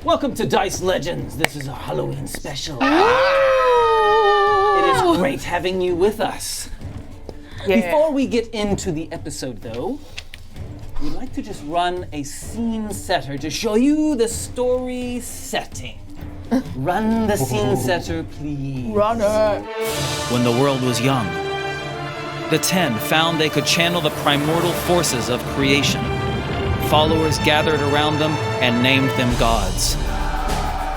Welcome to Dice Legends. This is a Halloween special. It is great having you with us. Yeah. Before we get into the episode, though, we'd like to just run a scene setter to show you the story setting. Run the scene setter, please. Run it. When the world was young, the Ten found they could channel the primordial forces of creation. Followers gathered around them and named them gods.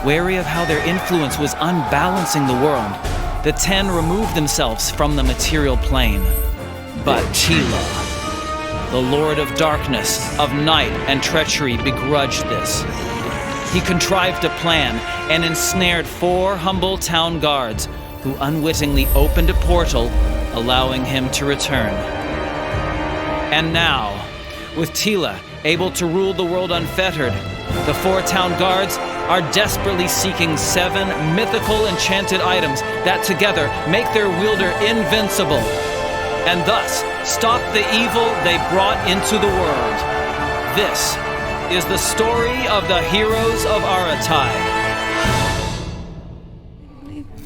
Wary of how their influence was unbalancing the world, the Ten removed themselves from the material plane. But Chila, the Lord of Darkness, of Night and Treachery, begrudged this. He contrived a plan and ensnared 4 humble town guards who unwittingly opened a portal, allowing him to return. And now, with Tila able to rule the world unfettered, the 4 town guards are desperately seeking 7 mythical enchanted items that together make their wielder invincible, and thus stop the evil they brought into the world. This is the story of the heroes of Aratai.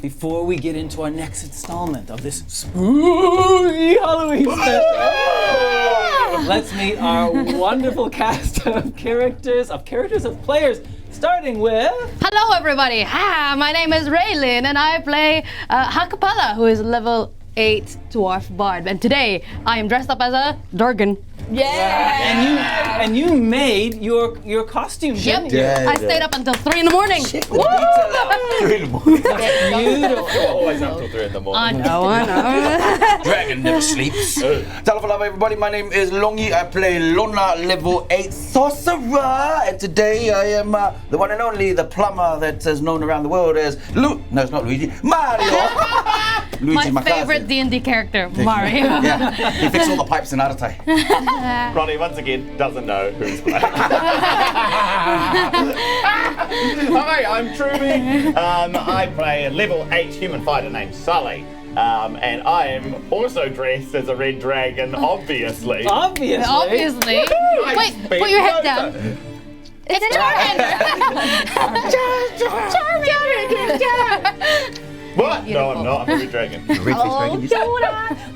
Before we get into our next installment of this spooky Halloween special, let's meet our wonderful cast of players, starting with... Hello everybody, my name is Raylin and I play Ha-Kapella, who is level 8 dwarf bard, and today I am dressed up as a Dorgan. Yeah! And you made your costume, didn't you? Yeah. I stayed up until 3 in the morning. 3 in the morning. Beautiful. You're always up till 3 in the morning. I know. Dragon never sleeps. Hello everybody, my name is Longy. I play Lona, level 8 sorcerer. And today I am the one and only, the plumber that is known around the world as no, it's not Luigi. Mario! Luigi, my favorite D&D character, Mario. Yeah, he fixed all the pipes in Aratai. Ronnie, once again, doesn't know who's playing. Hi, I'm Truby. I play a level 8 human fighter named Sully. And I am also dressed as a red dragon, obviously. Obviously. Wait, put your head down. It's Charmander! What? No, I'm not. I'm a red dragon.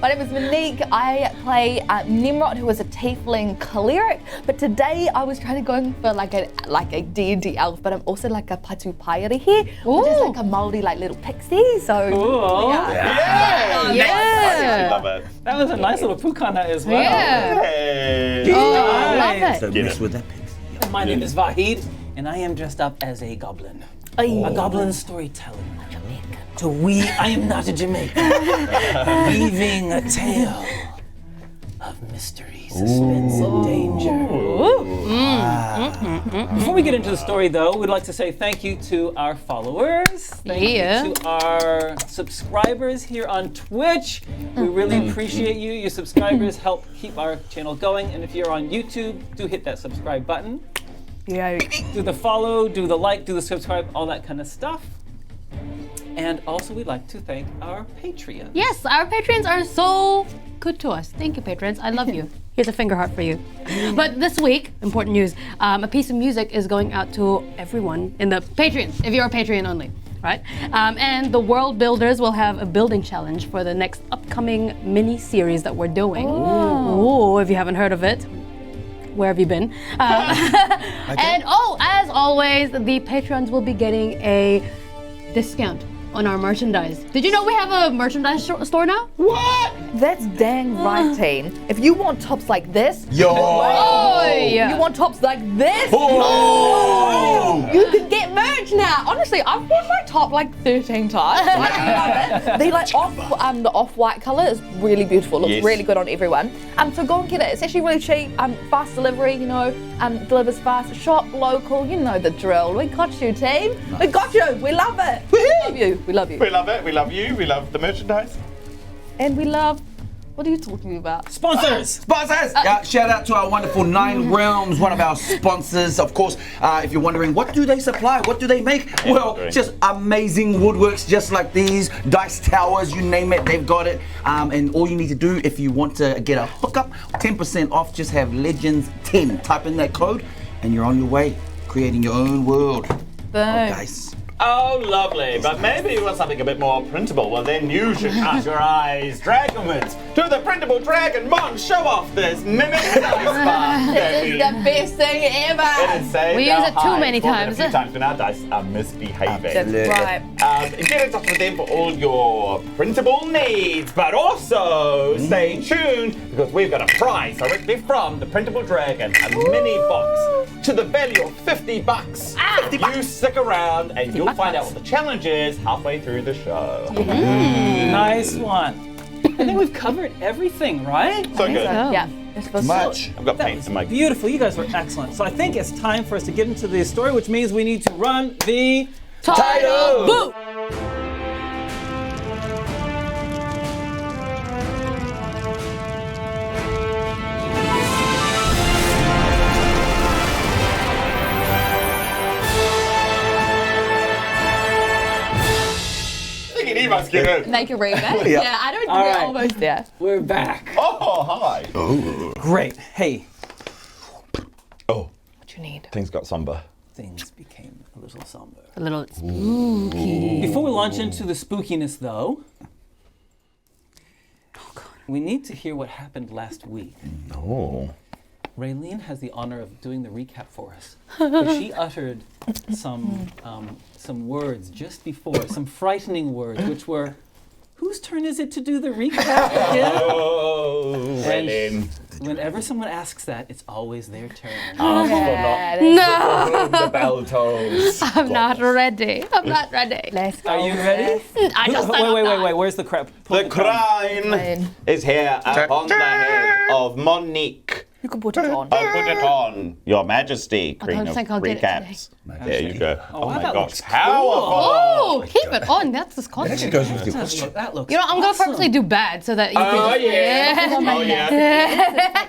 My name is Monique. I play Nimrod, who is a tiefling cleric. But today I was trying to go for like a D&D elf, but I'm also like a patu pairi here, which is like a Māori little pixie. So Yeah! I love it. That was a nice little pukana as well. Yeah. Hey. I love it. So mess with that pixie. My name is Vahid, and I am dressed up as a goblin. A goblin storyteller. I am not a Jamaican. Weaving a tale of mystery, suspense, and danger. Before we get into the story, though, we'd like to say thank you to our followers. Thank you to our subscribers here on Twitch. We really appreciate you. Your subscribers help keep our channel going. And if you're on YouTube, do hit that subscribe button. Yeah. Do the follow, do the like, do the subscribe, all that kind of stuff. And also we'd like to thank our Patreons. Yes, our patrons are so good to us. Thank you, patrons. I love you. Here's a finger heart for you. But this week, important news, a piece of music is going out to everyone in the Patreons, if you're a Patreon only, right? And the World Builders will have a building challenge for the next upcoming mini-series that we're doing. Oh, if you haven't heard of it, where have you been? And as always, the patrons will be getting a discount on our merchandise. Did you know we have a merchandise store now? What? That's dang right, team. If you want tops like this, Yo! you want tops like this, you can get merch now. Honestly, I've worn my top like 13 times. I love it. They the off-white color is really beautiful. Looks really good on everyone. So go and get it. It's actually really cheap. Fast delivery, delivers fast. Shop local. You know the drill. We got you, team. Nice. We got you. We love it. We love you. We love you. We love it. We love you. We love the merchandise. And we love... What are you talking about? Sponsors! Sponsors! Shout out to our wonderful 9 Realms, one of our sponsors. Of course, if you're wondering, what do they supply? What do they make? Well, just amazing woodworks just like these. Dice towers, you name it, they've got it. And all you need to do if you want to get a hookup, 10% off, just have Legenz 10. Type in that code and you're on your way, creating your own world. Dice. Oh, lovely. But maybe you want something a bit more printable. Well, then you should categorize Dragonwoods to the printable dragon. Mon, show off this mimic dice bar. This is the best thing ever. It is saved We use our it too hide many for times. A few times when our dice are misbehaving. That's right. Get in touch with them for all your printable needs, but also stay tuned because we've got a prize directly from the printable dragon, a mini box to the value of $50. You stick around and you'll find out what the challenge is halfway through the show. Nice one. I think we've covered everything, right? So good. Yeah. This was Much. I've got paint in my Beautiful. You guys were excellent. So I think it's time for us to get into the story, which means we need to run the title. Boo! You must get it. Make a remake. Yeah. Yeah, I don't. All We're right. almost there. We're back. Oh, hi. Great. Hey, Oh, What you need? things got somber. things became a little somber. A little spooky. Before we launch into the spookiness, though, we need to hear what happened last week. Oh. Raylene has the honor of doing the recap for us. But she uttered some words just before, some frightening words, which were, whose turn is it to do the recap again? Oh, And Raylene. whenever someone asks that, it's always their turn. Ask Yeah, for the bell tolls. I'm not ready. I'm not ready. let's go. Are you ready? I just Wait. Where's the crap? Pull The crown Fine. is here upon the head of Monique. You can put it on. I put it on, Your Majesty, Queen don't of think I'll get it Recaps. There you go. Oh, wow, my that gosh, looks powerful! Oh, keep it on. That's this It costume. actually goes with your That costume. looks You know, I'm gonna awesome. purposely do bad so that you Oh can. yeah! Oh yeah!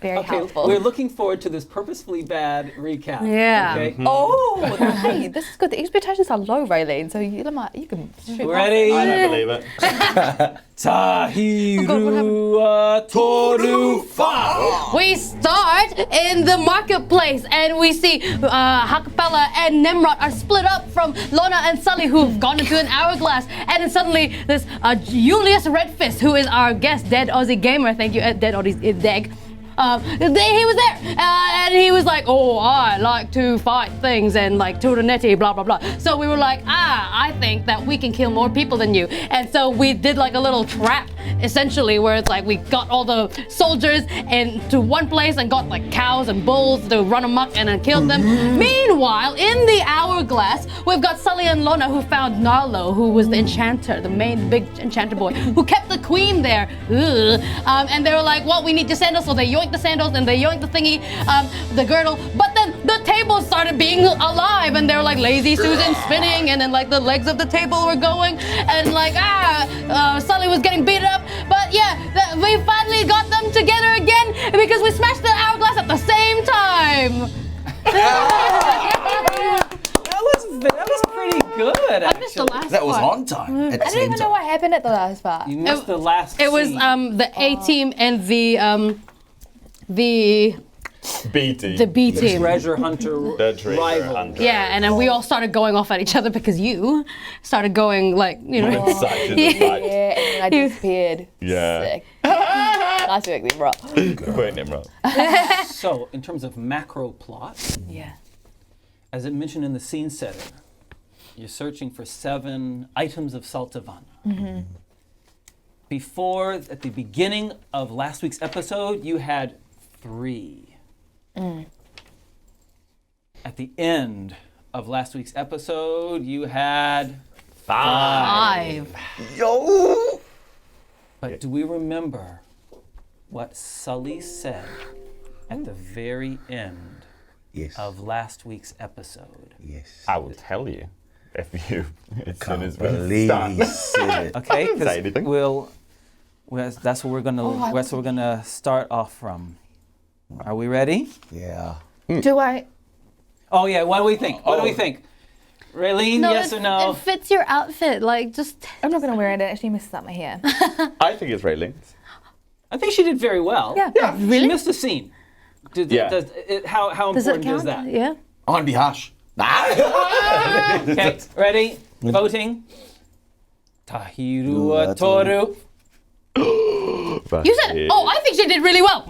Very Okay, helpful. we're looking forward to this purposefully bad recap. Yeah. Okay? Oh, hey, this is good. The expectations are low, Raylene, so you can shoot. Ready? I don't believe it. Tahirua Toru Fa. We start in the marketplace and we see Ha-Kapella and Nimrod are split up from Lona and Sully, who've gone into an hourglass. And then suddenly this Julius Redfist, who is our guest, Dead Aussie Gamer, thank you, Dead Aussie Deg. He was there, and he was like, oh, I like to fight things and like Turunetti, blah, blah, blah. So we were like, I think that we can kill more people than you. And so we did like a little trap, essentially, where it's like we got all the soldiers into one place and got like cows and bulls to run amok and then killed them. Meanwhile, in the hourglass, we've got Sully and Lona who found Narlo, who was the enchanter, the main big enchanter boy, who kept the queen there. Ugh. And they were like, well, we need your sandals, so they yoinked the sandals and they yoinked the thingy, the girdle, but then the tables started being alive and they were like lazy Susan spinning and then like the legs of the table were going and like Sully was getting beat up, but yeah, we finally got them together again because we smashed the hourglass at the same time. That was pretty good, I missed the actually. last That was part. on time. At the I don't same even know time. what happened at the last part. You missed the last It was scene. the A team and the B team. the B team. treasure hunter The treasure rival. hunter. Yeah, and then we all started going off at each other because you started going like, you know. Excited to fight. Yeah, and then I disappeared. Yeah. Sick. Nice work, Nimrod. Queen Nimrod. So, in terms of macro plot, Yeah. as it mentioned in the scene setter, you're searching for 7 items of Saltavan. Before, at the beginning of last week's episode, you had 3. At the end of last week's episode, you had 5. 5. Yo! But do we remember what Sully said at the very end Yes. of last week's episode? Yes. I will tell you if you, as soon Can't as we believe start. he said it. Okay, didn't say anything. that's what we're gonna start off from. Are we ready? Yeah. Do I? Oh yeah. What do we think? What do we think? Raylene, yes or no? It fits your outfit. Like, just. I'm not gonna wear it. It actually messes up my hair. I think it's Rayling's. I think she did very well. Yeah. She missed a scene. Yeah. How Does it important count? is that? Yeah. I'm gonna be harsh. Okay, ready? Voting. Tahirua Toru. You said, oh, I think she did really well.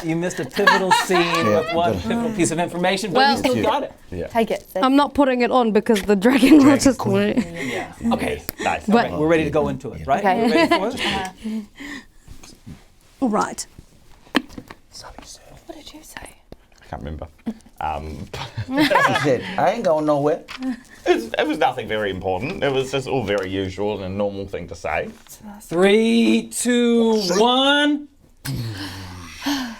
You missed a pivotal scene with one pivotal piece of information, but Well- you still got it. Take it. I'm not putting it on because the dragon will just wait. Yeah. Okay, Nice. But- we're ready to go into it, right? Okay. You ready for it? Right. What did you say? I can't remember. She said, I ain't going nowhere. It was nothing very important. It was just all very usual and a normal thing to say. 3, 2, 1.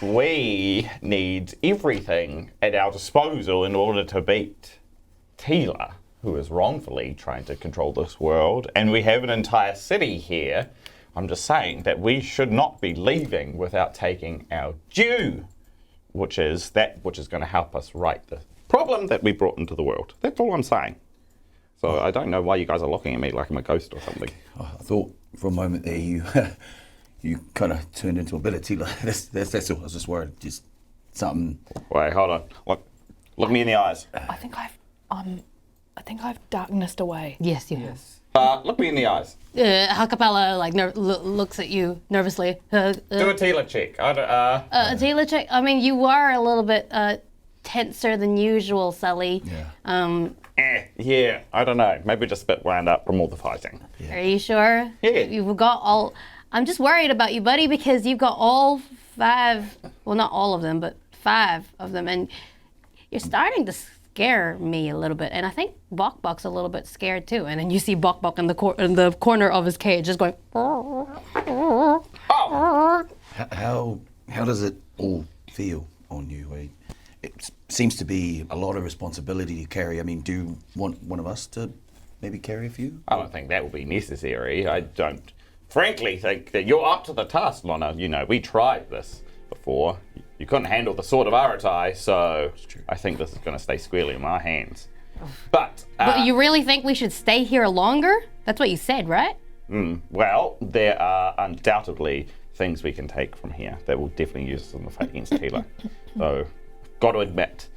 We need everything at our disposal in order to beat Tila, who is wrongfully trying to control this world, and we have an entire city here. I'm just saying that we should not be leaving without taking our due, which is going to help us right the problem that we brought into the world. That's all I'm saying. So I don't know why you guys are looking at me like I'm a ghost or something. I thought for a moment there you kind of turned into a bit of Tila. That's all. I was just worried. Just something. Wait, hold on. Look me in the eyes. I think I've darknessed away. Yes, you have. Look me in the eyes. Ha-Kapella like looks at you nervously. Do a Tila check. Tila check. I mean, you are a little bit tenser than usual, Sully. Yeah. Yeah, I don't know. Maybe just a bit wound up from all the fighting. Are you sure? Yeah. You've got all. I'm just worried about you, buddy, because you've got all 5. Well, not all of them, but 5 of them, and you're starting to scare me a little bit. And I think Bok's a little bit scared too. And then you see Bok in the corner of his cage, just going. Oh! How does it all feel on you? It seems to be a lot of responsibility to carry. I mean, do you want one of us to maybe carry a few? I don't think that will be necessary. I don't, frankly, think that you're up to the task, Lona. You know, we tried this before. You couldn't handle the sword of Aratai, so I think this is going to stay squarely in my hands. But you really think we should stay here longer? That's what you said, right? well, there are undoubtedly things we can take from here that will definitely use us in the fight against Tila. So, got to admit,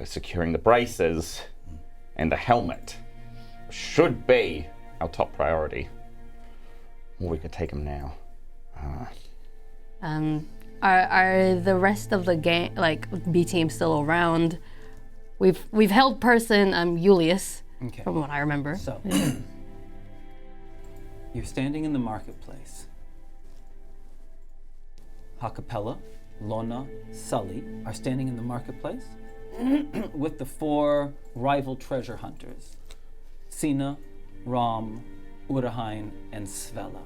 securing the braces and the helmet should be our top priority. Or we could take them now. Are the rest of the gang, like B team, still around? We've held person Julius, Okay. from what I remember. So, you're standing in the marketplace. Ha-Kapella, Lona, Sully are standing in the marketplace with the 4 rival treasure hunters, Sina, Ram, Urahain, and Svella.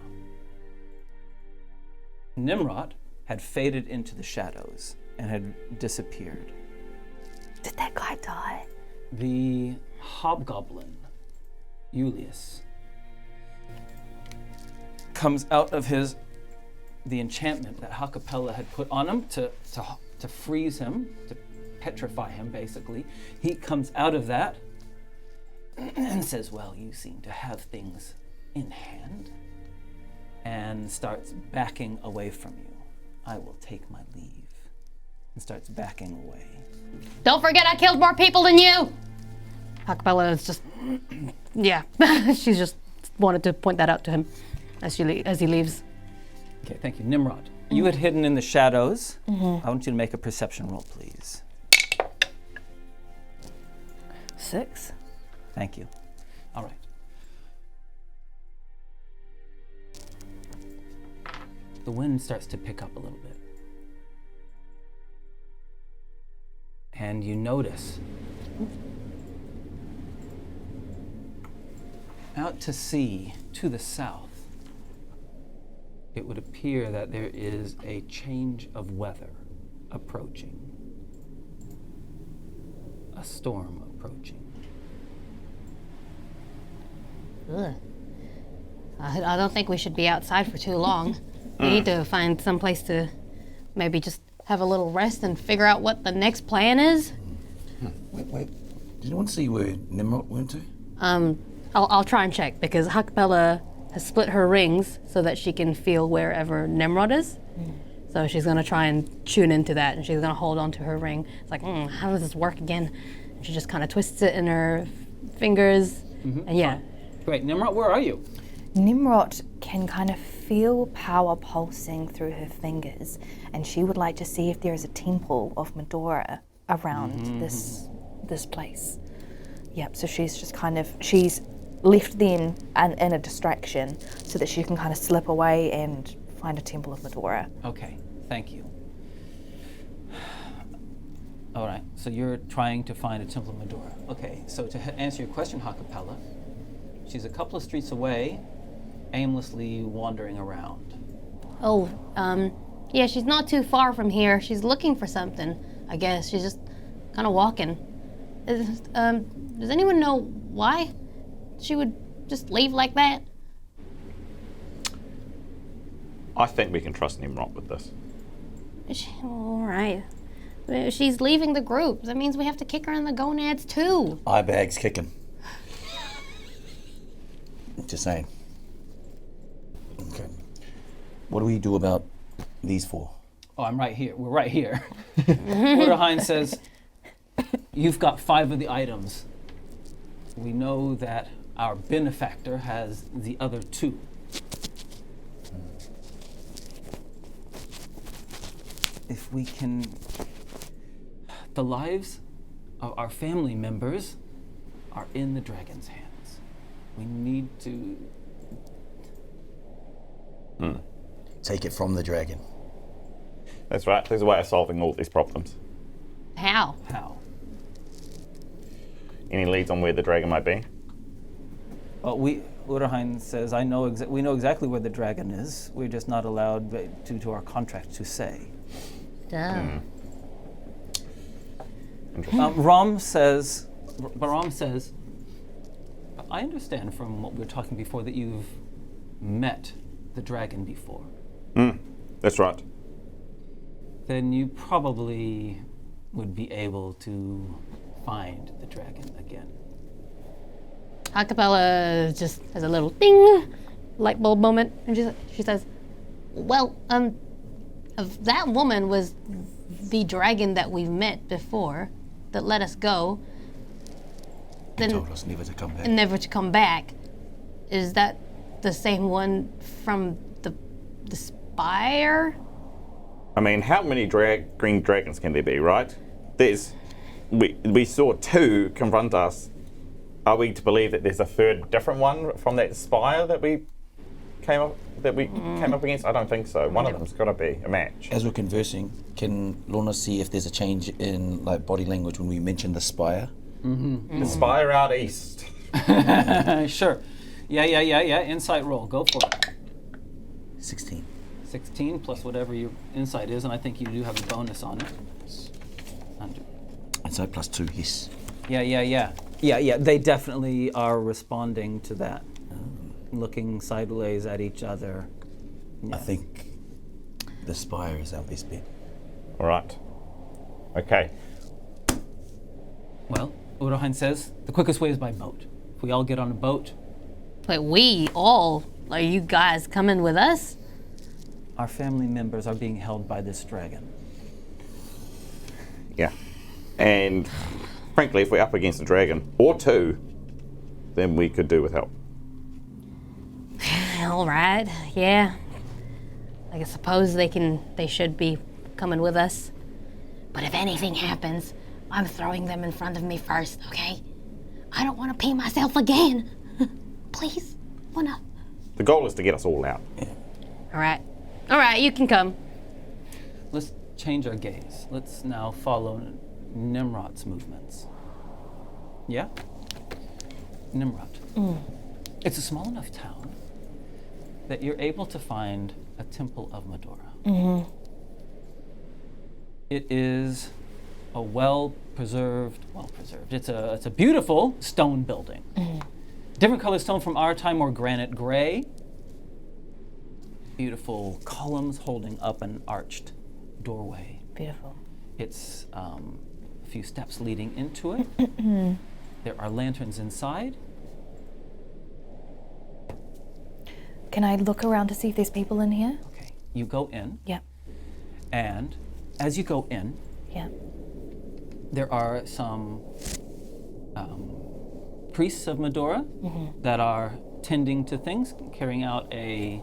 Nimrod had faded into the shadows and had disappeared. Did that guy die? The hobgoblin, Julius, comes out of the enchantment that Ha-Kapella had put on him to freeze him, to petrify him, basically. He comes out of that and says, well, you seem to have things in hand, and starts backing away from you. I will take my leave, and starts backing away. Don't forget I killed more people than you! Ha-Kapella is just, yeah, she's just wanted to point that out to him as he leaves. Okay, thank you. Nimrod, you had hidden in the shadows. I want you to make a perception roll, please. 6. Thank you. All right. The wind starts to pick up a little bit. And you notice out to sea, to the south, it would appear that there is a change of weather approaching. A storm approaching. Ugh. I don't think we should be outside for too long. We need to find some place to maybe just have a little rest and figure out what the next plan is. Wait. Did anyone see where Nimrod went to? I'll try and check because Ha-Kapella has split her rings so that she can feel wherever Nimrod is. So she's gonna try and tune into that, and she's gonna hold on to her ring. It's like, how does this work again? And she just kind of twists it in her fingers, and yeah. Great. Nimrod, where are you? Nimrod can kind of feel power pulsing through her fingers, and she would like to see if there is a temple of Medora around this place. Yep, so she's just she's left them in a distraction so that she can kind of slip away and find a temple of Medora. Okay, thank you. All right, so you're trying to find a temple of Medora. Okay, so to answer your question, Ha-Kapella, she's a couple of streets away, aimlessly wandering around. Oh, yeah, she's not too far from here. She's looking for something, I guess. She's just kind of walking. Does anyone know why she would just leave like that? I think we can trust Nimrod with this. All right. She's leaving the group. That means we have to kick her in the gonads too. Eyebags kicking. Just saying. Okay. What do we do about these four? Oh, I'm right here. We're right here. Wurderheim says, you've got 5 of the items. We know that our benefactor has the other 2. If we can... The lives of our family members are in the dragon's hands. We need to... Take it from the dragon. That's right. There's a way of solving all these problems. How? How? Any leads on where the dragon might be? Well, Wurderheim says, we know exactly where the dragon is. We're just not allowed, due to our contract, to say. Duh. Ram says, I understand from what we were talking before that you've met the dragon before. That's right. Then you probably would be able to find the dragon again. Ha-Kapella just has a little ding light bulb moment, and she says, well, if that woman was the dragon that we've met before that let us go, then Told us never to come back. and never to come back, is that the same one from the spire? I mean, how many green dragons can there be, right? We saw 2 confront us. Are we to believe that there's a third different one from that spire that we came up against? I don't think so. One of them's got to be a match. As we're conversing, can Lona see if there's a change in body language when we mention the spire? The spire out east. Sure. Yeah. Insight roll. Go for it. 16. 16 plus whatever your insight is, and I think you do have a bonus on it. Insight plus 2, yes. Yeah. They definitely are responding to that. Looking sideways at each other. I think the spire is our best bet. All right. Okay. Well, Wurderheim says the quickest way is by boat. If we all get on a boat, Wait, we all? Are you guys coming with us? our family members are being held by this dragon. Yeah. And frankly, if we're up against a dragon or 2, then we could do with help. All right, yeah. I suppose they should be coming with us. But if anything happens, I'm throwing them in front of me first, okay? I don't want to pee myself again. Please, wanna. The goal is to get us all out. All right, you can come. Let's change our gaze. Let's now follow Nimrod's movements. Yeah? Nimrod. It's a small enough town that you're able to find a temple of Medora. It is a well-preserved. It's a beautiful stone building. Different colored stone from our time, more granite gray. Beautiful columns holding up an arched doorway. Beautiful. It's a few steps leading into it. There are lanterns inside. Can I look around to see if there's people in here? Okay, you go in. Yep. And as you go in, Yeah. there are some priests of Medora that are tending to things, carrying out a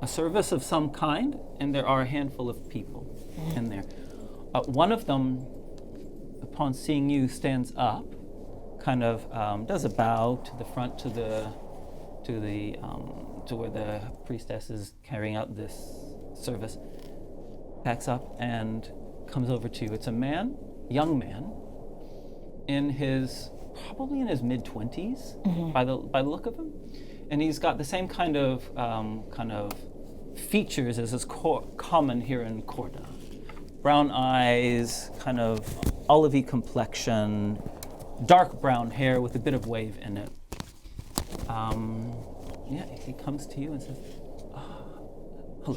service of some kind, and there are a handful of people in there. One of them, upon seeing you, stands up, kind of does a bow to the front, to where the priestess is carrying out this service, backs up and comes over to you. It's a man, young man, probably in his mid-20s, by the look of him, and he's got the same kind of features as is common here in Corda. Brown eyes, kind of olivey complexion, dark brown hair with a bit of wave in it. He comes to you and says, "Hello."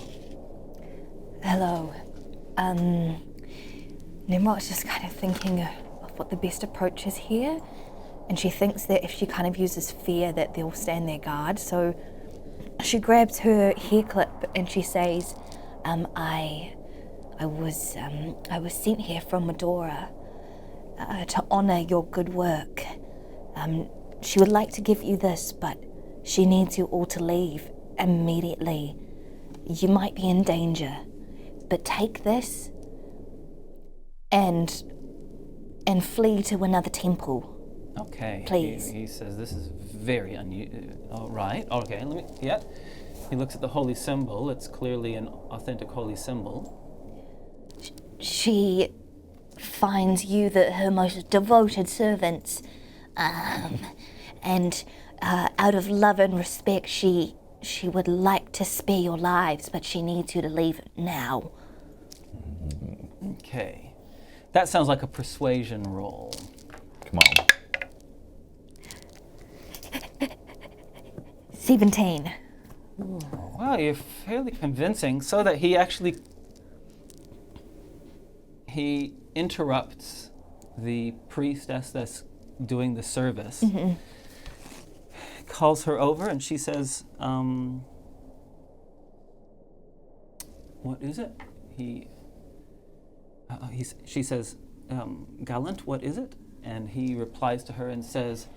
Hello. Nimrod's just kind of thinking of what the best approach is here, and she thinks that if she kind of uses fear that they'll stand their guard, so she grabs her hair clip and she says, I was sent here from Medora to honor your good work. She would like to give you this, but she needs you all to leave immediately. You might be in danger, but take this and flee to another temple. Okay. Please. He says this is very unusual. All right. Okay. He looks at the holy symbol. It's clearly an authentic holy symbol. She finds you her most devoted servants, and out of love and respect, she would like to spare your lives, but she needs you to leave now. Okay. That sounds like a persuasion roll. Come on. 17. Wow, you're fairly convincing, so that he interrupts the priestess that's doing the service, calls her over, and she says, "What is it?" She says, "Gallant, what is it?" And he replies to her and says,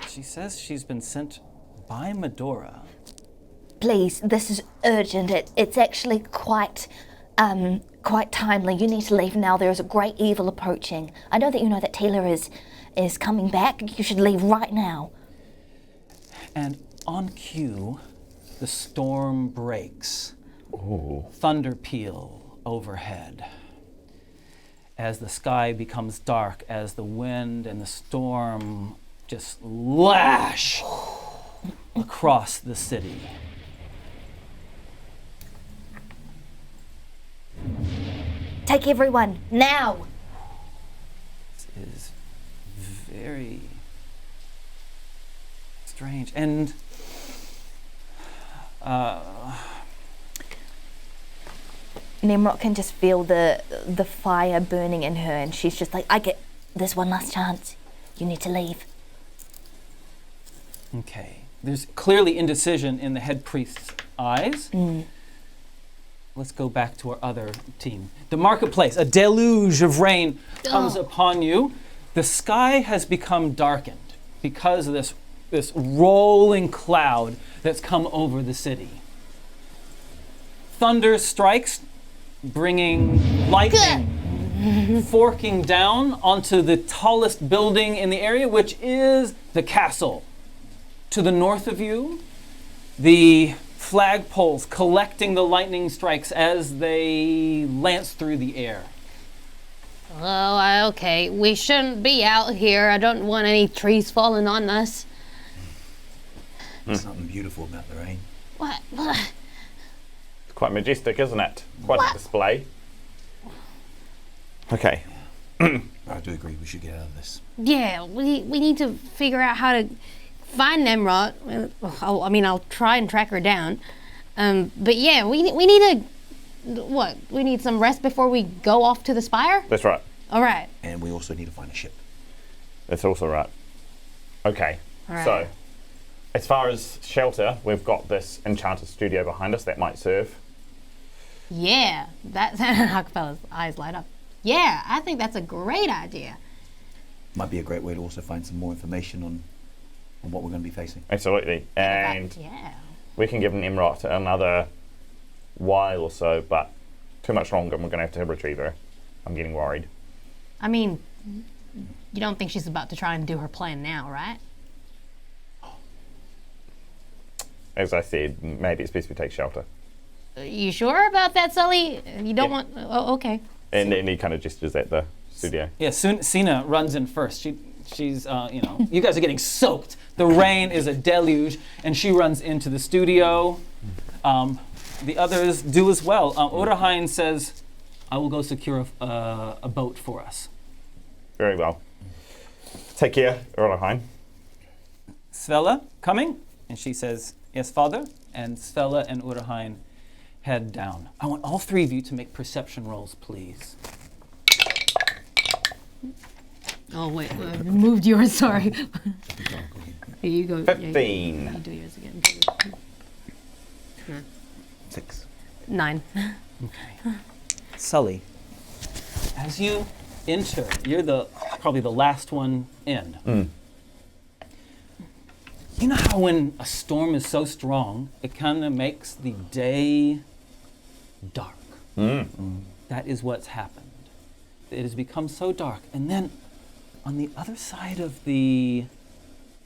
she says she's been sent by Medora. Please, this is urgent. It's actually quite timely. You need to leave now. There is a great evil approaching. I know that you know that Taylor is coming back. You should leave right now. And on cue, the storm breaks. Ooh. Thunder peal overhead. As the sky becomes dark, as the wind and the storm just lash across the city. Take everyone, now! This is very strange. And Nimrod can just feel the fire burning in her, and she's just like, I get this one last chance. You need to leave. okay, there's clearly indecision in the head priest's eyes. Let's go back to our other team. The marketplace, a deluge of rain comes upon you. The sky has become darkened because of this rolling cloud that's come over the city. Thunder strikes, bringing lightning forking down onto the tallest building in the area, which is the castle. To the north of you, the flagpoles collecting the lightning strikes as they lance through the air. Oh, okay. We shouldn't be out here. I don't want any trees falling on us. There's something beautiful about the rain. What? It's quite majestic, isn't it? Quite a display. Okay. I do agree we should get out of this. Yeah, we need to figure out how to find Nimrod. I mean, I'll try and track her down. But yeah, we need what? We need some rest before we go off to the spire? That's right. All right. And we also need to find a ship. That's also right. Okay. All right. So, As far as shelter, we've got this enchanted studio behind us that might serve. Yeah, that's Ha-Kapella's eyes light up. Yeah, I think that's a great idea. Might be a great way to also find some more information on what we're going to be facing. Absolutely. And Yeah. we can give Nimrod another while or so, but too much longer and we're going to have to retrieve her. I'm getting worried. I mean, you don't think she's about to try and do her plan now, right? As I said, maybe it's best we take shelter. You sure about that, Sully? You don't want... Oh, okay. And then he kind of gestures at the studio. Yeah, Sina runs in first. She's, you guys are getting soaked. The rain is a deluge, and she runs into the studio. The others do as well. Oderheim says, I will go secure a boat for us. Very well. Take care, Oderheim. Svella, coming? And she says, yes, father. And Svella and Oderheim head down. I want all three of you to make perception rolls, please. Oh, wait. Moved yours, sorry. Here you go. 15. You do yours again. 6. 9. Okay. Sully, as you enter, you're probably the last one in. You know how when a storm is so strong, it kind of makes the day dark? That is what's happened. It has become so dark. And then on the other side of the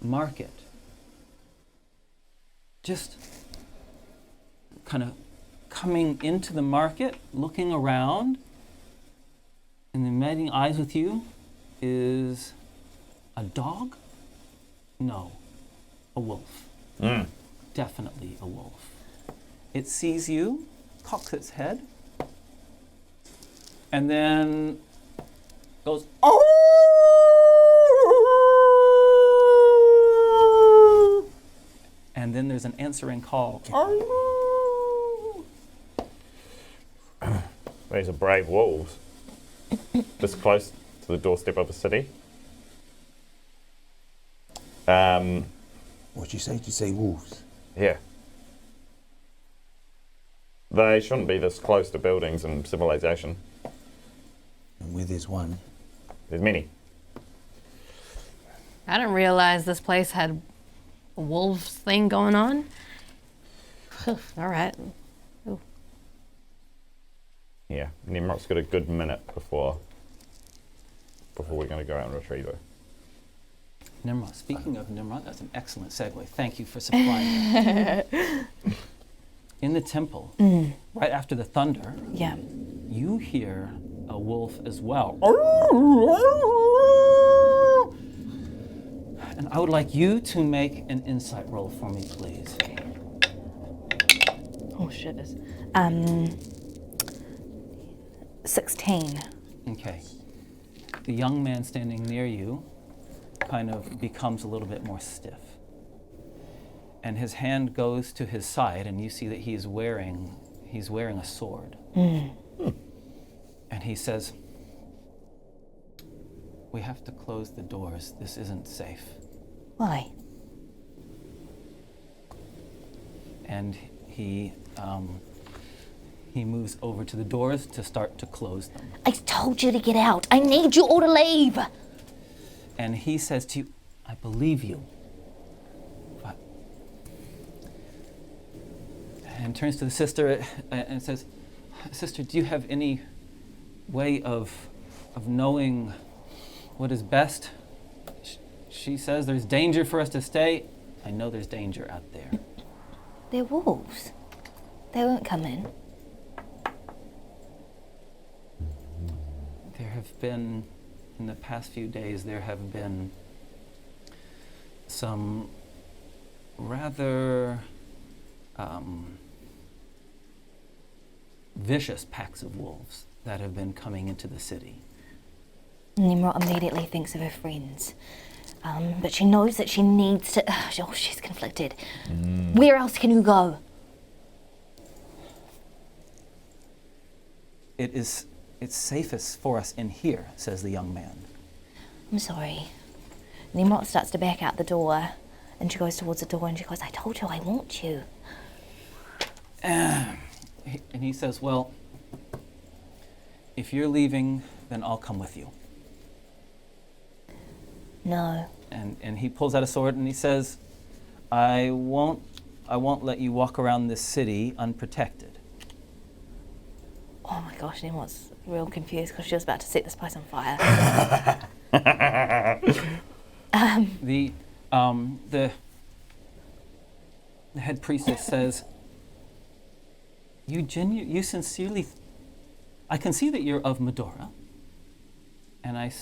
market, just kind of coming into the market, looking around, and then meeting eyes with you is a dog? No, a wolf. Definitely a wolf. It sees you, cocks its head, and then goes, oh! And then there's an answering call. These are brave wolves. This close to the doorstep of a city. What'd you say? Did you say wolves? Yeah. They shouldn't be this close to buildings and civilization. And where there's one. There's many. I didn't realize this place had a wolves thing going on. All right. Ooh. Yeah, Nimrod's got a good minute before we're going to go out and retrieve her. Nimrod. Speaking of Nimrod, that's an excellent segue. Thank you for supplying that. In the temple, right after the thunder, Yeah. you hear a wolf as well. And I would like you to make an insight roll for me, please. Oh shit. 16. Okay. The young man standing near you kind of becomes a little bit more stiff. And his hand goes to his side, and you see that he's wearing a sword. And he says, we have to close the doors. This isn't safe. Why? And he moves over to the doors to start to close them. I told you to get out. I need you all to leave. And he says to you, I believe you. But, and turns to the sister and says, Sister, do you have any way of knowing what is best? She says there's danger for us to stay. I know there's danger out there. They're wolves. They won't come in. There have been, in the past few days, there have been some rather vicious packs of wolves that have been coming into the city. Nimrod immediately thinks of her friends. But she knows that she needs to... Oh, she's conflicted. Where else can you go? It's safest for us in here, says the young man. I'm sorry. Nimrod starts to back out the door, And she goes towards the door and she goes, I told you I want you. And he says, well, if you're leaving, then I'll come with you. No. And he pulls out a sword and he says, I won't let you walk around this city unprotected. Oh my gosh, Nimrod's real confused because she was about to set this place on fire. The head priestess says, you sincerely, I can see that you're of Medora, and I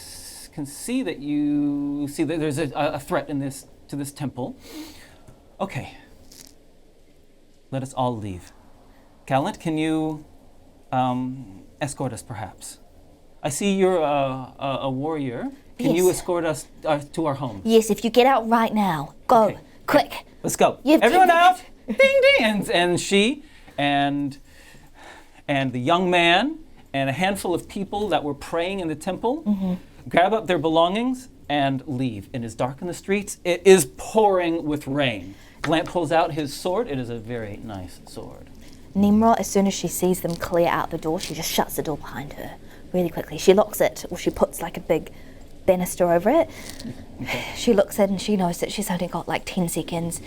can see that you see that there's a threat to this temple. Okay, let us all leave. Gallant, can you escort us, perhaps? I see you're a warrior. Can you escort us to our home? Yes, if you get out right now. Go, Okay. quick. Let's go. Everyone out! Ding, ding! And she and the young man and a handful of people that were praying in the temple grab up their belongings and leave. It is dark in the streets. It is pouring with rain. Lamp pulls out his sword. It is a very nice sword. Nimrod, as soon as she sees them clear out the door, she just shuts the door behind her really quickly. She locks it, or she puts like a big banister over it. Okay. She looks at it and she knows that she's only got like 10 seconds.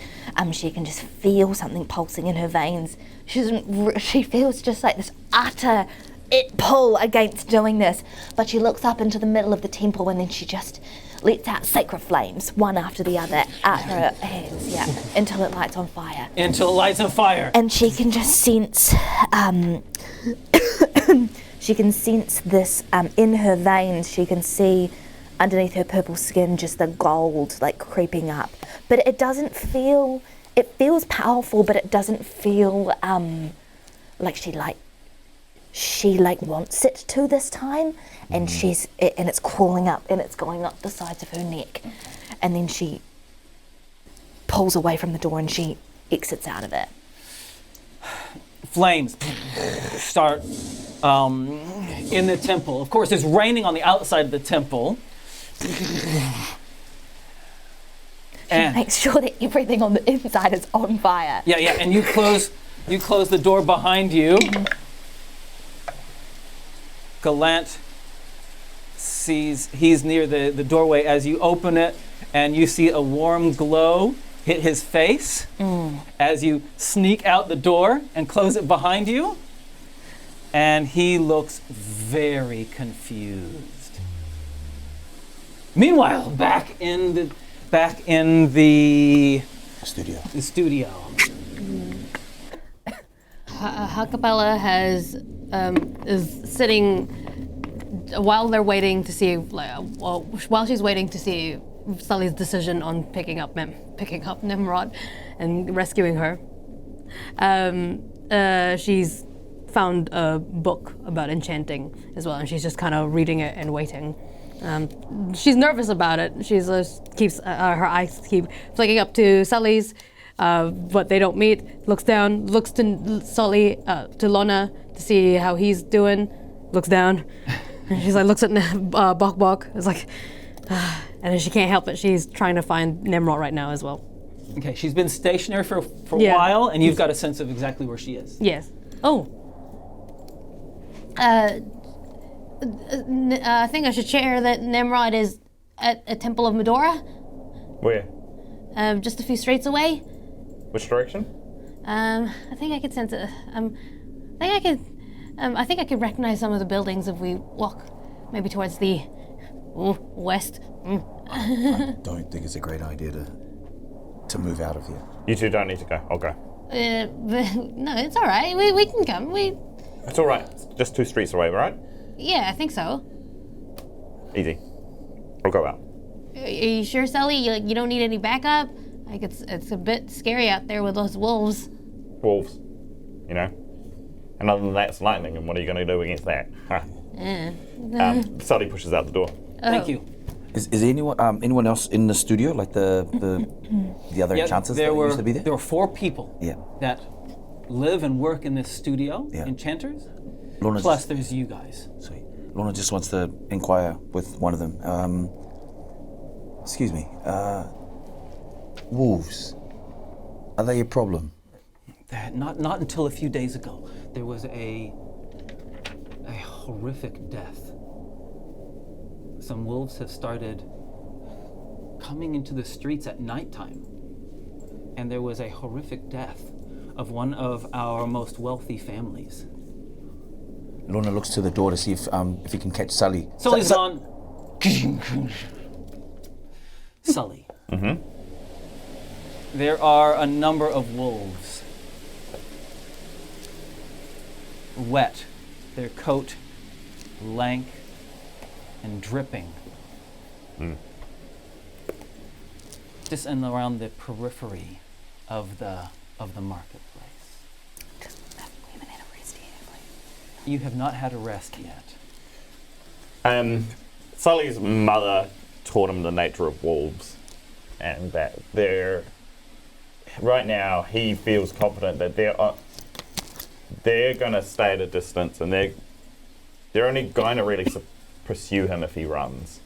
She can just feel something pulsing in her veins. She feels just like this utter pull against doing this. But she looks up into the middle of the temple and then she just lets out sacred flames, one after the other, at her hands, until it lights on fire. Until it lights on fire. And she can just sense, she can sense this in her veins. She can see underneath her purple skin just the gold like creeping up. But it doesn't feel, it feels powerful, but it doesn't feel like she wants it to this time. And and it's crawling up and it's going up the sides of her neck. And then she pulls away from the door and she exits out of it. Flames start in the temple. Of course, it's raining on the outside of the temple. And make sure that everything on the inside is on fire. Yeah, and you close the door behind you. Gallant sees he's near the doorway as you open it, and you see a warm glow hit his face as you sneak out the door and close it behind you. And he looks very confused. Meanwhile, back in the studio. The studio. Ha-Kapella is sitting while they're waiting to see, while she's waiting to see Sully's decision on picking up Nimrod and rescuing her. She's found a book about enchanting as well, and she's just kind of reading it and waiting. She's nervous about it. She's keeps her eyes keep flicking up to Sully's, but they don't meet. Looks down, looks to Sully, to Lona to see how he's doing. Looks down, and she's like looks at Bok. It's like, and then she can't help it. She's trying to find Nimrod right now as well. Okay, she's been stationary for a while, and you've got a sense of exactly where she is. Yes. Oh. I think I should share that Nimrod is at a temple of Medora. Where? Just a few streets away. Which direction? I think I could sense it. I think I could recognize some of the buildings if we walk maybe towards the west. I don't think it's a great idea to move out of here. You two don't need to go. I'll go. No, it's all right. We can come. It's all right. It's just 2 streets away, right? Yeah, I think so. Easy. I'll go out. Are you sure, Sully? You don't need any backup? Like it's a bit scary out there with those wolves. Wolves, you know. And other than that, it's lightning. And what are you going to do against that? Huh. Sully pushes out the door. Thank you. Is anyone else in the studio, like the other enchanters that used to be there? There were 4 people that live and work in this studio, enchanters. Lona plus there's you guys. Sweet. Lona just wants to inquire with one of them. Excuse me. wolves, are they a problem? Not until a few days ago. There was a horrific death. Some wolves have started coming into the streets at nighttime, and there was a horrific death of one of our most wealthy families. Lona looks to the door to see if he can catch Sully. Sully's gone. Sully. Mm-hmm. There are a number of wolves. Wet, their coat lank and dripping. Just in around the periphery of the marketplace. We haven't had a rest yet, have You have not had a rest yet. Sully's mother taught him the nature of wolves, and that right now he feels confident that they're going to stay at a distance, and they're only going to really pursue him if he runs.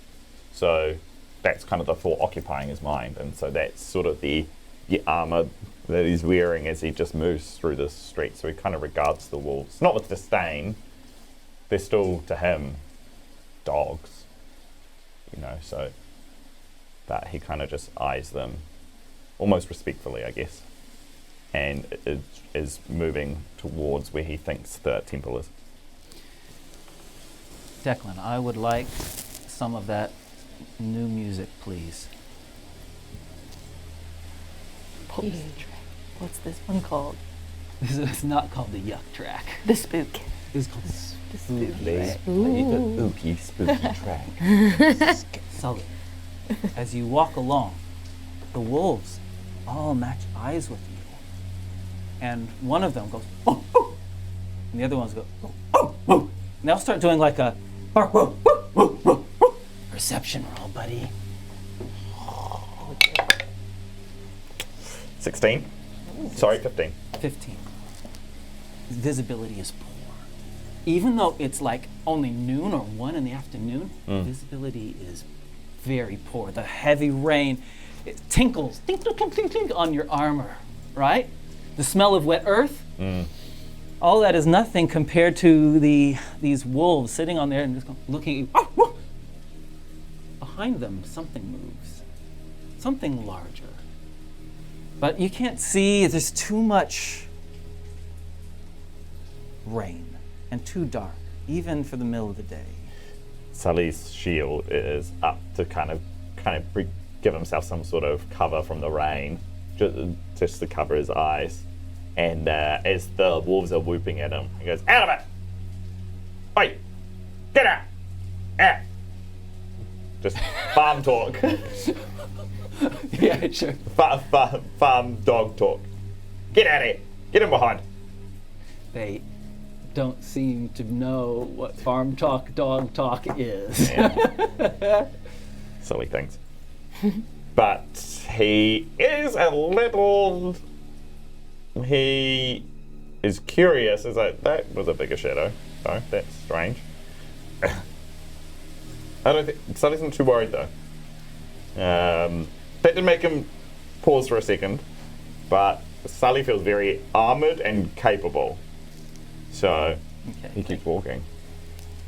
So that's kind of the thought occupying his mind, and so that's sort of the armor that he's wearing as he just moves through the street. So he kind of regards the wolves, not with disdain. They're still, to him, dogs, so but he kind of just eyes them almost respectfully, I guess, and is moving towards where he thinks the temple is. Declan, I would like some of that new music, please. What's this one called? It's not called the Yuck track. The Spook. It's called The Spooky. Spooky track. Sully. As you walk along, the wolves all match eyes with you. And one of them goes, oh, oh, and the other ones go, oh, oh, oh. And they'll start doing like a perception roll, buddy. 16? Sorry, 15. 15. Visibility is poor. Even though it's like only noon or 1 in the afternoon, visibility is very poor. The heavy rain, it tinkles, tink, tink, tink, tink, tink, on your armor, right? The smell of wet earth, all that is nothing compared to these wolves sitting on there and just looking at you. Oh, oh. Behind them, something moves, something larger. But you can't see, there's too much rain and too dark, even for the middle of the day. Sully's shield is up to kind of give himself some sort of cover from the rain, just to cover his eyes. And as the wolves are whooping at him, he goes, "Out of it! Oi! Get out! Out!" Just farm talk. Yeah, sure. Farm dog talk. Get out of here! Get in behind! They don't seem to know what farm talk, dog talk is. Yeah. Silly things. But he is a little... He is curious. Is like, that was a bigger shadow. Oh, that's strange. I don't think... Sully's not too worried, though. That did make him pause for a second, but Sully feels very armored and capable. So he keeps walking.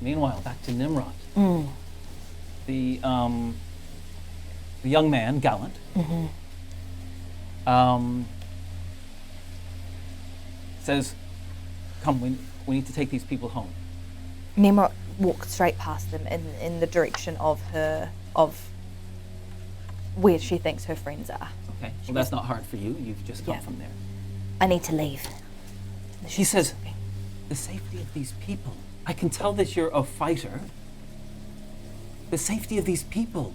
Meanwhile, back to Nimrod. The young man, Gallant, says, "Come, we need to take these people home." Nimrod walks straight past them in the direction of where she thinks her friends are. Okay, well that's not hard for you. You've just come from there. I need to leave. She says, "The safety of these people. I can tell that you're a fighter. The safety of these people."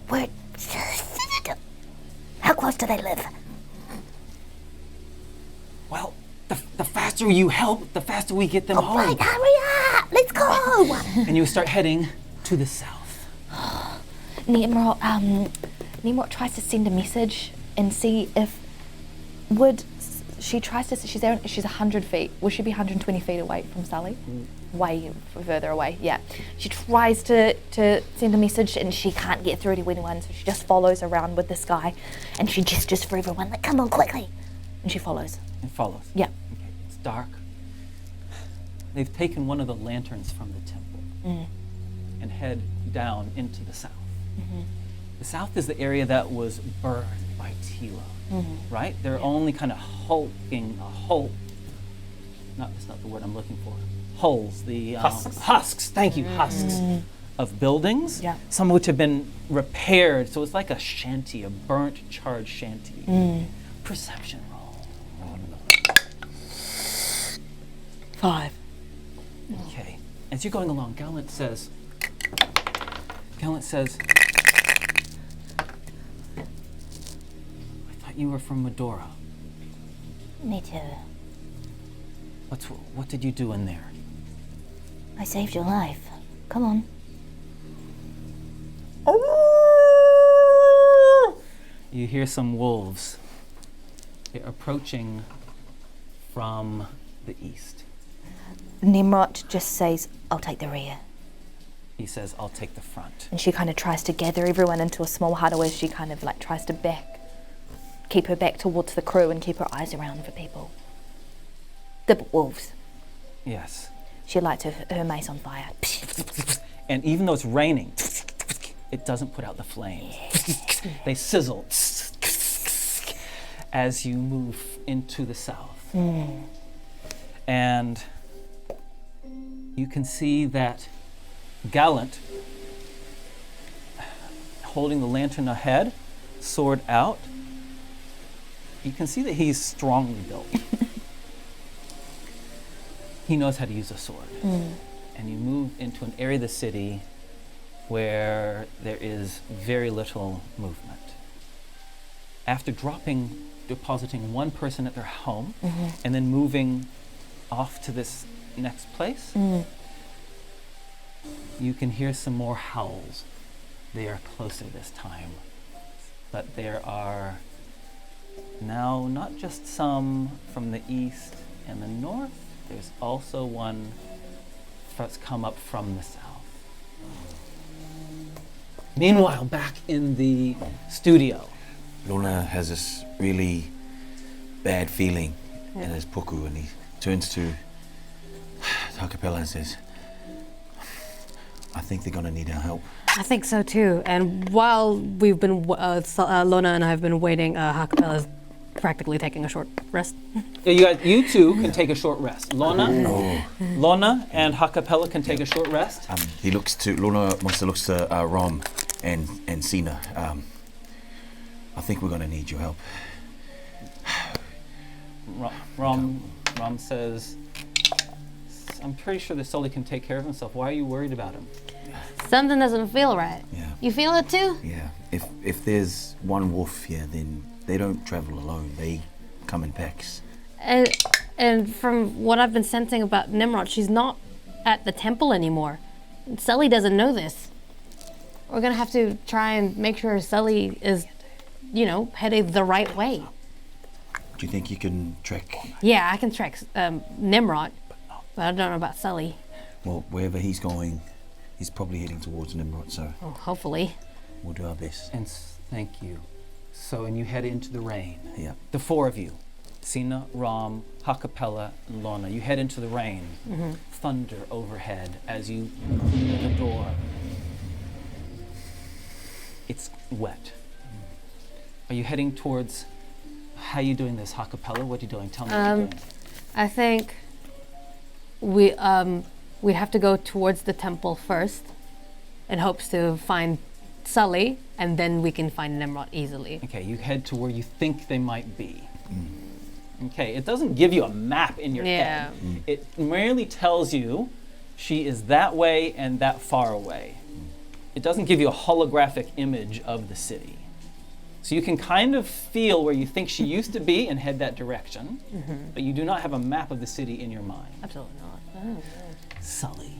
Where? How close do they live? Well, the faster you help, the faster we get them home. Right, hurry up! Let's go! And you start heading to the south. Nimrod tries to send a message and see if she tries to. She's 100 feet. Will she be 120 feet away from Sully? Way further away. Yeah. She tries to send a message, and she can't get through to anyone. So she just follows around with this guy, and she gestures for everyone, like, "Come on, quickly!" And she follows. It follows. Yeah. Okay, it's dark. They've taken one of the lanterns from the temple and head down into the south. The south is the area that was burned by Tilo, right? They're only kind of hulking a hole. That's not the word I'm looking for. Holes, the husks. Thank you, husks of buildings. Yeah. Some of which have been repaired, so it's like a shanty, a burnt, charred shanty. Perception roll. 5. Okay. As you're going along, Gallant says, I thought you were from Medora. Me too. What did you do in there? I saved your life. Come on. You hear some wolves. They're approaching from the east. Nimrod just says, "I'll take the rear." He says, "I'll take the front." And she kind of tries to gather everyone into a small huddle as she kind of like tries to keep her back towards the crew and keep her eyes around for people. The wolves. Yes. She lights her mace on fire. And even though it's raining, it doesn't put out the flames. They sizzle as you move into the south. And you can see that Gallant, holding the lantern ahead, sword out, you can see that he's strongly built. He knows how to use a sword. And you move into an area of the city where there is very little movement. After depositing one person at their home and then moving off to this next place, you can hear some more howls. They are closer this time. But there are now not just some from the east and the north, there's also one that's come up from the south. Meanwhile, back in the studio. Lona has this really bad feeling in his puku, and he turns to Ha-Kapella and says, "I think they're going to need our help." I think so too. And while we've been, Lona and I have been waiting, Ha-Kapella's practically taking a short rest. Yeah, you two can take a short rest. Lona and Ha-Kapella can take a short rest. Lona wants to look to Rom and Sina. I think we're going to need your help. Rom says, "I'm pretty sure that Sully can take care of himself. Why are you worried about him?" Something doesn't feel right. Yeah. You feel it too? Yeah. If there's one wolf here, then they don't travel alone. They come in packs. And from what I've been sensing about Nimrod, she's not at the temple anymore. Sully doesn't know this. We're gonna have to try and make sure Sully is, headed the right way. Do you think you can track? Yeah, I can track Nimrod, but I don't know about Sully. Well, wherever he's going, he's probably heading towards Nimrod, so Oh, hopefully. we'll do our best. And thank you. So, and you head into the rain. Yeah. The four of you, Sina, Rom, Ha-Kapella, and Lona, you head into the rain. Thunder overhead as you open the door. It's wet. Are you heading towards, how are you doing this, Ha-Kapella? What are you doing? Tell me what you're doing. I think we have to go towards the temple first in hopes to find Sully, and then we can find Nimrod easily. Okay, you head to where you think they might be. Okay, it doesn't give you a map in your head. It merely tells you she is that way and that far away. It doesn't give you a holographic image of the city. So you can kind of feel where you think she used to be and head that direction, but you do not have a map of the city in your mind. Absolutely not. Sully.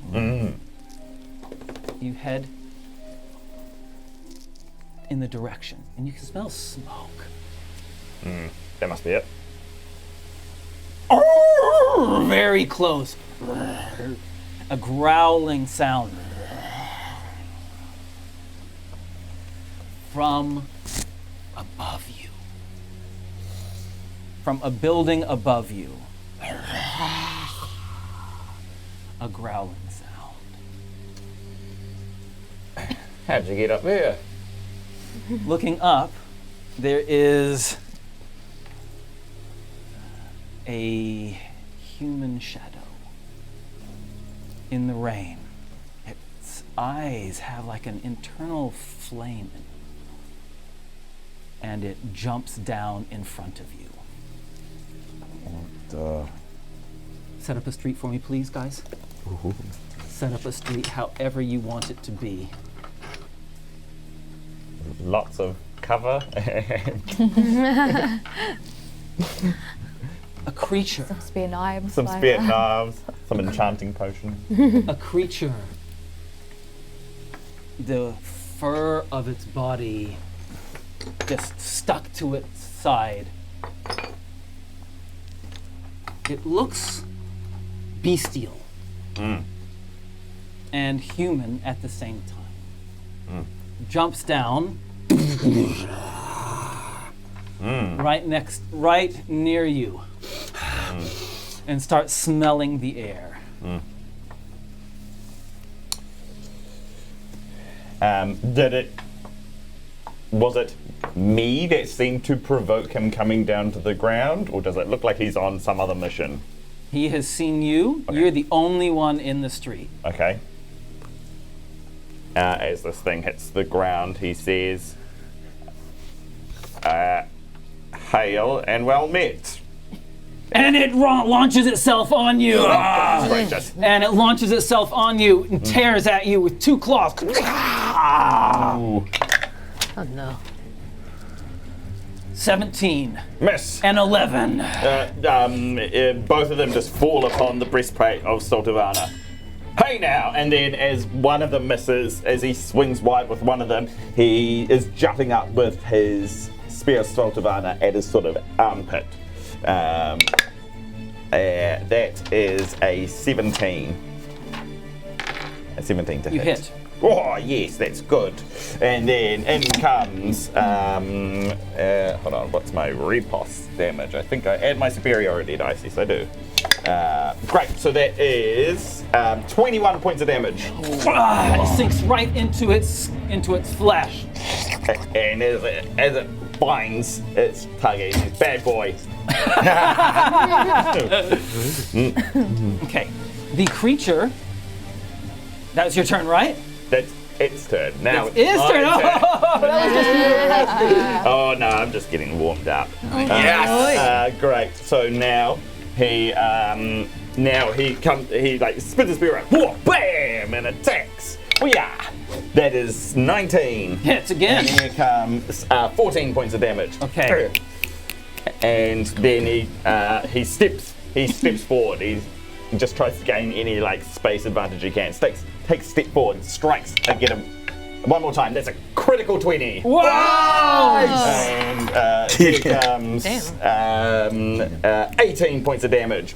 You head in the direction, and you can smell smoke. That must be it. very close. A growling sound from above you. From a building above you. A growling sound. How'd you get up there? Looking up, there is a human shadow in the rain. Its eyes have like an internal flame in it. And it jumps down in front of you. Set up a street for me, please, guys. Ooh. Set up a street however you want it to be. Lots of cover. A creature. Some spear knives. Some spear knives. Some enchanting potion. A creature. The fur of its body just stuck to its side. It looks bestial and human at the same time. Jumps down right near you and starts smelling the air. Was it me that seemed to provoke him coming down to the ground, or does it look like he's on some other mission? He has seen you. Okay. You're the only one in the street. Okay. As this thing hits the ground, he says, hail and well met. And it launches itself on you. Gracious. And it launches itself on you and tears at you with two claws. Ooh. Oh no. 17 Miss. and 11. Both of them just fall upon the breastplate of Stoltivana. Hey now! And then as one of them misses, as he swings wide with one of them, he is jumping up with his spear of Stoltivana at his sort of armpit. That is a 17. A 17 to hit. You hit. Oh, yes, that's good. And then in comes, hold on, what's my riposte damage? I think I add my superiority dice, yes I do. Great, so that is 21 points of damage. It sinks right into its flesh. And as it binds its target, it's bad boy. Okay, the creature, that was your turn, right? That's its turn. Now It's his turn. Oh no, I'm just getting warmed up. Yes. Great. So now he like spins his spear out, whoa, bam, and attacks. Yeah. That is 19. Hits again. And here comes 14 points of damage. Okay. And then he steps forward. He just tries to gain any like space advantage he can. Takes a step forward, strikes, and get him one more time. That's a critical 20. Wow! And here comes 18 points of damage.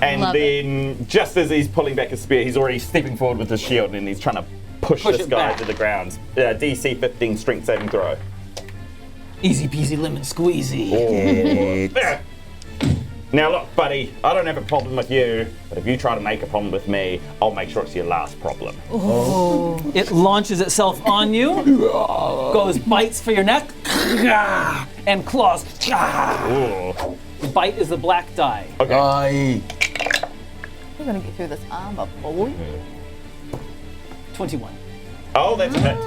And Love then, just as he's pulling back his spear, he's already stepping forward with his shield, and he's trying to push this it guy back. to the ground. DC 15 strength saving throw. Easy peasy lemon squeezy. There. Now look, buddy, I don't have a problem with you, but if you try to make a problem with me, I'll make sure it's your last problem. It launches itself on you, goes, bites for your neck, and claws. Ooh. The bite is a black die. Okay. We're gonna get through this armor, boy. 21. Oh, that's a hit.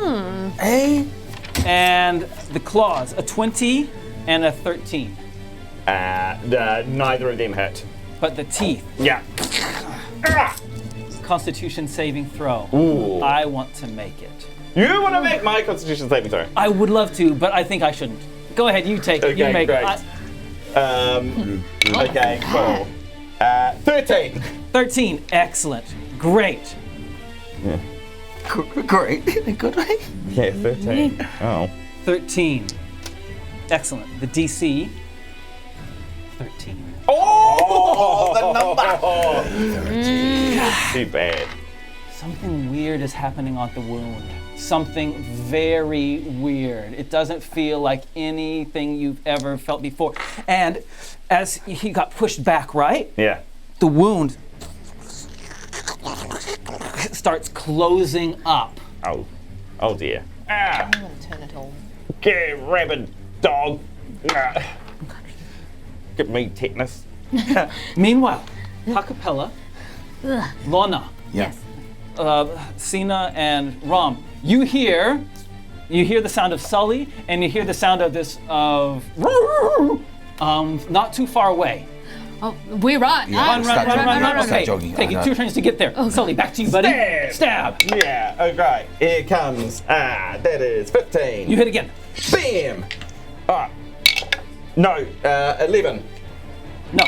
Hey. And the claws, a 20 and a 13. Neither of them hit. But the teeth, Yeah. Constitution saving throw. Ooh. I want to make it. You want to make my Constitution saving throw? I would love to, but I think I shouldn't. Go ahead, you take it. Okay, You make great. it. Okay, cool. 13. 13. Excellent. Great. Great. Good way. Yeah, 13. Oh. 13. Excellent. The DC, 13. Too bad. Something weird is happening on the wound. Something very weird. It doesn't feel like anything you've ever felt before. And as he got pushed back, right? Yeah. The wound starts closing up. Oh dear. Ah, I'm gonna turn it on. get rabid dog. Ah. Give me tetanus. Meanwhile, Ha-Kapella, Lona, Yes. Sina, and Rom, you hear the sound of Sully, and you hear the sound of this not too far away. Oh, we run. Run. Start Okay, jogging. take it 2 turns to get there. Sully, back to you, buddy. Stab. Yeah, okay. Here it comes. That is 15. You hit again. Bam! No, 11. No.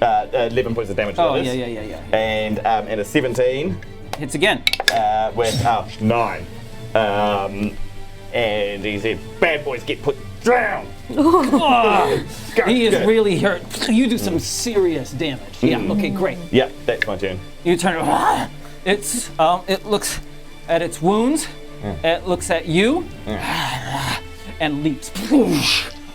11 points of damage. Oh, that is. yeah. And a 17 Hits again. with 9. And he said, bad boys get put down. He is really hurt. You do some serious damage. Yeah, okay, great. Yep, that's my turn. You turn it looks at its wounds, it looks at you, and leaps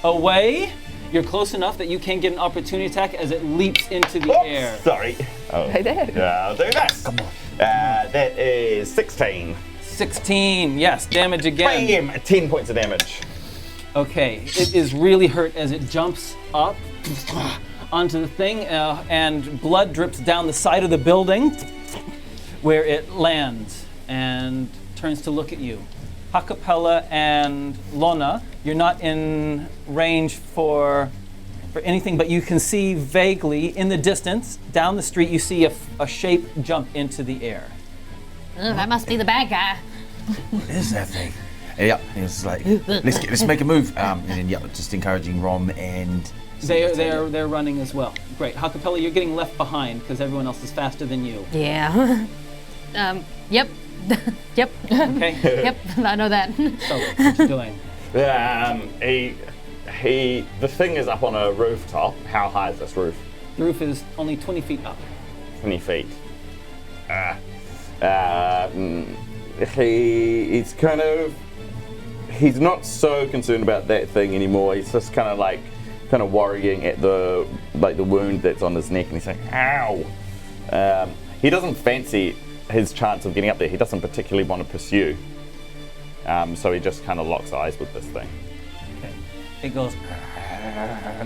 away. You're close enough that you can get an opportunity attack as it leaps into the air. Sorry. Hey there. I'll do this. Come on. That is 16. 16, yes, damage again. Bam! 10 points of damage. Okay, it is really hurt as it jumps up onto the thing, and blood drips down the side of the building where it lands and turns to look at you. Ha-Kapella and Lona, you're not in range for anything, but you can see vaguely in the distance, down the street, you see a shape jump into the air. That must be the bad guy. What is that thing? Yeah, it's like, let's make a move. And then, just encouraging Rom and... They're running as well. Great. Ha-Kapella, you're getting left behind because everyone else is faster than you. Yeah. Yep. Yep. Okay. Yep. I know that. So, what you doing? The thing is up on a rooftop. How high is this roof? The roof is only 20 feet up. 20 feet. He's not so concerned about that thing anymore. He's just kind of worrying at the wound that's on his neck, and he's saying, ow. He doesn't fancy his chance of getting up there. He doesn't particularly want to pursue. So he just kind of locks eyes with this thing. Okay. It goes,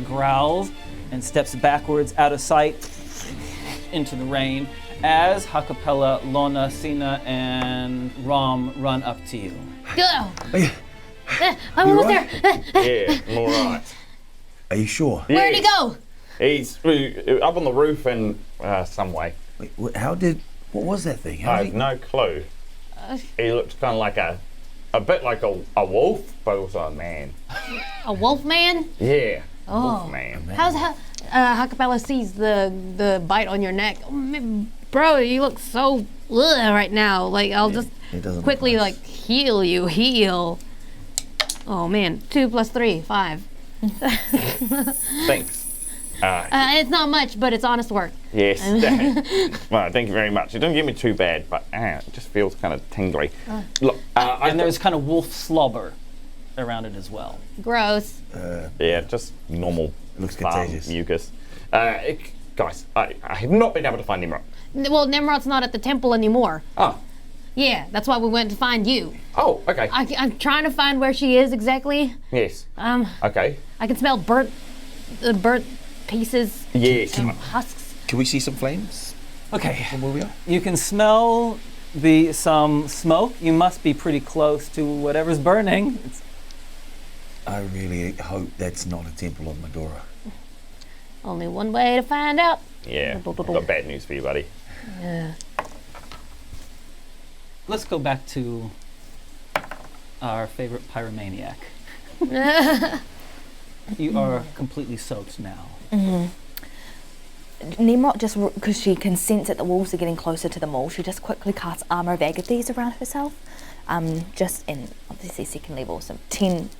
growls, and steps backwards out of sight into the rain as Ha-Kapella, Lona, Sina, and Rom run up to you. Go. I'm almost there. Yeah, I'm all right. Are you sure? Where'd he go? He's up on the roof in some way. Wait, what was that thing? I have no clue. He looked kind of like a bit like a wolf, but also a man. A wolf man? Yeah. Oh. Wolf man. How's Ha-Kapella sees the bite on your neck? Oh, man, bro, you look so right now. Like, I'll just quickly heal you. Heal. Oh man, 2 + 3, 5. Thanks. It's not much, but it's honest work. Yes. Well, thank you very much. It didn't get me too bad, but it just feels kind of tingly. Look, And there's kind of wolf slobber around it as well. Gross. Yeah, just normal. Looks farm contagious. mucus. Guys, I have not been able to find Nimrod. Well, Nimrod's not at the temple anymore. Oh. Yeah, that's why we went to find you. Oh, okay. I'm trying to find where she is exactly. Yes. Okay. I can smell burnt pieces. Yes. Husks. Can we see some flames Okay. from where we are? You can smell some smoke. You must be pretty close to whatever's burning. I really hope that's not a temple of Medora. Only one way to find out. Yeah. I've got bad news for you, buddy. Yeah. Let's go back to our favorite pyromaniac. You are completely soaked now. Nimrod, just because she can sense that the wolves are getting closer to the mall, she just quickly casts Armor of Agathis around herself. Just in, obviously, second level, some 10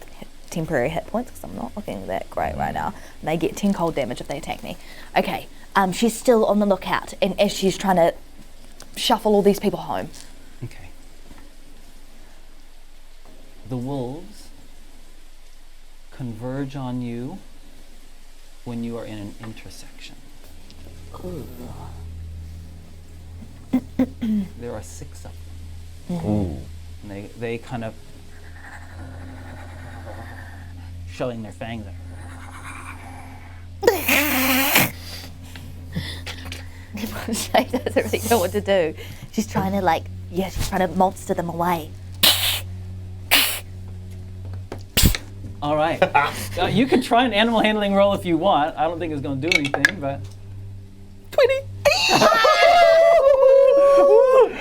temporary hit points, because I'm not looking that great right now. They get 10 cold damage if they attack me. Okay, She's still on the lookout, and as she's trying to shuffle all these people home. Okay. The wolves converge on you when you are in an intersection. There are 6 of them. Ooh. And they kind of showing their fangs. She doesn't really know what to do. She's trying to she's trying to monster them away. All right. You can try an animal handling roll if you want. I don't think it's going to do anything, but 20.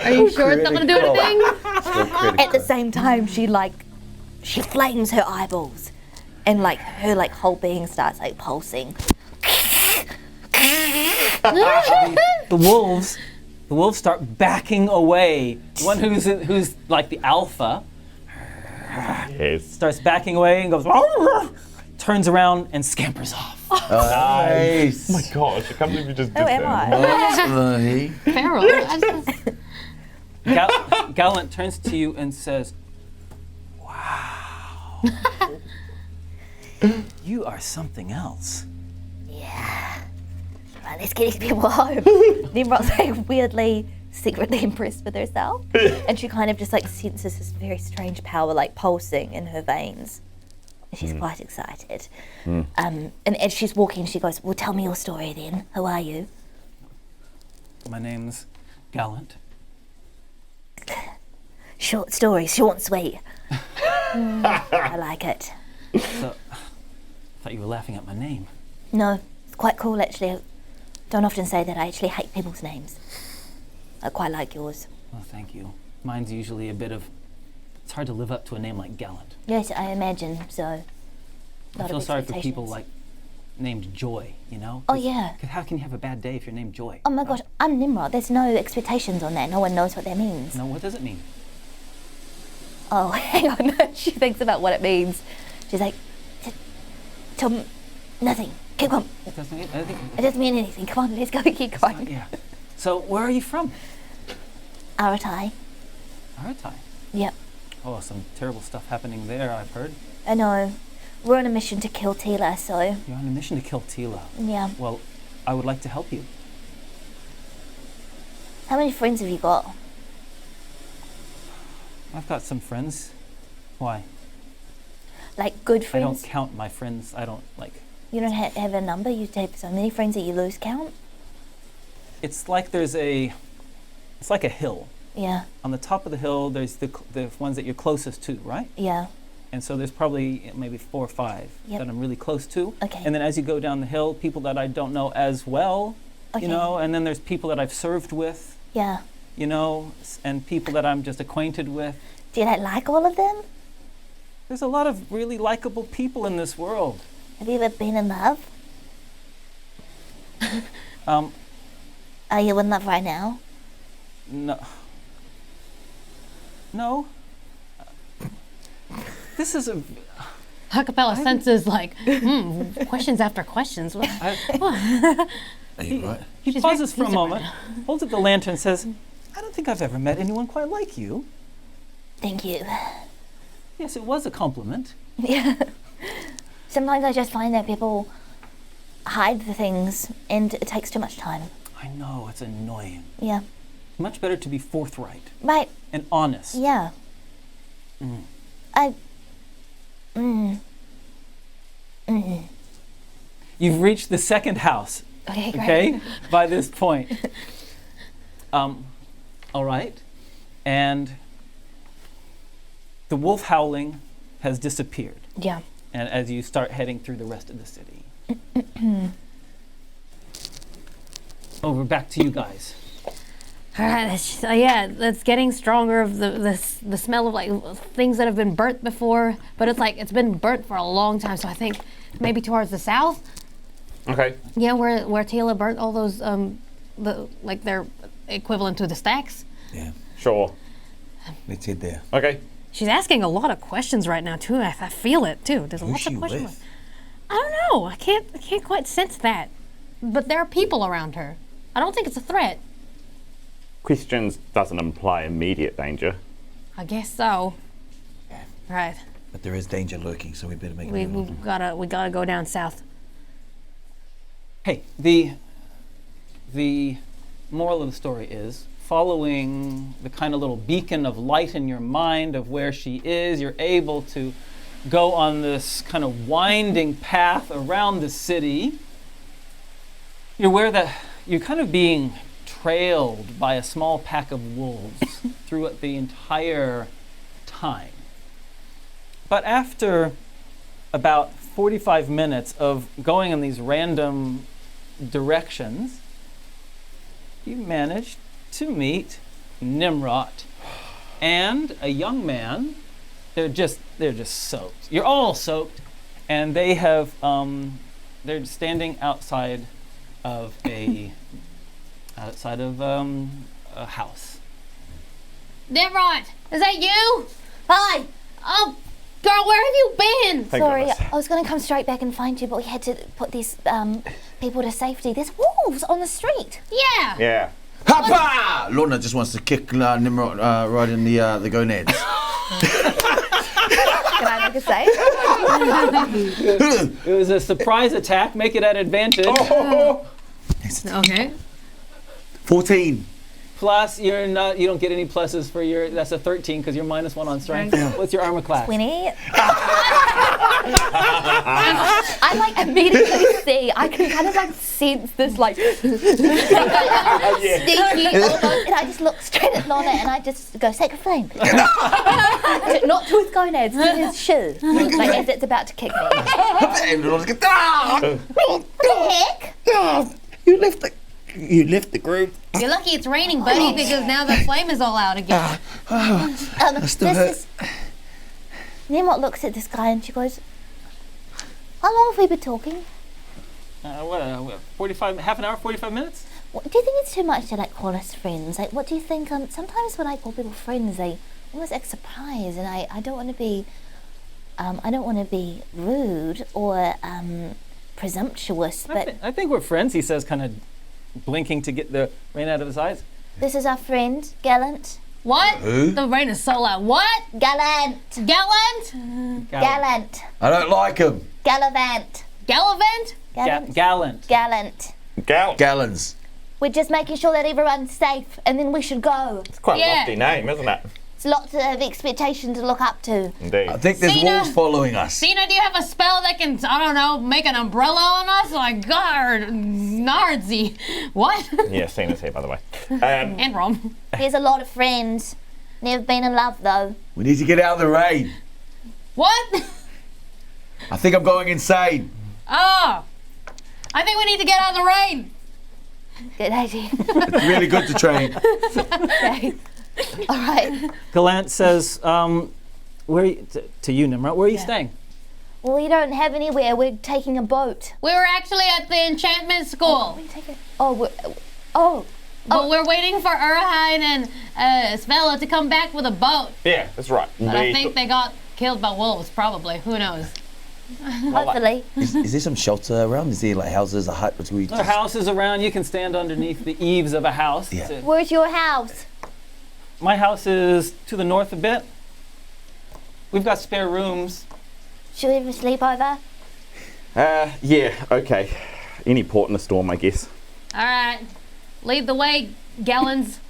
Are you sure it's not going to do anything? At the same time, she flames her eyeballs, and her whole being starts pulsing. the wolves start backing away. The one who's like the alpha starts backing away and goes, turns around and scampers off. Nice. Oh my gosh, I can't believe you just did that. Peril. Gallant turns to you and says, "Wow, you are something else." Yeah. Right, let's get these people home. Nimrod's weirdly, secretly impressed with herself. And she kind of just senses this very strange power pulsing in her veins. And she's quite excited. And as she's walking, she goes, "Well, tell me your story then. Who are you?" My name's Gallant. Short story, short and sweet. I like it. So, I thought you were laughing at my name. No, it's quite cool actually. I don't often say that I actually hate people's names. I quite like yours. Well, thank you. Mine's usually it's hard to live up to a name like Gallant. Yes, I imagine so. I feel sorry for people named Joy, you know? Oh, yeah. How can you have a bad day if you're named Joy? Oh my gosh, I'm Nimrod. There's no expectations on that. No one knows what that means. No, what does it mean? Oh, hang on. She thinks about what it means. She's like, tell me nothing. Keep going. It doesn't mean anything. It doesn't mean anything. Come on, let's go. Keep going. Yeah. So, where are you from? Aratai. Aratai? Yep. Oh, some terrible stuff happening there, I've heard. I know. We're on a mission to kill Tila, so... You're on a mission to kill Tila? Yeah. Well, I would like to help you. How many friends have you got? I've got some friends. Why? Good I friends? don't count my friends. I don't, You don't have a number? You have so many friends that you lose count? It's like it's like a hill. Yeah. On the top of the hill, there's the ones that you're closest to, right? Yeah. And so there's probably maybe 4 or 5 that I'm really close to. Okay. And then as you go down the hill, people that I don't know as well, you know, and then there's people that I've served with. Yeah. You know, and people that I'm just acquainted with. Do you like all of them? There's a lot of really likable people in this world. Have you ever been in love? Are you in love right now? No. No. This is a... Ha-Kapella senses questions after questions. Are you right? He pauses for a moment, holds up the lantern and says, "I don't think I've ever met anyone quite like you." Thank you. Yes, it was a compliment. Yeah. Sometimes I just find that people hide the things and it takes too much time. I know, it's annoying. Yeah. Much better to be forthright. Right. And honest. Yeah. You've reached the second house. Okay, great. Okay? By this point. All right. And the wolf howling has disappeared. Yeah. And as you start heading through the rest of the city. Over back to you guys. All right, it's getting stronger of the smell of things that have been burnt before, but it's been burnt for a long time. So I think maybe towards the south. Okay. Yeah, where Tila burnt all those they're equivalent to the stacks. Yeah. Sure. Let's head there. Okay. She's asking a lot of questions right now too. I feel it too. There's lots of questions. I don't know. I can't quite sense that. but there are people around her. I don't think it's a threat. Questions doesn't imply immediate danger. I guess so. Right. But there is danger lurking, so we better make We a move. gotta go down south. Hey, the moral of the story is, following the kind of little beacon of light in your mind of where she is, you're able to go on this kind of winding path around the city. You're aware that you're kind of being trailed by a small pack of wolves throughout the entire time. But after about 45 minutes of going in these random directions, you managed to meet Nimrod and a young man. They're just soaked. You're all soaked, and they have they're standing outside of a house. Nimrod, is that you? Hi. Oh, girl, where have you been? Thank Sorry, goodness. I was going to come straight back and find you, but we had to put these people to safety. There's wolves on the street. Yeah. Yeah. Ha-Pa! Lona just wants to kick Nimrod right in the gonads. Can I make a save? It was a surprise attack. Make it at advantage. Okay. 14. Plus, you don't get any pluses for your. That's a 13 because you're -1 on strength. What's your armor class? 20. I like immediately see, I can kind of like sense this like sneaky almost, and I just look straight at Lona and I just go, sacred flame. Not to his gonads, to his shoe. Like as it's about to kick me. And Lona's going, "Ah! What the heck? You left the group. You're lucky it's raining, buddy, because now the flame is all out again. Nimrod looks at this guy and she goes, how long have we been talking? 45, half an hour, 45 minutes? Do you think it's too much to like call us friends? Like, what do you think? Sometimes when I call people friends, they almost act surprised, and I don't want to be, rude or presumptuous. But I think we're friends. He says, kind of blinking to get the rain out of his eyes. this is our friend Gallant. What? Who? The rain is so loud. What? Gallant. Gallant? Gallant. I don't like him. Gallivant. Gallivant? Gallant. Gallant. Gallant. Gallons. We're just making sure that everyone's safe, and then we should go. It's quite a Yeah. lofty name, isn't it? It's lots of expectation to look up to. Indeed. I think there's Cena. wolves following us. Cena, do you have a spell that can, I don't know, make an umbrella on us? Like, God, Nardsy. What? Yeah, Cena's here, by the way. And Rom. There's a lot of friends. Never been in love though. We need to get out of the rain. What? I think I'm going insane. Oh, I think we need to get out of the rain. Good idea. It's really good to train. Okay. All right. Gallant says, where are you, to you, Nimrod, where are you staying? Well, we don't have anywhere. We're taking a boat. We were actually at the enchantment school, but we're waiting for Urahine and Svella to come back with a boat. Yeah, that's right. But I think they got killed by wolves, probably. Who knows? Hopefully. Is there some shelter around? Is there like houses, a hut? Which we There are houses around. You can stand underneath the eaves of a house. Yeah. Where's your house? My house is to the north a bit. We've got spare rooms. Should we have a sleepover? Yeah, okay. Any port in the storm, I guess. All right, lead the way, Gallons.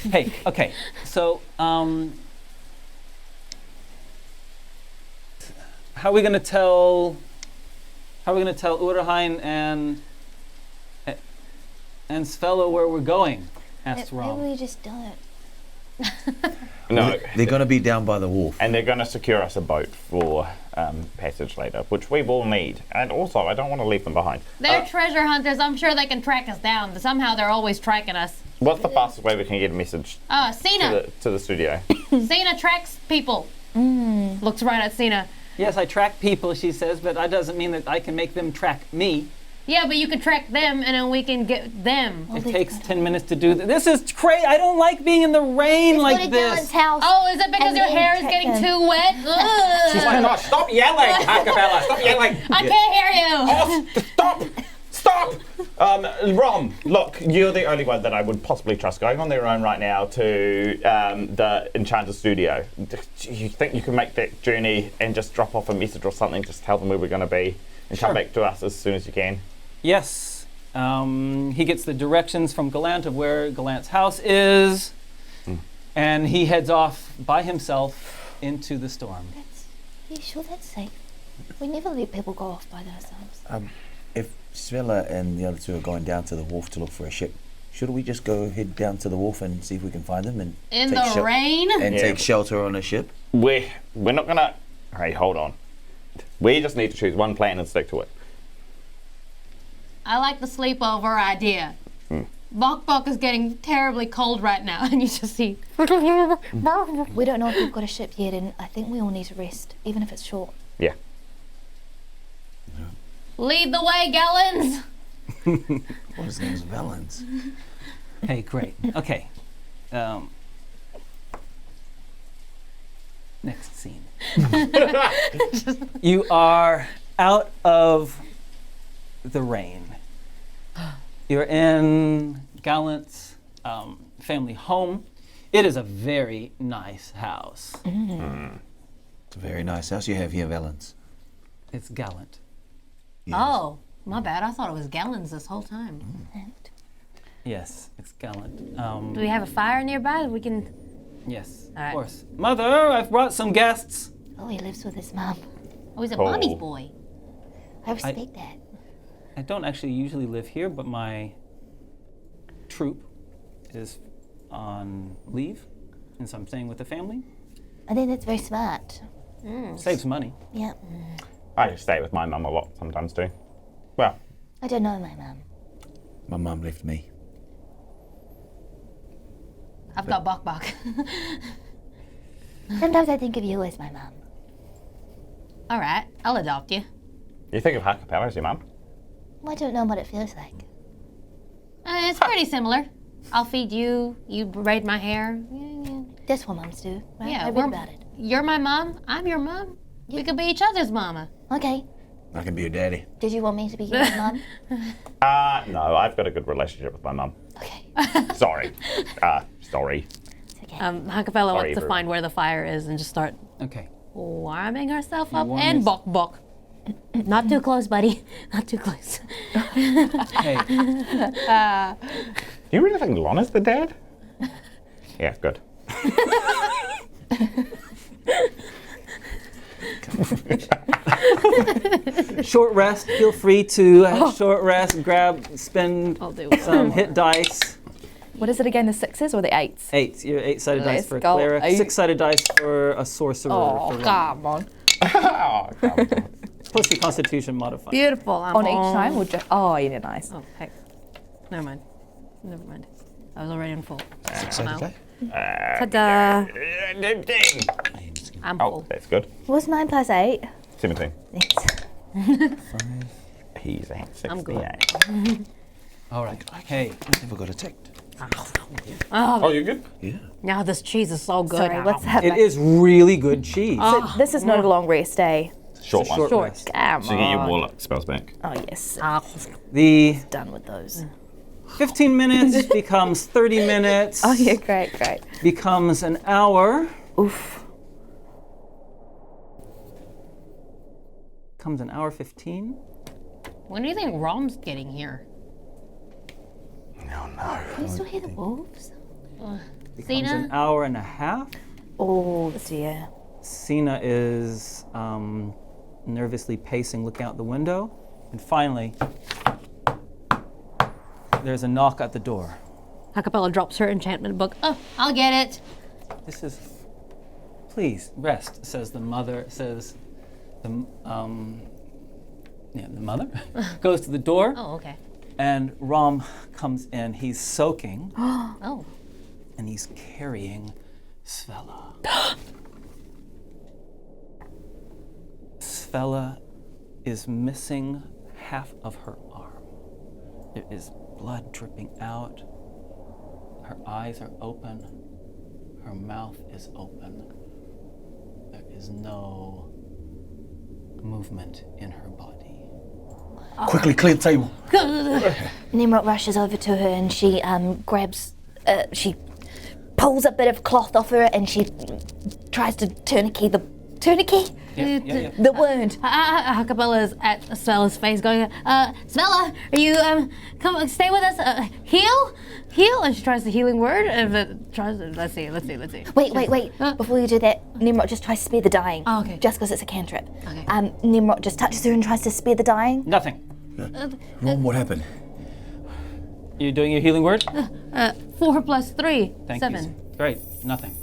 Hey, okay. So, how are we gonna tell Urahine and Svella where we're going? Asked Maybe Rom. we just don't. No. They're going to be down by the wharf. And they're going to secure us a boat for passage later, which we will need. And also, I don't want to leave them behind. They're treasure hunters. I'm sure they can track us down. Somehow they're always tracking us. What's the fastest way we can get a message Cena. to the studio? Cena tracks people. Looks right at Cena. Yes, I track people, she says, but that doesn't mean that I can make them track me. Yeah, but you can track them and then we can get them. It takes 10 minutes to do this. This is crazy. I don't like being in the rain Go like to this. Dylan's house. Oh, is it because And your then hair is check getting them. too wet? Ugh. Oh my gosh, stop yelling, Ha-Kapella, stop yelling. I can't hear you. Oh, stop! Rom, look, you're the only one that I would possibly trust going on their own right now to the Enchanter's studio. Do you think you can make that journey and just drop off a message or something, just tell them where we're going to be and come back to us as soon as you can? Yes. He gets the directions from Gallant of where Gallant's house is, and he heads off by himself into the storm. Are you sure that's safe? We never let people go off by themselves. If Svella and the other two are going down to the wharf to look for a ship, should we just go head down to the wharf and see if we can find them and In take the rain? and take shelter on a ship? We're not going to... Hey, hold on. We just need to choose one plan and stick to it. I like the sleepover idea. Bok Bok is getting terribly cold right now, and you just see. We don't know if we've got a ship yet, and I think we all need to rest, even if it's short. Yeah. Lead the way, Gallons! What his name is Valens. Hey, great. Okay. Next scene. You are out of the rain. You're in Gallant's family home. It is a very nice house. It's a very nice house you have here, Valens. It's Gallant. Yes. Oh, my bad. I thought it was Gallons this whole time. Yes, it's Gallant. Do we have a fire nearby that we can... Yes, All right. of course. Mother, I've brought some guests. Oh, he lives with his mum. Oh, he's a mommy's boy. I respect that. I don't actually usually live here, but my troop is on leave, and so I'm staying with the family. I think that's very smart. Saves money. Yeah. I stay with my mum a lot sometimes too. Well, I don't know my mum. My mum left me. I've got Bok Bok. Sometimes I think of you as my mum. All right, I'll adopt you. you think of Ha-Kapella as your mum? I don't know what it feels like. It's pretty similar. I'll feed you, you braid my hair. Yeah. That's what mums do, right? Yeah, I read about it. You're my mom, I'm your mom. We could be each other's mama. Okay. I can be your daddy. Did you want me to be your mum? No, I've got a good relationship with my mum. Okay. Sorry. Sorry. It's okay. Ha-Kapella Sorry, wants to Bru. find where the fire is and just start Okay. warming herself up warm and is- Bok Bok. Not too close, buddy. Not too close. Hey, Do you really think Lona's the dad? Yeah, good. short rest. Feel free to have a short rest. Spend I'll do some hit dice. What is it again? The sixes or the eights? 8. Your 8-sided dice Let's for a go. cleric. Eight. 6-sided dice for a sorcerer. Oh, for one. come on. Oh, come on. Plus the Constitution modifier. Beautiful. I'm On each time or just. Oh, yeah, nice. Oh, heck. Never mind. Never mind. I was already in full. Excited, okay? Ta-da. Ding. I'm Oh, full. that's good. What's 9 plus 8? 17. Thanks. He's at 68. I'm good. All right. Hey, I never got attacked. Oh, you're good? Yeah. Now this cheese is so good. Sorry, what's it happening? is really good cheese. So this is not a long rest, eh? Short one. Short rest. Come So you get your on. warlock spells back. Oh, yes. The Done with those. 15 minutes becomes 30 minutes. Oh, yeah, great, great. Becomes an hour. Oof. Becomes an hour 15. When do you think Rom's getting here? Oh, no. Can you still hear the wolves? Becomes Cena? an hour and a half. Oh, dear. Cena is nervously pacing, looking out the window. And finally, there's a knock at the door. Ha-Kapella drops her enchantment book. Oh, I'll get it. This is. Please rest, says the mother. Says the the mother goes to the door, Oh, okay. and Rom comes in. He's soaking, Oh. and he's carrying Svella. Svella is missing half of her arm. There is blood dripping out. Her eyes are open. Her mouth is open. There is no movement in her body. Quickly clear the table. Nimrod rushes over to her and she grabs, she pulls a bit of cloth off her and she tries to tourniquet the the wound. Ha-Kapella is at Svella's face going, Svella, are you, come, stay with us, heal? And she tries the healing word, and it tries, let's see. Wait. Before you do that, Nimrod just tries to spare the dying. Oh, okay. Just because it's a cantrip. Okay. Nimrod just touches her and tries to spare the dying. Nothing. Ron, what happened? You doing your healing word? 4 plus 3, Thank 7. you. Great. Nothing.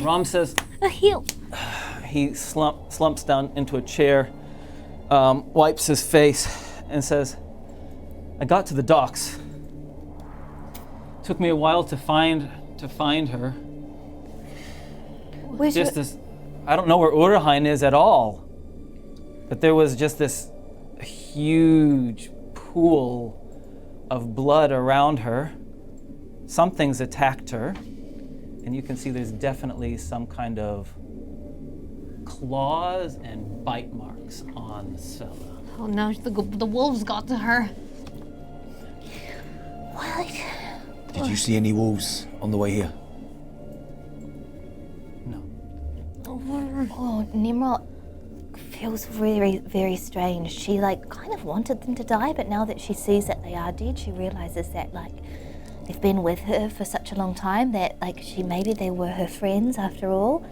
Rom says Heal. he slumps down into a chair, wipes his face, and says, I got to the docks. Took me a while to find her. Where's Just your... this, I don't know where Urhain is at all. But there was just this huge pool of blood around her. Something's attacked her. And you can see there's definitely some kind of claws and bite marks on Svella. Oh no, the wolves got to her. What? Did you see any wolves on the way here? No. Oh, Nimrod feels very, very strange. She kind of wanted them to die, but now that she sees that they are dead, she realizes that they've been with her for such a long time that maybe they were her friends after all.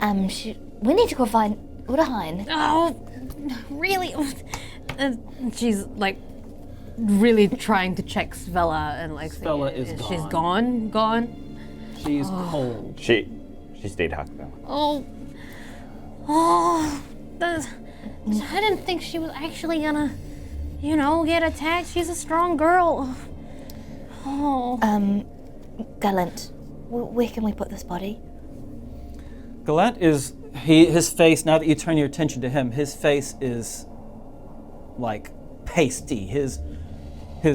We need to go find Urhain. Oh, really? She's really trying to check Svella and Svella is she's gone. gone. She's cold. She's dead, Ha-Kapella. I didn't think she was actually gonna, get attacked. She's a strong girl. Gallant, where can we put this body? Gallant is, his face, now that you turn your attention to him, his face is like pasty. His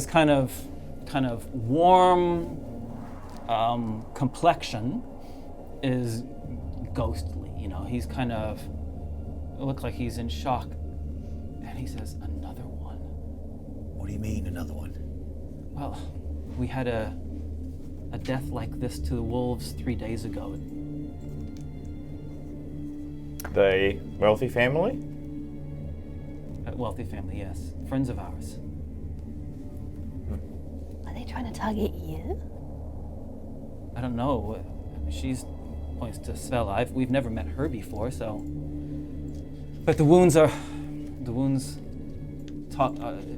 kind of warm complexion is ghostly. He's kind of, it looks like he's in shock. And he says, another one. What do you mean, another one? Well, we had a death like this to the wolves 3 days ago. The wealthy family? A wealthy family, yes. Friends of ours. Are they trying to target you? I don't know. She's points to Svella. We've never met her before, so. But the wounds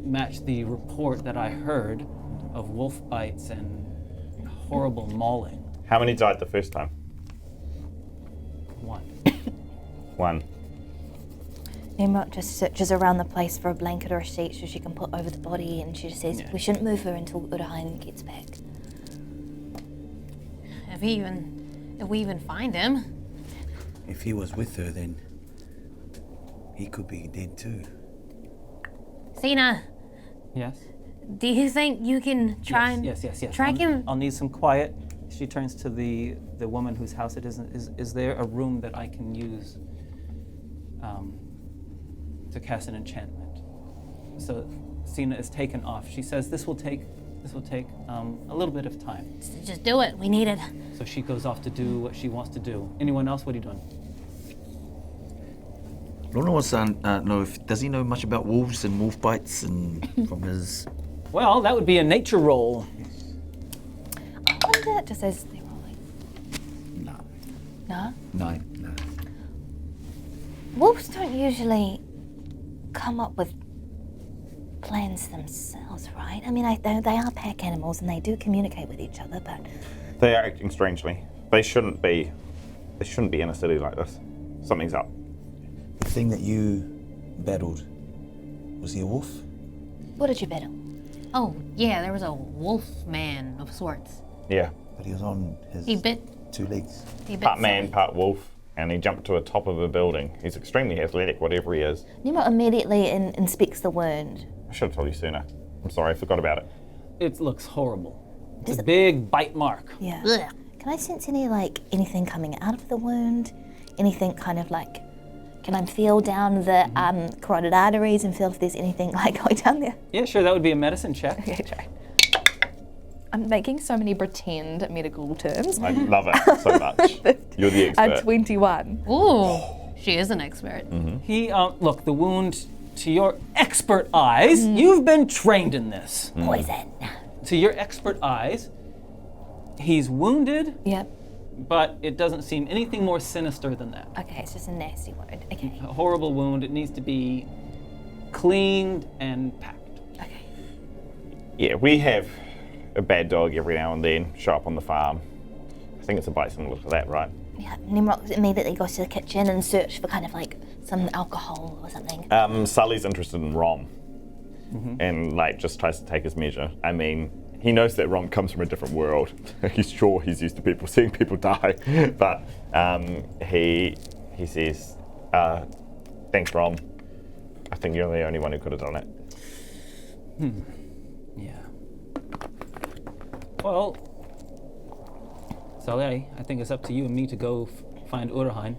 match the report that I heard of wolf bites and horrible mauling. How many died the first time? 1. 1. Nimrod just searches around the place for a blanket or a sheet so she can put over the body, and she just says, we shouldn't move her until Urhain gets back. If we even find him. If he was with her, then he could be dead too. Sina, Yes? do you think you can try and Yes. track him? I'll need some quiet. She turns to the woman whose house it is. Is there a room that I can use to cast an enchantment? So Sina is taken off. She says this will take a little bit of time. Just do it. We need it. So she goes off to do what she wants to do. Anyone else? What are you doing? Lona wants to know does he know much about wolves and wolf bites and from his... Well, that would be a nature roll. I wonder, just as they're rolling. No. No? 9. No. Wolves don't usually come up with plans themselves, right? I mean, they are pack animals and they do communicate with each other, but... They are acting strangely. They shouldn't be in a city like this. Something's up. The thing that you battled, was he a wolf? What did you battle? Oh, yeah, there was a wolf man of sorts. Yeah. But he was on his He bit 2 legs. Part man, part wolf. And he jumped to the top of a building. He's extremely athletic, whatever he is. Nimrod immediately inspects the wound. I should have told you sooner. I'm sorry, I forgot about it. It looks horrible. It's a big bite mark. Yeah. Can I sense anything coming out of the wound? Anything kind of like, can I feel down the carotid arteries and feel if there's anything like going down there? Yeah, sure, that would be a medicine check. Okay, try. I'm making so many pretend medical terms. I love it so much. You're the expert. A 21. Ooh, she is an expert. He, look, the wound, to your expert eyes, you've been trained in this. Poison. To your expert eyes, he's wounded, Yep. but it doesn't seem anything more sinister than that. Okay, it's just a nasty wound. Okay. A horrible wound, it needs to be cleaned and packed. Okay. Yeah, we have a bad dog every now and then show up on the farm. I think it's a bison, look at that, right? Yeah, Nimrod immediately goes to the kitchen and search for kind of like some alcohol or something. Sully's interested in rom. And like just tries to take his measure. I mean, he knows that rom comes from a different world. He's sure he's used to seeing people die. But he says, thanks, Rom. I think you're the only one who could have done it. Yeah. Well, Sully, I think it's up to you and me to go find Urhain.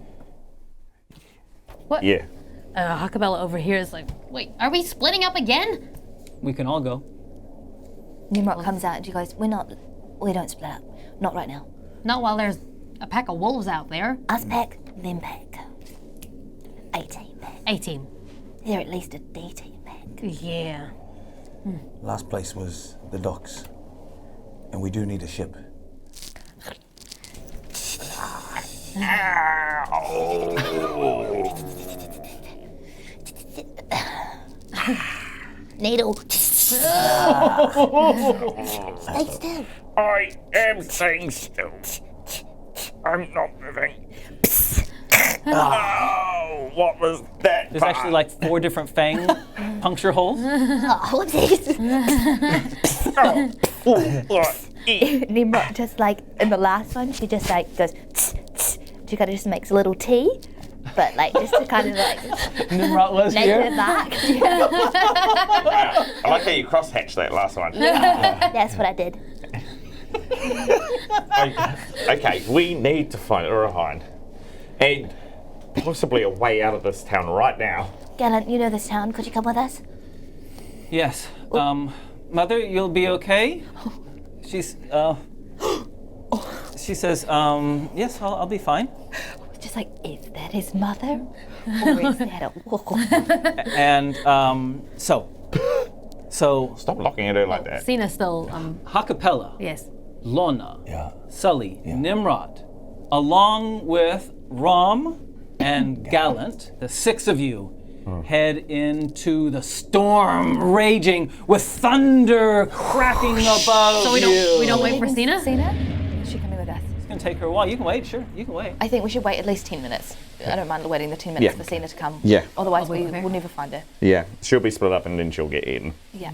What? Yeah. Ha-Kapella over here is like, wait, are we splitting up again? We can all go. Nimrod comes out and she goes, we don't split up. Not right now. Not while there's a pack of wolves out there. Us pack, them pack. 18 pack. 18. They're at least a D-team pack. Yeah. Last place was the docks. And we do need a ship. Needle. Stay still. I am staying still. I'm not moving. Oh, what was that? There's actually like 4 different fang puncture holes. Oh, whoopsies. Nimrod just like, in the last one, she just like goes, tss, tss. She kind of just makes a little tea, but like just to kind of like Nimrod was make here. it back. I like how you cross-hatched that last one. That's what I did. Okay, we need to find Urhain. And possibly a way out of this town right now. Gallant, you know this town. Could you come with us? Yes. Mother, you'll be okay? She's, she says, yes, I'll be fine. Just like, is that his mother? Or is that a wolf? And, so. Stop looking at her like that. Cena's still, Ha-Kapella, yes. Lona, Yeah. Sully, Nimrod, along with Rom and Gallant, the 6 of you, head into the storm raging with thunder cracking above So we don't wait for Cena? Cena? Is she coming with us? It's gonna take her a while. You can wait, sure. You can wait. I think we should wait at least 10 minutes. I don't mind waiting the 10 minutes for Cena to come. Yeah. Otherwise, wait we for her. will never find her. Yeah, she'll be split up and then she'll get eaten. Yeah.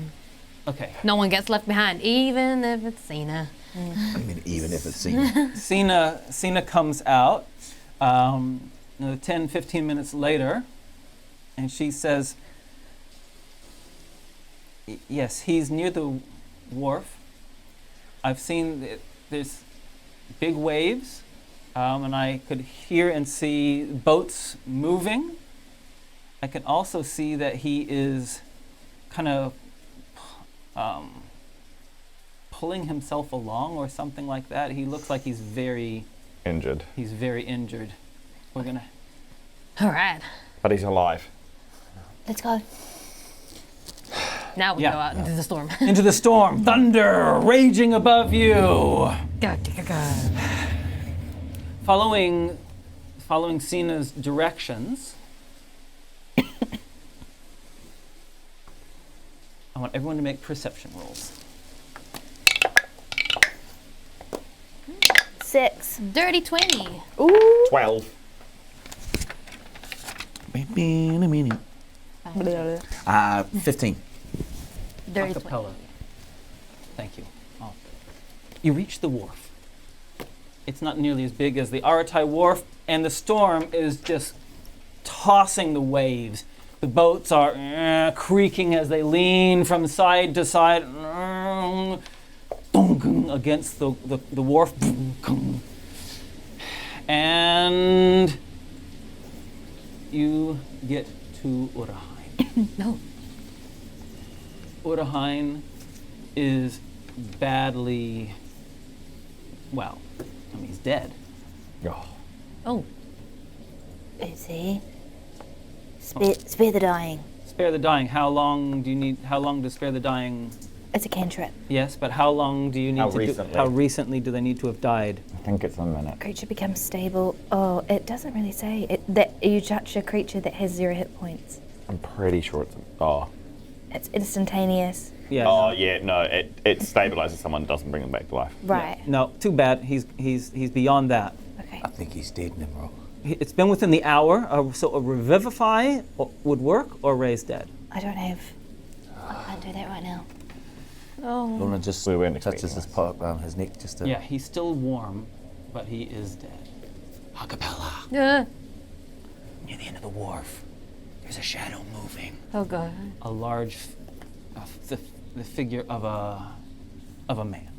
Okay. No one gets left behind, even if it's Cena. I mean, even if it's seen. Cena comes out 10, 15 minutes later, and she says, yes, he's near the wharf. I've seen there's big waves, and I could hear and see boats moving. I can also see that he is kind of pulling himself along or something like that. He looks like he's very Injured. injured. We're gonna. All right. But he's alive. Let's go. Now we Yeah. go out into the storm. Into the storm, thunder raging above you. Following Cena's directions, I want everyone to make perception rolls. 6. Dirty 20. 12. 15. Dirty 20. Ha-Kapella. Thank you. Oh. You reach the wharf. It's not nearly as big as the Aratai wharf, and the storm is just tossing the waves The boats are creaking as they lean from side to side against the wharf. And you get to Urahain. No. Urahain is badly, well, I mean, he's dead. Oh. Is he? Spare the dying. Spare the dying. How long to spare the dying? It's a cantrip. Yes, but how long do you need how recently do they need to have died? I think it's a minute. Creature becomes stable. Oh, it doesn't really say. That you touch a creature that has 0 hit points. I'm pretty sure it's It's instantaneous. Yeah. Oh yeah, no, it stabilizes someone, doesn't bring them back to life. Right. No, too bad. He's beyond that. Okay. I think he's dead, Nimrod. It's been within the hour, so a revivify would work, or raise dead. I don't have. I can't do that right now. Lona just We weren't touches expecting his this. part around his neck just to... Yeah, he's still warm, but he is dead. Ha-Kapella. Yeah. Near the end of the wharf, there's a shadow moving. Oh god. A large, the figure of a man.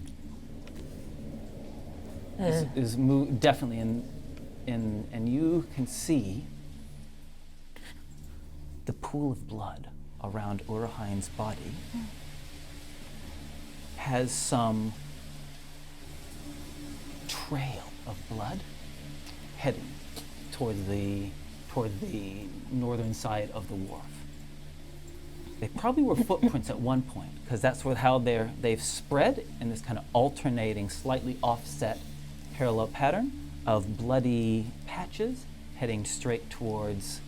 Is definitely in, and you can see the pool of blood around Urahain's body has some trail of blood heading toward the northern side of the wharf. They probably were footprints at one point, because that's how they've spread in this kind of alternating, slightly offset parallel pattern of bloody patches heading straight towards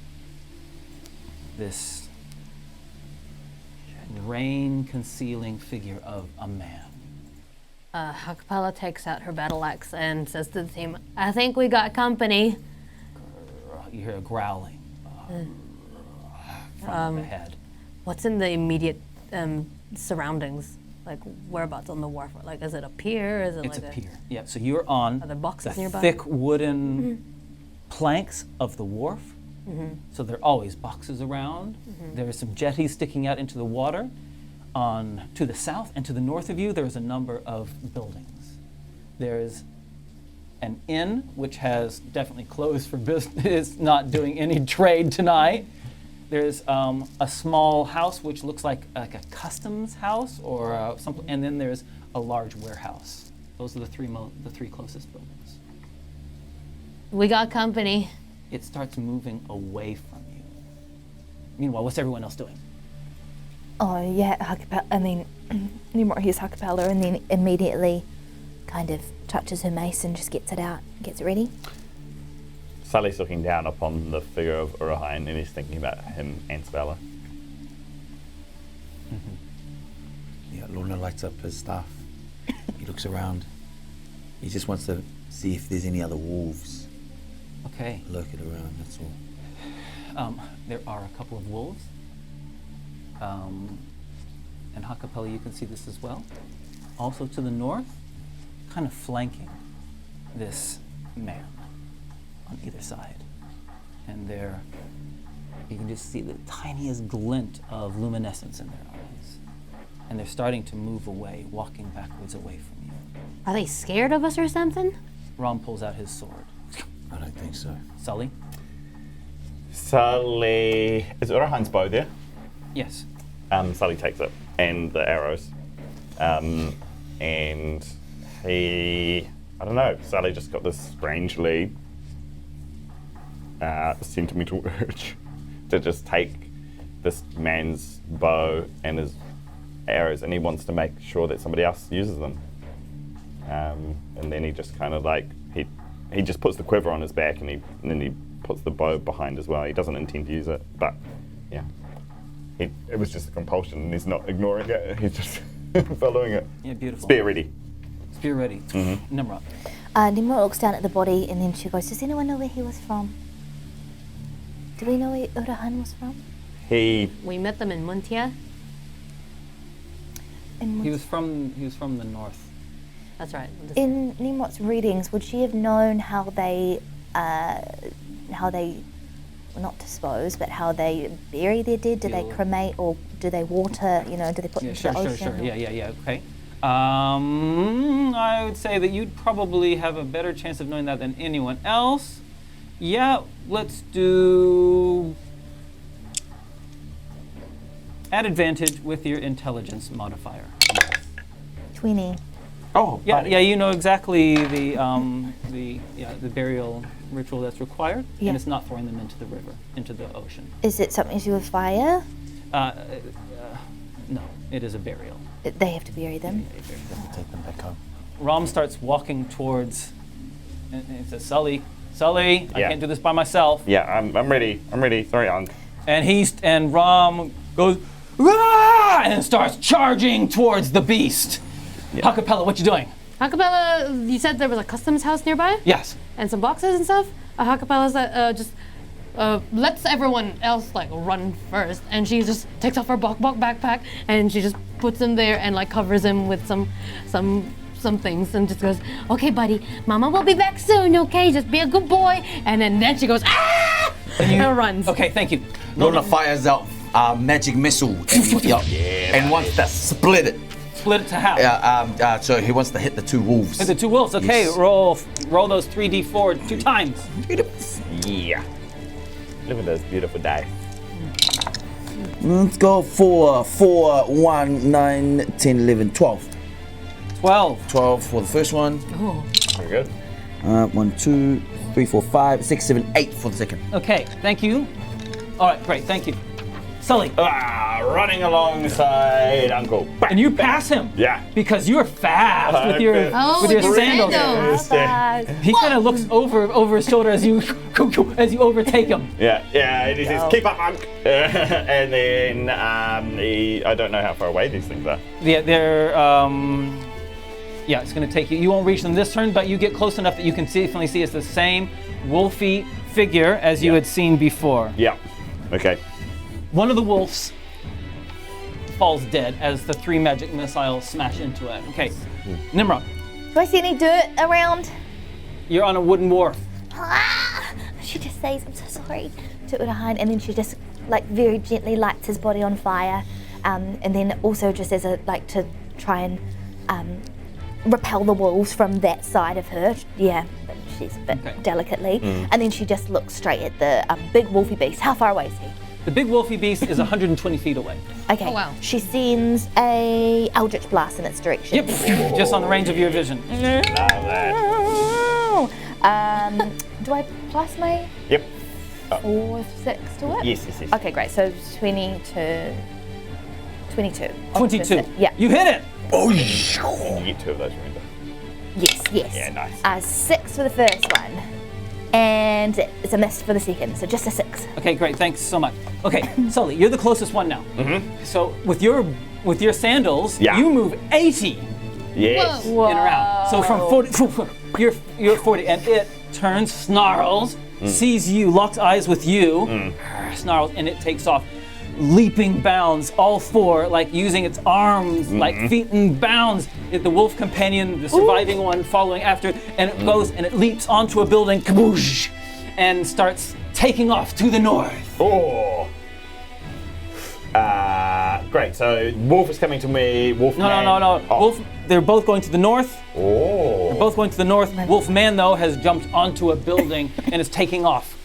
this rain-concealing figure of a man. Ha-Kapella takes out her battle axe and says to the team, I think we got company. You hear a growling from the head. What's in the immediate surroundings? Like whereabouts on the wharf? Like, is it a pier? Is it It's like a pier. Yeah, so you're on Are there boxes the nearby? thick wooden planks of the wharf. So there are always boxes around. There are some jetties sticking out into the water. To the south and to the north of you, there's a number of buildings. There's an inn, which has definitely closed for business, not doing any trade tonight. There's a small house, which looks like a customs house, or something, and then there's a large warehouse. Those are the three closest buildings. We got company. It starts moving away from you. Meanwhile, what's everyone else doing? Oh yeah, Ha-Kapella. I mean, Nimrod hears Ha-Kapella and then immediately kind of touches her mace and just gets it out, gets it ready. Sully's looking down upon the figure of Urahain and he's thinking about him and Spella. Yeah, Lona lights up his staff. He looks around. He just wants to see if there's any other wolves Okay. lurking around, that's all. There are a couple of wolves. And Ha-Kapella, you can see this as well. Also to the north, kind of flanking this man on either side. And you can just see the tiniest glint of luminescence in their eyes. And they're starting to move away, walking backwards away from you. Are they scared of us or something? Ron pulls out his sword. I don't think so. Sully? Sully... Is Urahain's bow there? Yes. Sully takes it, and the arrows. And he... I don't know, Sully just got this strangely sentimental urge to just take this man's bow and his arrows, and he wants to make sure that somebody else uses them. And then he just kind of like, he just puts the quiver on his back, and then he puts the bow behind as well. He doesn't intend to use it, but yeah. It was just a compulsion, and he's not ignoring it. He's just following it. Yeah, beautiful. Spear ready. Spear ready. Nimrod. Nimrod looks down at the body and then she goes, does anyone know where he was from? Do we know where Urahain was from? We met them in Muntia. In, He was from the north. That's right. in Nimrod's readings, would she have known how they not dispose, but how they bury their dead? Do they cremate or do they water? You know, do they put them into the ocean? Sure. Yeah. Okay. I would say that you'd probably have a better chance of knowing that than anyone else. Yeah, let's do add advantage with your intelligence modifier. 20. Oh, Yeah, you know exactly the burial ritual that's required, Yeah. and it's not throwing them into the river, into the ocean. Is it something to do with fire? No, it is a burial. They have to bury them. Take them back home. Rom starts walking towards, and he says, Sully, I Yeah. can't do this by myself. Yeah, I'm ready. Sorry, on. And Rom goes, "Rah!" and starts charging towards the beast. Ha-Kapella, what you doing? Ha-Kapella, you said there was a customs house nearby? Yes. And some boxes and stuff? Ha-Kapella's just lets everyone else like run first, and she just takes off her backpack and she just puts him there and like covers him with some things and just goes, "Okay, buddy, Mama will be back soon. Okay, just be a good boy." And then she goes, "Ah!" and runs. Okay, thank you. Lona fires out a magic missile and wants to split it. Split it to half. So he wants to hit the two wolves. Hit the two wolves. Okay, Yes. roll those 3d4 2 times. Yeah. Look at those beautiful dice. Let's go for 4, 1, 9, 10, 11, 12. 12. 12 for the first one. Very good. 1, 2, 3, 4, 5, 6, 7, 8 for the second. Okay, thank you. All right, great, thank you. Sully, Running alongside Uncle. and you pass him. Yeah. Because you're fast with your Oh, with your with sandals. sandals. He kind of looks over his shoulder as you overtake him. Yeah, and he says, "Keep up, Unc." And then I don't know how far away these things are. Yeah, they're it's going to take you. You won't reach them this turn, but you get close enough that you can definitely see it's the same wolfy figure as you had seen before. Yeah. Okay. One of the wolves falls dead as the 3 magic missiles smash into it. Okay, Nimrod, Do I see any dirt around? you're on a wooden wharf. She just says, "I'm so sorry," to Urahain, and then she just like very gently lights his body on fire, and then also just as a like to try and repel the wolves from that side of her. Yeah, but she's a bit delicately, and then she just looks straight at the big wolfy beast. How far away is he? The big wolfy beast is 120 feet away. Okay. Oh, wow. She sends a eldritch blast in its direction. Yep, just on the range of your vision. Do I plus my Yep. 4, 6 to it? Yes. Okay, great. So 22. 22. 22. Yeah. You hit it. You get 2 of those, remember? Yes. Yeah, nice. 6 for the first one. And it's a miss for the second, so just a 6. Okay, great. Thanks so much. Okay, Sully, you're the closest one now. Mm-hmm. So with your sandals, you move 80 Yes. in a round. So from 40, you're 40, and it turns, snarls, sees you, locks eyes with you, snarls, and it takes off. Leaping bounds, all 4, like using its arms, like feet and bounds. The wolf companion, the surviving one, following after it, and it goes and it leaps onto a building, kaboosh, and starts taking off to the north. Oh. Great. So wolf is coming to me. Wolf. No. Oh. Wolf. They're both going to the north. Oh. They're both going to the north. Wolf man though has jumped onto a building and is taking off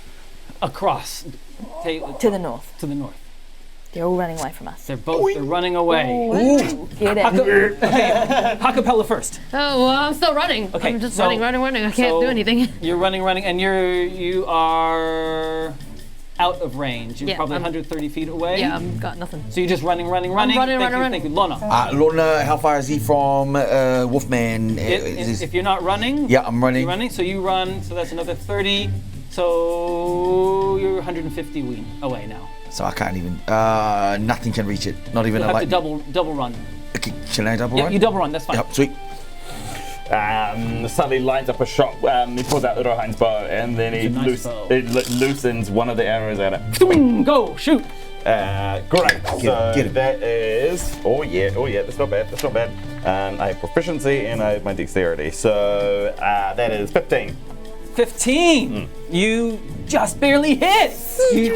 across To the north. To the north. They're all running away from us. They're running away. Get it? Ha-Kapella first. Oh, well, I'm still running. Okay, I'm just so- running. I can't do anything. You're running, and you are out of range. You're Yeah, probably I'm- 130 feet away. Yeah, I've got nothing. So you're just running. running. Thank you, Lona. Lona, how far is he from Wolfman? If you're not running, Yeah, I'm running. you're running. So you run. So that's another 30. So you're 150 away now. So I can't even. Nothing can reach it. Not even You a have to light. double run. Okay, can I double Yeah, run? you double run. That's fine. Yep, sweet. Sully lines up a shot. He pulls out Urahain's bow, and then he It's a nice bow. loosens one of the arrows at it. Boom, go, shoot. Great. So get it. that is. Oh yeah. That's not bad. I have proficiency and I have my dexterity. So that is 15. 15. You just barely hits. You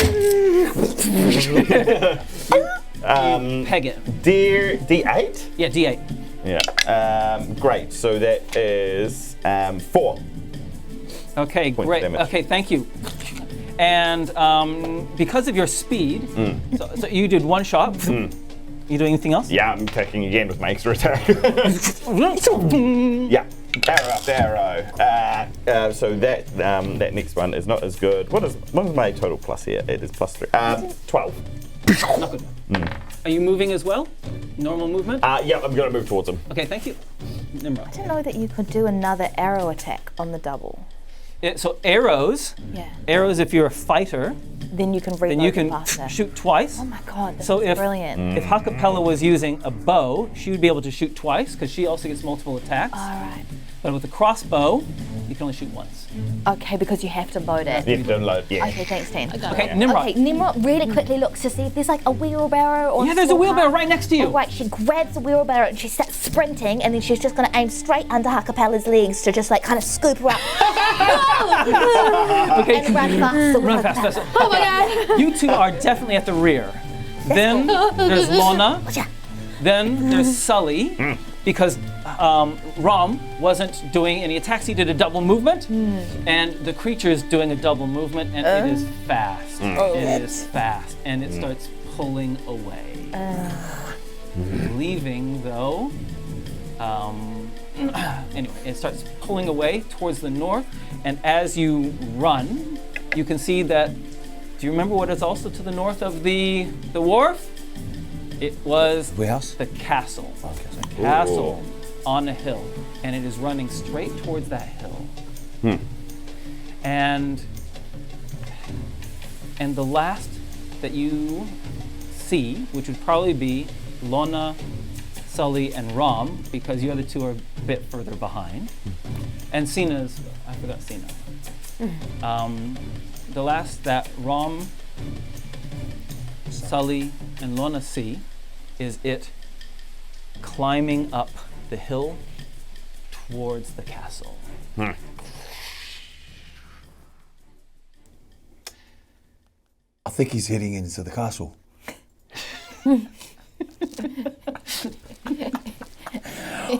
peg it. D8? Yeah, D8. Yeah. Great. So that is 4. Okay, Points great. damage. Okay, thank you. And because of your speed, so you did one shot. You doing anything else? Yeah, I'm attacking again with my extra attack. Yeah. Arrow after arrow. So that that next one is not as good. What is my total plus here? It is plus 3. 12. Not good. Are you moving as well? Normal movement? Yeah, I'm gonna move towards him. Okay, thank you. Nimrod. I didn't know that you could do another arrow attack on the double. So arrows. Yeah. Arrows, if you're a fighter, Then you can reload then you can faster. shoot twice. Oh my god, that's So if brilliant. if Ha-Kapella was using a bow, she would be able to shoot twice because she also gets multiple attacks. Alright. But with a crossbow, you can only shoot once. Okay, because you have to load it. You have to load, yeah. Okay, thanks, Ten. Okay, Nimrod. Okay, Nimrod really quickly looks to see if there's like a wheelbarrow or Yeah, there's a small wheelbarrow cart. right next to you. Oh, right, she grabs the wheelbarrow and she starts sprinting, and then she's just gonna aim straight under Ha-Kapella's legs to just like kind of scoop her up. Okay, And run faster. run fast, fast. Oh my god! You two are definitely at the rear. Then there's Lona. Yeah. Then there's Sully, because Rom wasn't doing any attacks. He did a double movement, and the creature is doing a double movement, and it is fast. It is fast, and it starts pulling away. Leaving, though, anyway, it starts pulling away towards the north, and as you run, you can see that, do you remember what is also to the north of the wharf? It was Warehouse? the castle. Okay, so Castle on a hill, and it is running straight towards that hill. And the last that you see, which would probably be Lona, Sully, and Rom, because you other two are a bit further behind. And Cena's, I forgot Cena. The last that Rom, Sully, and Lona see is it climbing up the hill towards the castle. I think he's heading into the castle.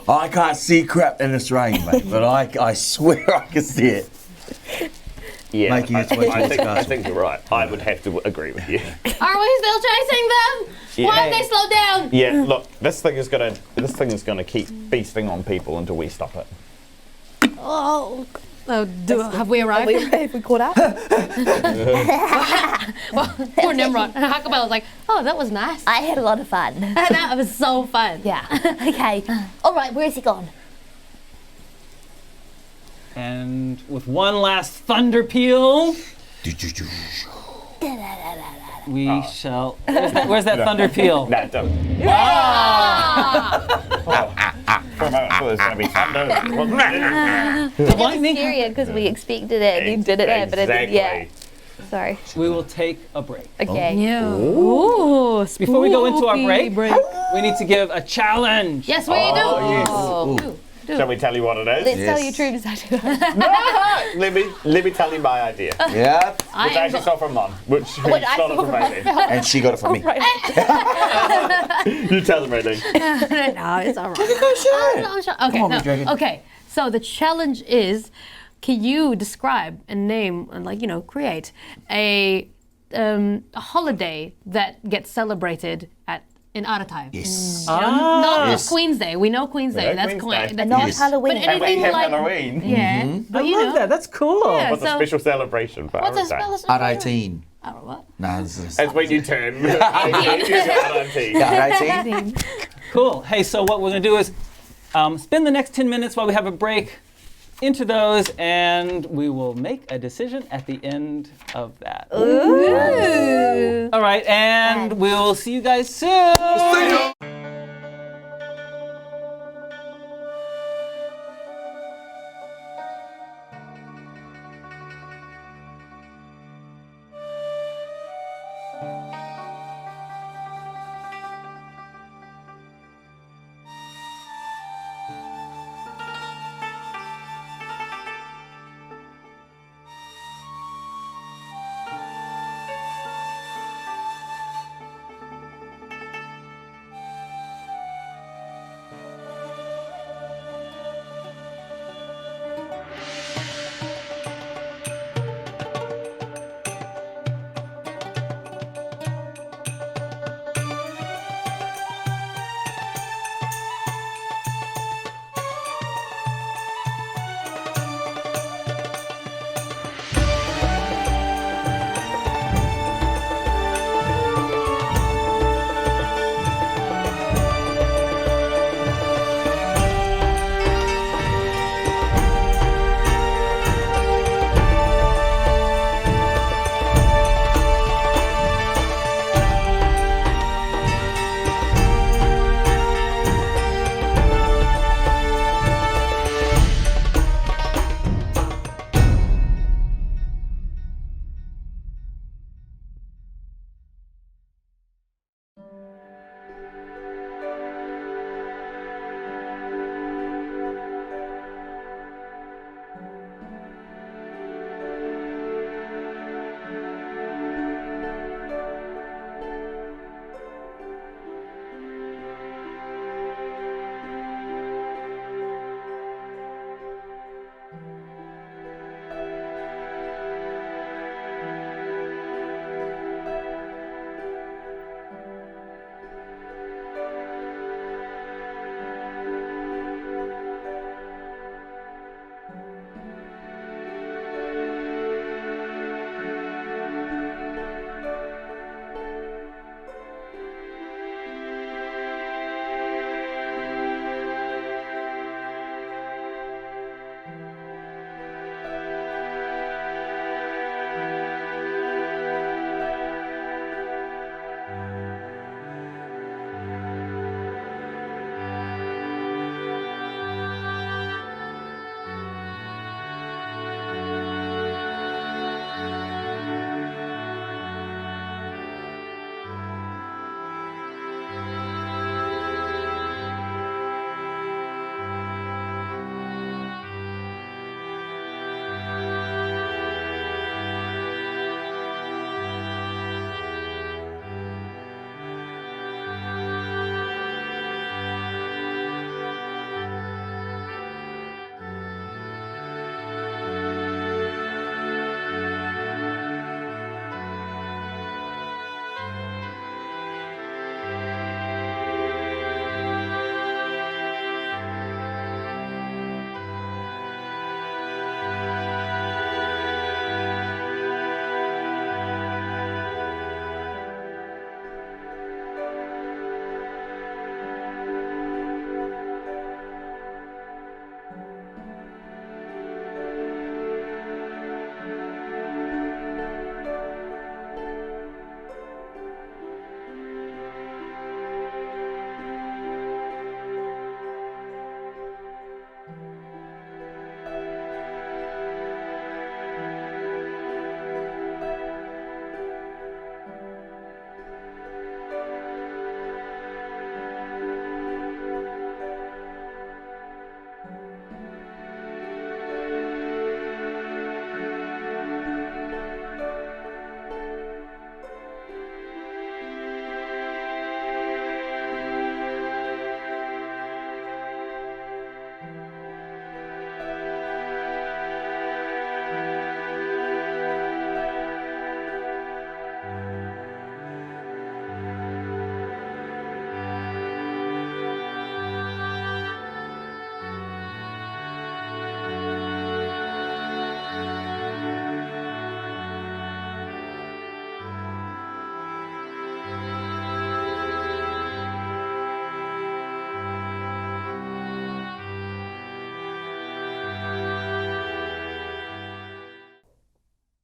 I can't see crap in this rain, mate, but I swear I can see it. Yeah, Making its way towards the I castle. think you're right. I would have to agree with you. Are we still chasing them? Why have they slowed down? Yeah, look, this thing is gonna keep feasting on people until we stop it. Oh, have we arrived? Have we caught up? Poor Nimrod. And Ha-Kapella's like, oh, that was nice. I had a lot of fun. That was so fun. Yeah. Okay. All right, where is he gone? And with one last thunder peal, we shall. Where's that thunder peal? No, don't. For a moment, I thought it was going to be thunder. The lightning. Scarier because we expected it and you did it there, but it didn't. Yeah. Sorry. We will take a break. Okay. Yeah. Ooh, Before we go into our spooky break, we need to give a challenge. Yes, we do. Yes. Shall we tell you what it is? Let's tell you true decided. Let me tell you my idea. Yeah, Which I actually saw from Mom, which stole it from Raylene. and she got it from me. You tell them, Raylene. No, it's all right. Go share it. Okay, Come on, no. Big Dragon. Okay, so the challenge is, can you describe and name and create a holiday that gets celebrated in Aratai? Yes. Not Yes. Queen's Day. We know Queen's Day. know That's Queen's Queen. Day. That's Not Yes. Halloween. But And we anything have like Halloween. yeah, but you know, That's cool. Yeah, What's a so- special celebration for What's a Aratai? spell? R18. Oh, what? No, this is It's when you turn. R18. R18. Cool. Hey, so what we're going to do is spend the next 10 minutes while we have a break into those, and we will make a decision at the end of that. Ooh. All right, and we'll see you guys soon.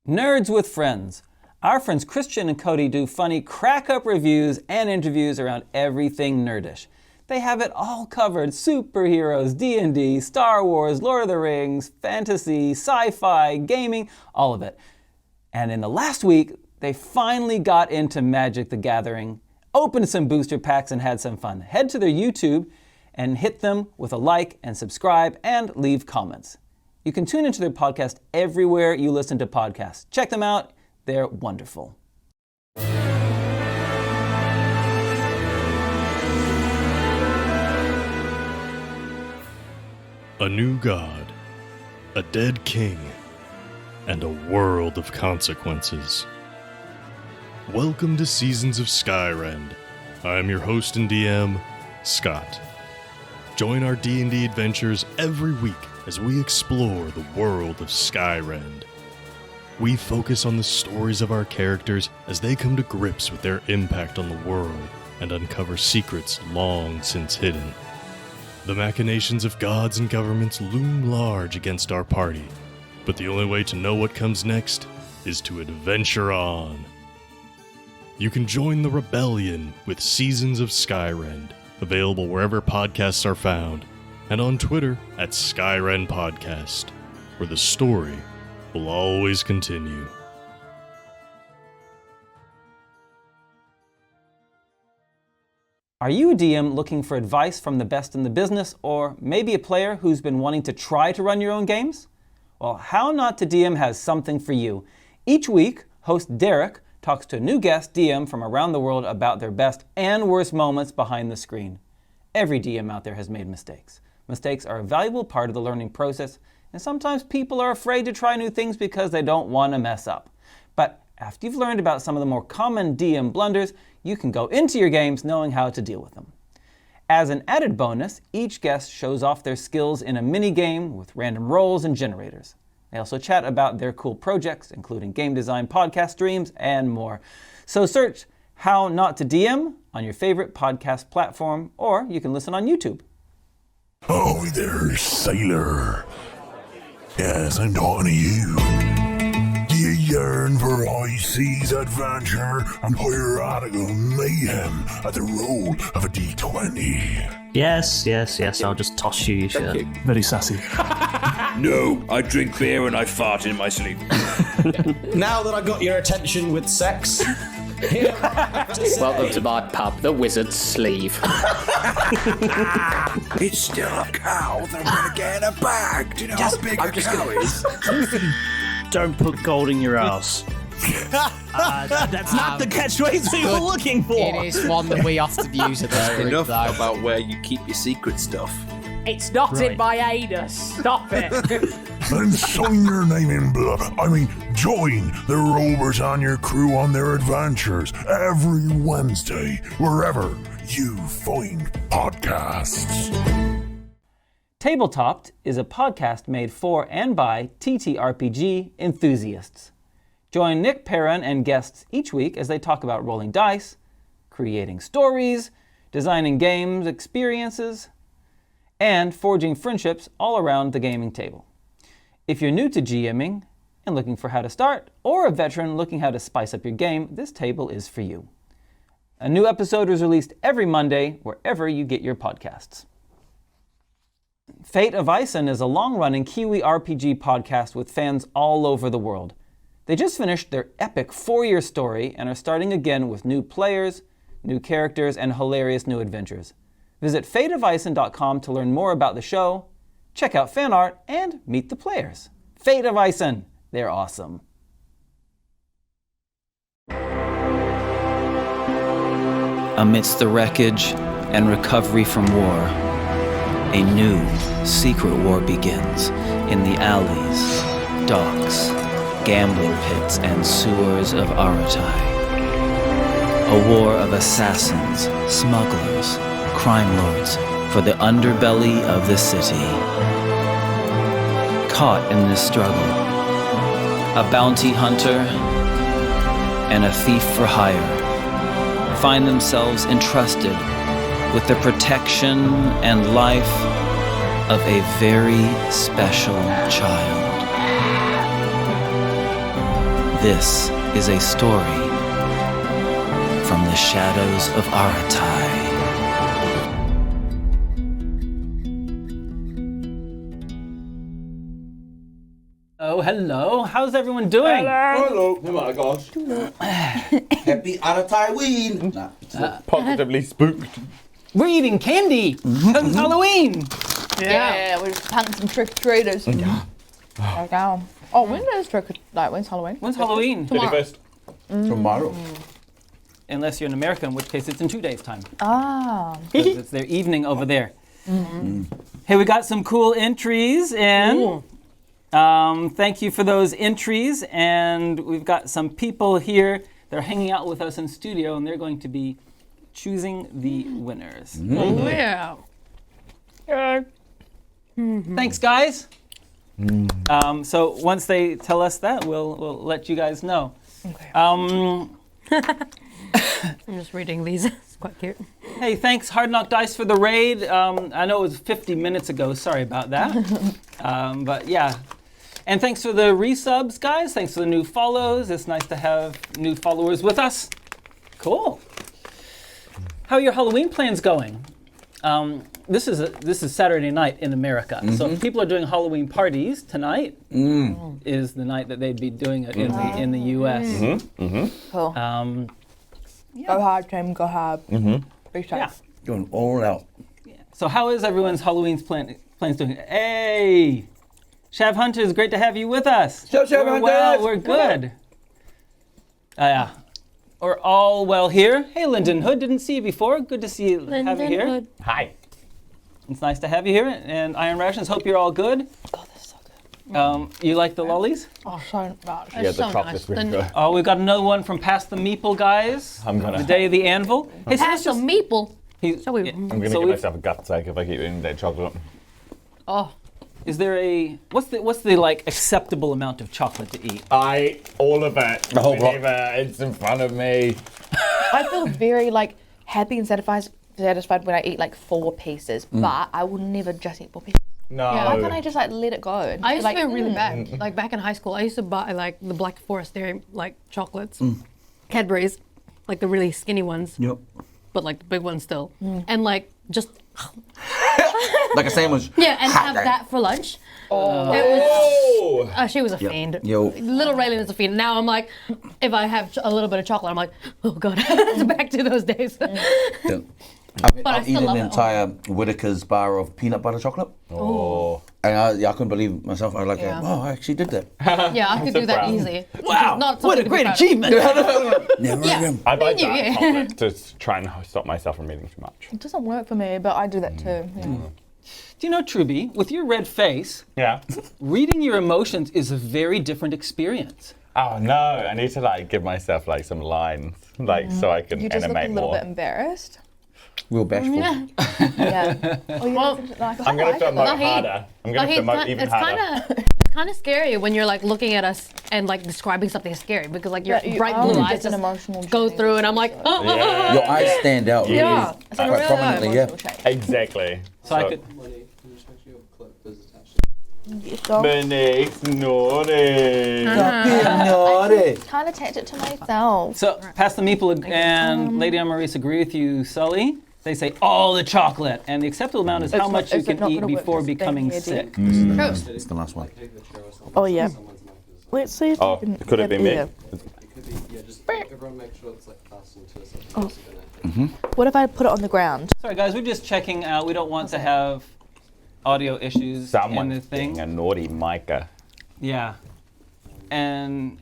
Nerds with Friends. Our friends Christian and Cody do funny crack-up reviews and interviews around everything nerdish. They have it all covered: superheroes, D&D, Star Wars, Lord of the Rings, fantasy, sci-fi, gaming, all of it. And in the last week, they finally got into Magic the Gathering, opened some booster packs, and had some fun. Head to their YouTube and hit them with a like and subscribe and leave comments. You can tune into their podcast everywhere you listen to podcasts. Check them out. They're wonderful. A new god, a dead king, and a world of consequences. Welcome to Seasons of Skyrend. I am your host and DM, Scott. Join our D&D adventures every week as we explore the world of Skyrend. We focus on the stories of our characters as they come to grips with their impact on the world and uncover secrets long since hidden. The machinations of gods and governments loom large against our party, but the only way to know what comes next is to adventure on. You can join the rebellion with Seasons of Skyrend, available wherever podcasts are found, and on Twitter at Skyrend Podcast, where the story will always continue. Are you a DM looking for advice from the best in the business, or maybe a player who's been wanting to try to run your own games? Well, How Not to DM has something for you. Each week, host Derek talks to a new guest DM from around the world about their best and worst moments behind the screen. Every DM out there has made mistakes. Mistakes are a valuable part of the learning process, and sometimes people are afraid to try new things because they don't want to mess up. But after you've learned about some of the more common DM blunders, you can go into your games knowing how to deal with them. As an added bonus, each guest shows off their skills in a mini-game with random rolls and generators. They also chat about their cool projects, including game design, podcast streams, and more. So search How Not to DM on your favorite podcast platform, or you can listen on YouTube. Oh, there, sailor. Yes, I'm talking to you. Do you yearn for high seas adventure and piratical mayhem at the roll of a D20? Yes, I'll just toss you your shirt. Very sassy. No, I drink beer and I fart in my sleep. Now that I got your attention with sex, Welcome to my pub, the Wizard's Sleeve. It's still a cow that I'm gonna get in a bag. Do you know how big a cow is? Don't put gold in your ass. That's not the catchphrase we were looking for. It is one that we often use at this group, Enough though. about where you keep your secret stuff. It's not in my anus. Stop it. Then sign your name in blood. Join the rovers on your crew on their adventures every Wednesday, wherever you find podcasts. Tabletopped is a podcast made for and by TTRPG enthusiasts. Join Nick Perrin and guests each week as they talk about rolling dice, creating stories, designing games experiences, and forging friendships all around the gaming table. If you're new to GMing and looking for how to start, or a veteran looking how to spice up your game, this table is for you. A new episode is released every Monday wherever you get your podcasts. Fate of Ison is a long-running Kiwi RPG podcast with fans all over the world. They just finished their epic 4-year story and are starting again with new players, new characters, and hilarious new adventures. Visit fateofison.com to learn more about the show, check out fan art, and meet the players. Fate of Ison, they're awesome. Amidst the wreckage and recovery from war, a new secret war begins in the alleys, docks, gambling pits, and sewers of Aratai. A war of assassins, smugglers, crime lords for the underbelly of the city. Caught in this struggle, a bounty hunter and a thief for hire find themselves entrusted with the protection and life of a very special child. This is a story from the shadows of Aratai. Oh, hello. How's everyone doing? Hello. Oh my gosh. Happy Halloween. Positively spooked. We're eating candy. It's Halloween. Yeah, we're just hunting some trick-or-treaters. Okay. Oh, when is when's Halloween? When's Halloween? Tomorrow. 31st. Tomorrow. Unless you're in America, in which case it's in 2 days' time. Ah. 'Cause it's their evening over there. Hey, we got some cool entries in. Thank you for those entries. And we've got some people here that are hanging out with us in studio, and they're going to be choosing the winners. Oh, yeah. Thanks, guys. So once they tell us that, we'll let you guys know. Okay. I'm just reading these. It's quite cute. Hey, thanks Hard Knock Dice for the raid. I know it was 50 minutes ago. Sorry about that. But yeah. And thanks for the resubs, guys. Thanks for the new follows. It's nice to have new followers with us. Cool. How are your Halloween plans going? This is Saturday night in America. So if people are doing Halloween parties, tonight is the night that they'd be doing it in the US. Cool. Go hard, Tim. Go hard. Be safe. Yeah. Going all out. So how is everyone's Halloween plans doing? Hey, Shav Hunter, it's great to have you with us. Shav Hunter. Well, we're good. Yeah. We're all well here. Hey, Lyndon Hood, didn't see you before. Good to see you, have you here. Hood. Hi. It's nice to have you here. And Iron Rations, hope you're all good. Oh, that's so good. You like the lollies? Oh, so much. Yeah, It's the so chocolate's nice. really good. Oh, we've got another one from Past the Meeple, guys. I'm gonna. The Day of the Anvil. Hey, so Pass let's some just- meeple. he- So we. yeah. I'm gonna So give we've- myself a gut attack if I keep eating that chocolate. Oh, Is there a what's the like acceptable amount of chocolate to eat? I eat all of it. The whole block. Whenever it's in front of me. I feel very happy and satisfied when I eat 4 pieces, but I will never just eat 4 pieces. No. Why can't I just let it go? I used to be really bad. Like back in high school, I used to buy the Black Forest Dairy chocolates, Cadbury's, the really skinny ones, Yep. but the big ones still, and just Like a sandwich. yeah, and have that for lunch. Oh. It was. Oh. She was a fiend. Yo. Little Raylan is a fiend. Now I'm like, if I have a little bit of chocolate, I'm like, oh god, it's back to those days. Yeah. But I I've still eaten love an it. entire Whitaker's bar of peanut butter chocolate. Oh. And I couldn't believe myself. I was like, Yeah. wow, I actually did that. Yeah, I could do that proud. easy. Wow, Not what a something to be great proud of. achievement! Never Yeah. again. I buy Me too, dark yeah. chocolate to try and stop myself from eating too much. It doesn't work for me, but I do that too. Yeah. Do you know, Truby, with your red face, Yeah. reading your emotions is a very different experience. Oh no, I need to give myself some lines, so I can You just look a animate little more. bit embarrassed. Real bashful. Yeah. Oh, you Well, I'm gonna have to emote Like, he- harder. I'm gonna have to emote even it's harder. kind of scary when you're looking at us and describing something scary because your you bright are. blue It's eyes an just emotional go change. through and I'm like, oh, Yeah. Your eyes stand out. really, Yeah. It's like quite a prominently, yeah. emotional change. Exactly. So I could. Beneath naughty. Naughty. Can't attach it to myself. So, Past the Meeple and Lady Maurice agree with you, Sully. They say all the chocolate, and the acceptable amount is how much you is it can not eat gonna work before this thing becoming here, sick. It's the last one. Oh yeah. Let's see if Oh, I can could it be have me? here. Yeah, just everyone make sure it's fastened to something. What if I put it on the ground? Sorry, guys, we're just checking out. We don't want to have audio issues in the Someone's thing. being a naughty Micah. Yeah. And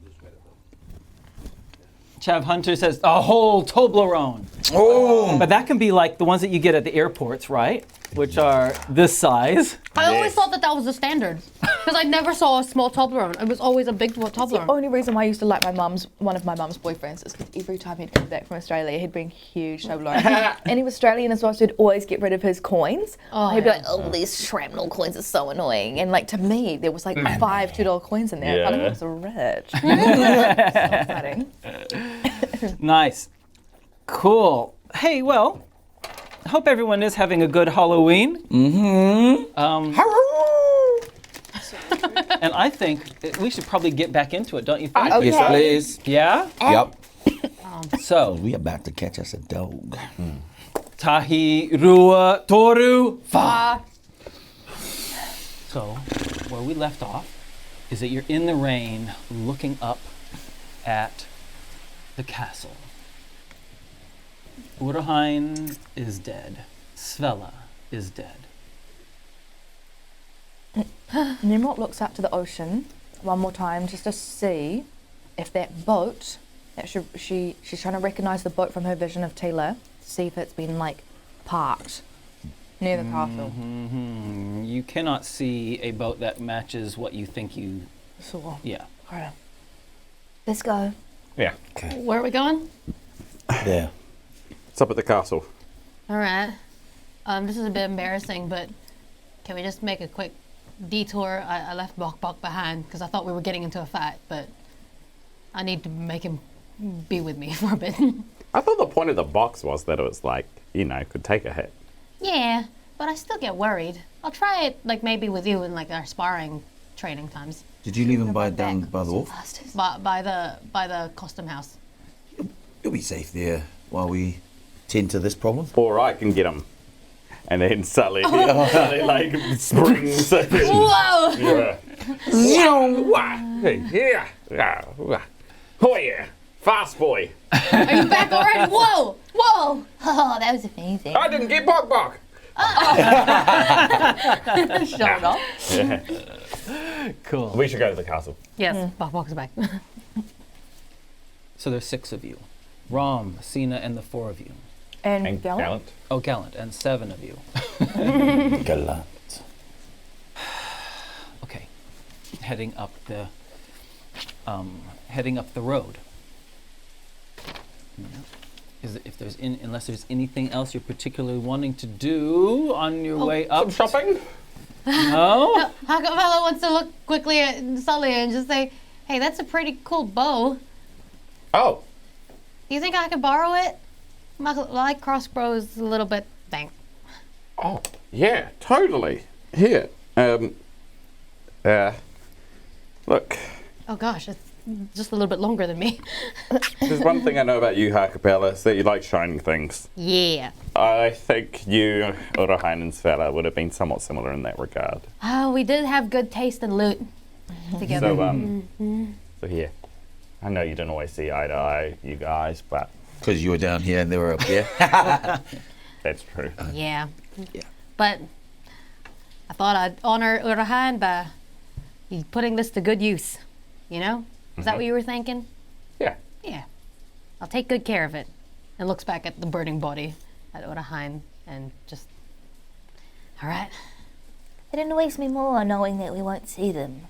Chav Hunter says a whole Toblerone. Oh. But that can be like the ones that you get at the airports, right? Which are this size. I always thought that was the standard because I never saw a small Toblerone. It was always a big Toblerone. The only reason why I used to like one of my mum's boyfriends is because every time he'd come back from Australia, he'd bring huge Toblerone. And he was Australian as well, so he'd always get rid of his coins. He'd be like, oh, these shrapnel coins are so annoying. And to me, there was 5 $2 coins in there. I thought I was rich. So exciting. Nice. Cool. Hey, well, I hope everyone is having a good Halloween. And I think we should probably get back into it, don't you think? Okay. Yes, please. Yeah? Yep. So, we about to catch us a dog. Tahi, Rua, Toru, Fa. So, where we left off is that you're in the rain looking up at the castle. Urahain is dead. Svella is dead. Nimrod looks out to the ocean one more time just to see if that boat, that she's trying to recognize the boat from her vision of Tila, see if it's been like parked near the castle. You cannot see a boat that matches what you think you saw. Yeah. All right. Let's go. Yeah. Okay. Where are we going? There. It's up at the castle. All right. This is a bit embarrassing, but can we just make a quick detour? I left Bok Bok behind because I thought we were getting into a fight, but I need to make him be with me for a bit. I thought the point of the box was that it was like, could take a hit. Yeah, but I still get worried. I'll try it like maybe with you in like our sparring training times. Did you leave him down by the wharf? By the custom house. You'll be safe there while we tend to this problem. Or I can get him. And then Sully, like springs. Whoa! Yeah. Oh yeah, fast boy. Are you back already? Whoa! Whoa! Oh, that was amazing. I didn't get Bok Bok. Shut up. Yeah. Cool. We should go to the castle. Yes, Bok Bok's back. So there's 6 of you. Rom, Sina, and the 4 of you. And Gallant? Oh, Gallant, and 7 of you. Gallant. Okay. Heading up the road. Unless there's anything else you're particularly wanting to do on your way up. Some shopping? No? Ha-Kapella wants to look quickly at Sully and just say, hey, that's a pretty cool bow. Oh. Do you think I could borrow it? My light crossbow's a little bit thank. Oh, yeah, totally. Here. Look. Oh gosh, it's just a little bit longer than me. There's one thing I know about you, Ha-Kapella, is that you like shining things. Yeah. I think you, Urahain and Svella, would have been somewhat similar in that regard. Oh, we did have good taste in loot together. So, so here. I know you don't always see eye to eye, you guys, but... Because you were down here and they were up here. That's true. Yeah. But I thought I'd honor Urahain by putting this to good use. You know? Is that what you were thinking? Yeah. Yeah. I'll take good care of it. And looks back at the burning body at Urahain and just... All right. It annoys me more knowing that we won't see them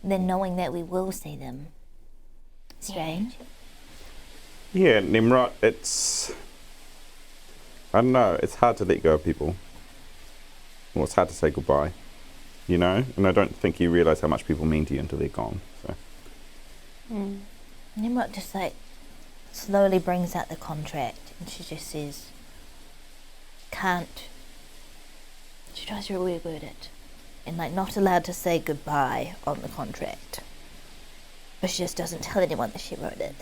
than knowing that we will see them. Strange. Yeah, Nimrod, it's... I don't know, it's hard to let go of people. Well, it's hard to say goodbye, you know? And I don't think you realise how much people mean to you until they're gone, so... Nimrod just like slowly brings out the contract and she just says, can't. She tries to reword it. And like not allowed to say goodbye on the contract. But she just doesn't tell anyone that she wrote it.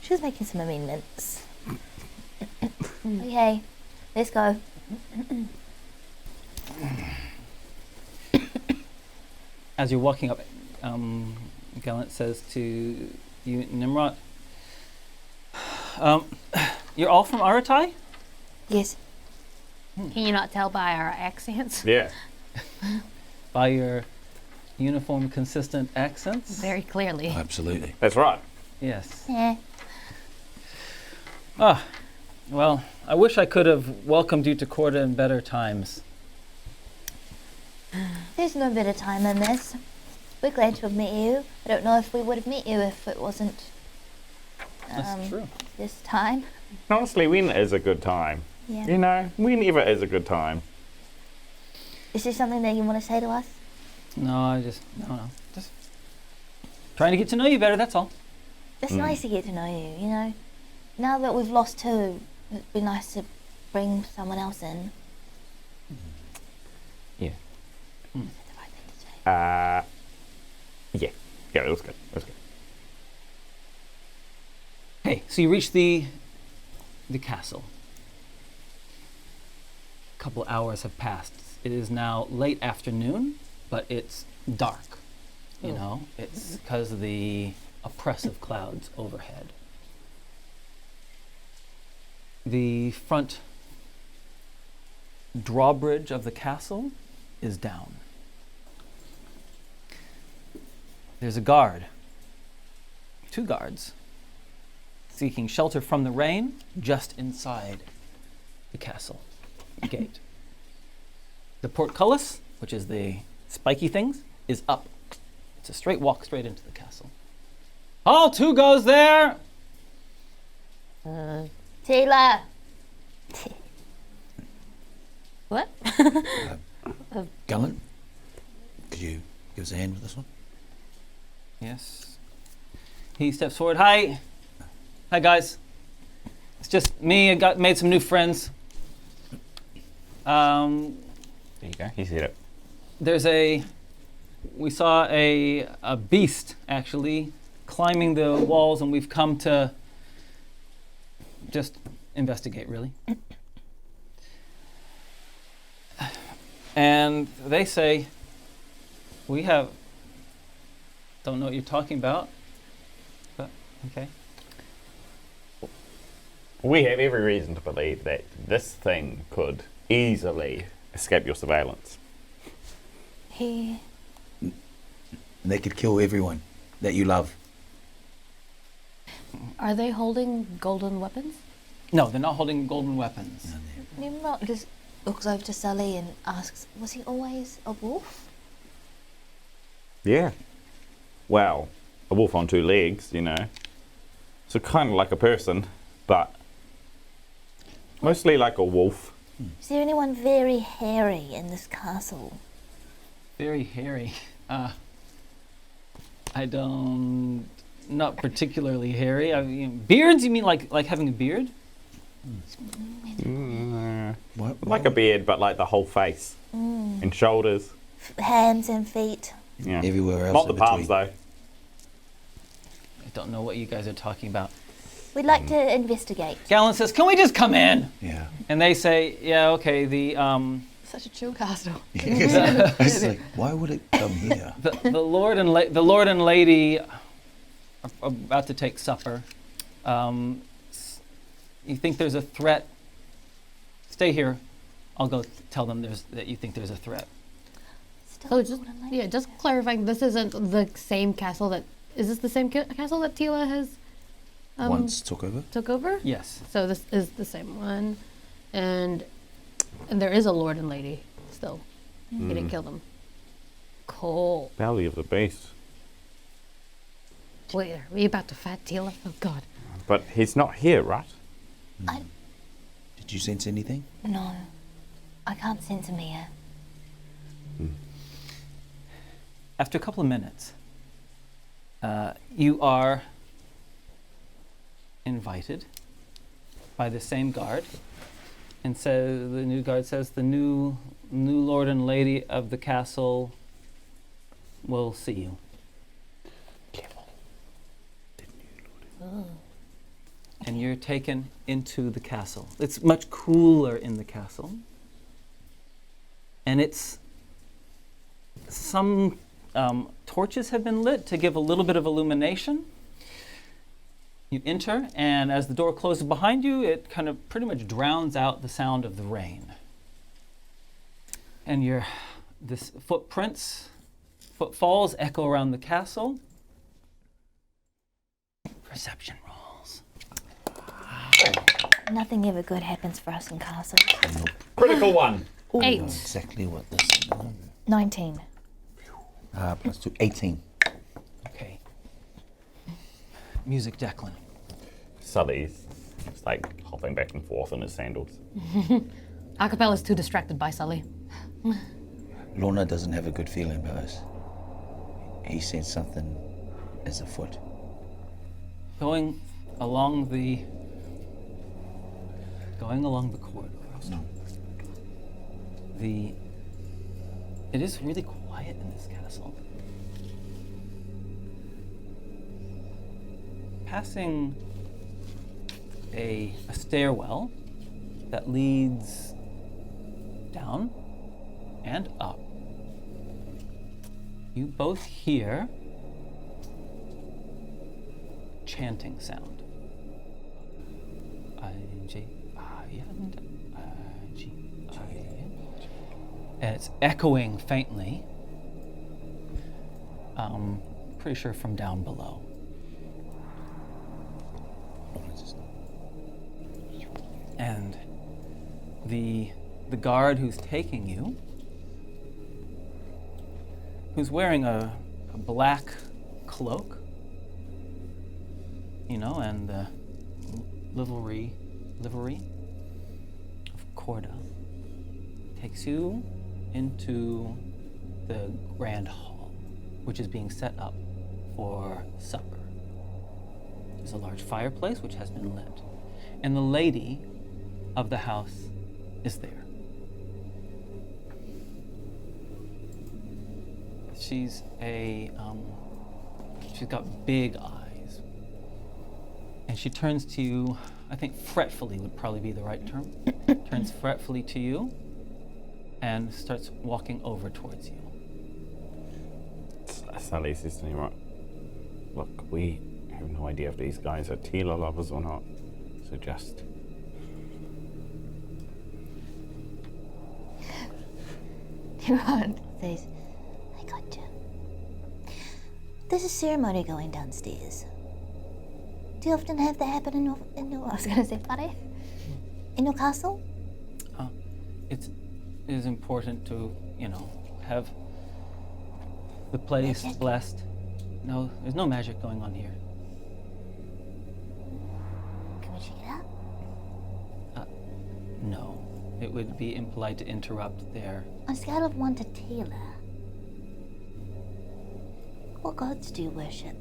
She was making some amendments. Okay, let's go. As you're walking up, Gallant says to you, Nimrod, you're all from Aratai? Yes. Can you not tell by our accents? Yeah. By your uniform, consistent accents? Very clearly. Absolutely. That's right. Yes. Yeah. Ah, well, I wish I could have welcomed you to Corda in better times. There's no better time than this. We're glad to have met you. I don't know if we would have met you if it wasn't That's true. this time. Honestly, when is a good time? Yeah. You know, whenever is a good time. Is there something that you want to say to us? No, just trying to get to know you better, that's all. It's nice to get to know you, you know. Now that we've lost 2, it'd be nice to bring someone else in. Yeah. Yeah, it was good. It was good. Okay, so you reach the castle. A couple hours have passed. It is now late afternoon, but it's dark. You know, it's because of the oppressive clouds overhead. The front drawbridge of the castle is down. There's a guard, 2 guards, seeking shelter from the rain just inside the castle gate. The portcullis, which is the spiky things, is up. It's a straight walk straight into the castle. All 2 goes there. Taylor. What? Gallant, could you give us a hand with this one? Yes. He steps forward. Hi. Hi, guys. It's just me. I made some new friends. There you go. You see it. We saw a beast, actually, climbing the walls, and we've come to just investigate, really. And they say, don't know what you're talking about, but okay. We have every reason to believe that this thing could easily escape your surveillance. They could kill everyone that you love. Are they holding golden weapons? No, they're not holding golden weapons. Nimrod just looks over to Sully and asks, was he always a wolf? Yeah. Well, a wolf on 2 legs, you know. So kind of like a person, but mostly like a wolf. Is there anyone very hairy in this castle? Very hairy. Not particularly hairy. Beards? You mean like having a beard? Like a beard, but like the whole face and shoulders. Hands and feet. Yeah. Everywhere else. Not the palms, though. I don't know what you guys are talking about. We'd like to investigate. Galen says, "Can we just come in?" Yeah. And they say, "Yeah, okay." Such a chill castle. It's like, why would it come here? The Lord and Lady are about to take supper. You think there's a threat? Stay here. I'll go tell them that you think there's a threat. So just clarifying, this isn't the same castle that. Is this the same castle that Tila has once took over? Took over? Yes. So this is the same one, and there is a lord and lady still. You didn't kill them. Cool. Belly of the beast. Wait, are we about to fight Tila? Oh God. But he's not here, right? Did you sense anything? No, I can't sense him here. After a couple of minutes, you are invited by the same guard, and the new guard says the new lord and lady of the castle will see you. And you're taken into the castle. It's much cooler in the castle, and some torches have been lit to give a little bit of illumination. You enter, and as the door closes behind you, it kind of pretty much drowns out the sound of the rain. And this footfalls echo around the castle. Perception rolls. Nothing ever good happens for us in castles. Critical 1. Ooh. 8. Exactly what this is. 19. Plus 2, 18. Okay. Music, Declan. Sully's just like hopping back and forth in his sandals. Ha-Kapella's too distracted by Sully. Lona doesn't have a good feeling about us. He sensed something as afoot. Going along the corridor. It is really quiet in this castle. passing a stairwell that leads down and up. You both hear chanting sound. And it's echoing faintly. Pretty sure from down below. And the guard who's taking you, who's wearing a black cloak, you know, and the livery of Corda, takes you into the grand hall, which is being set up for supper. There's a large fireplace which has been lit, and the lady of the house is there. She's she's got big eyes, and she turns to you. I think fretfully would probably be the right term. Turns fretfully to you and starts walking over towards you. Sully says to Nimrod, look, we have no idea if these guys are Tila lovers or not, so just... Nimrod says, I got you. There's a ceremony going downstairs. Do you often have that happen in your I was going to say, buddy? In your castle? It is important to, have the place blessed. No, there's no magic going on here. Can we check it out? No. It would be impolite to interrupt their... On a scale of 1 to Tila, what gods do you worship?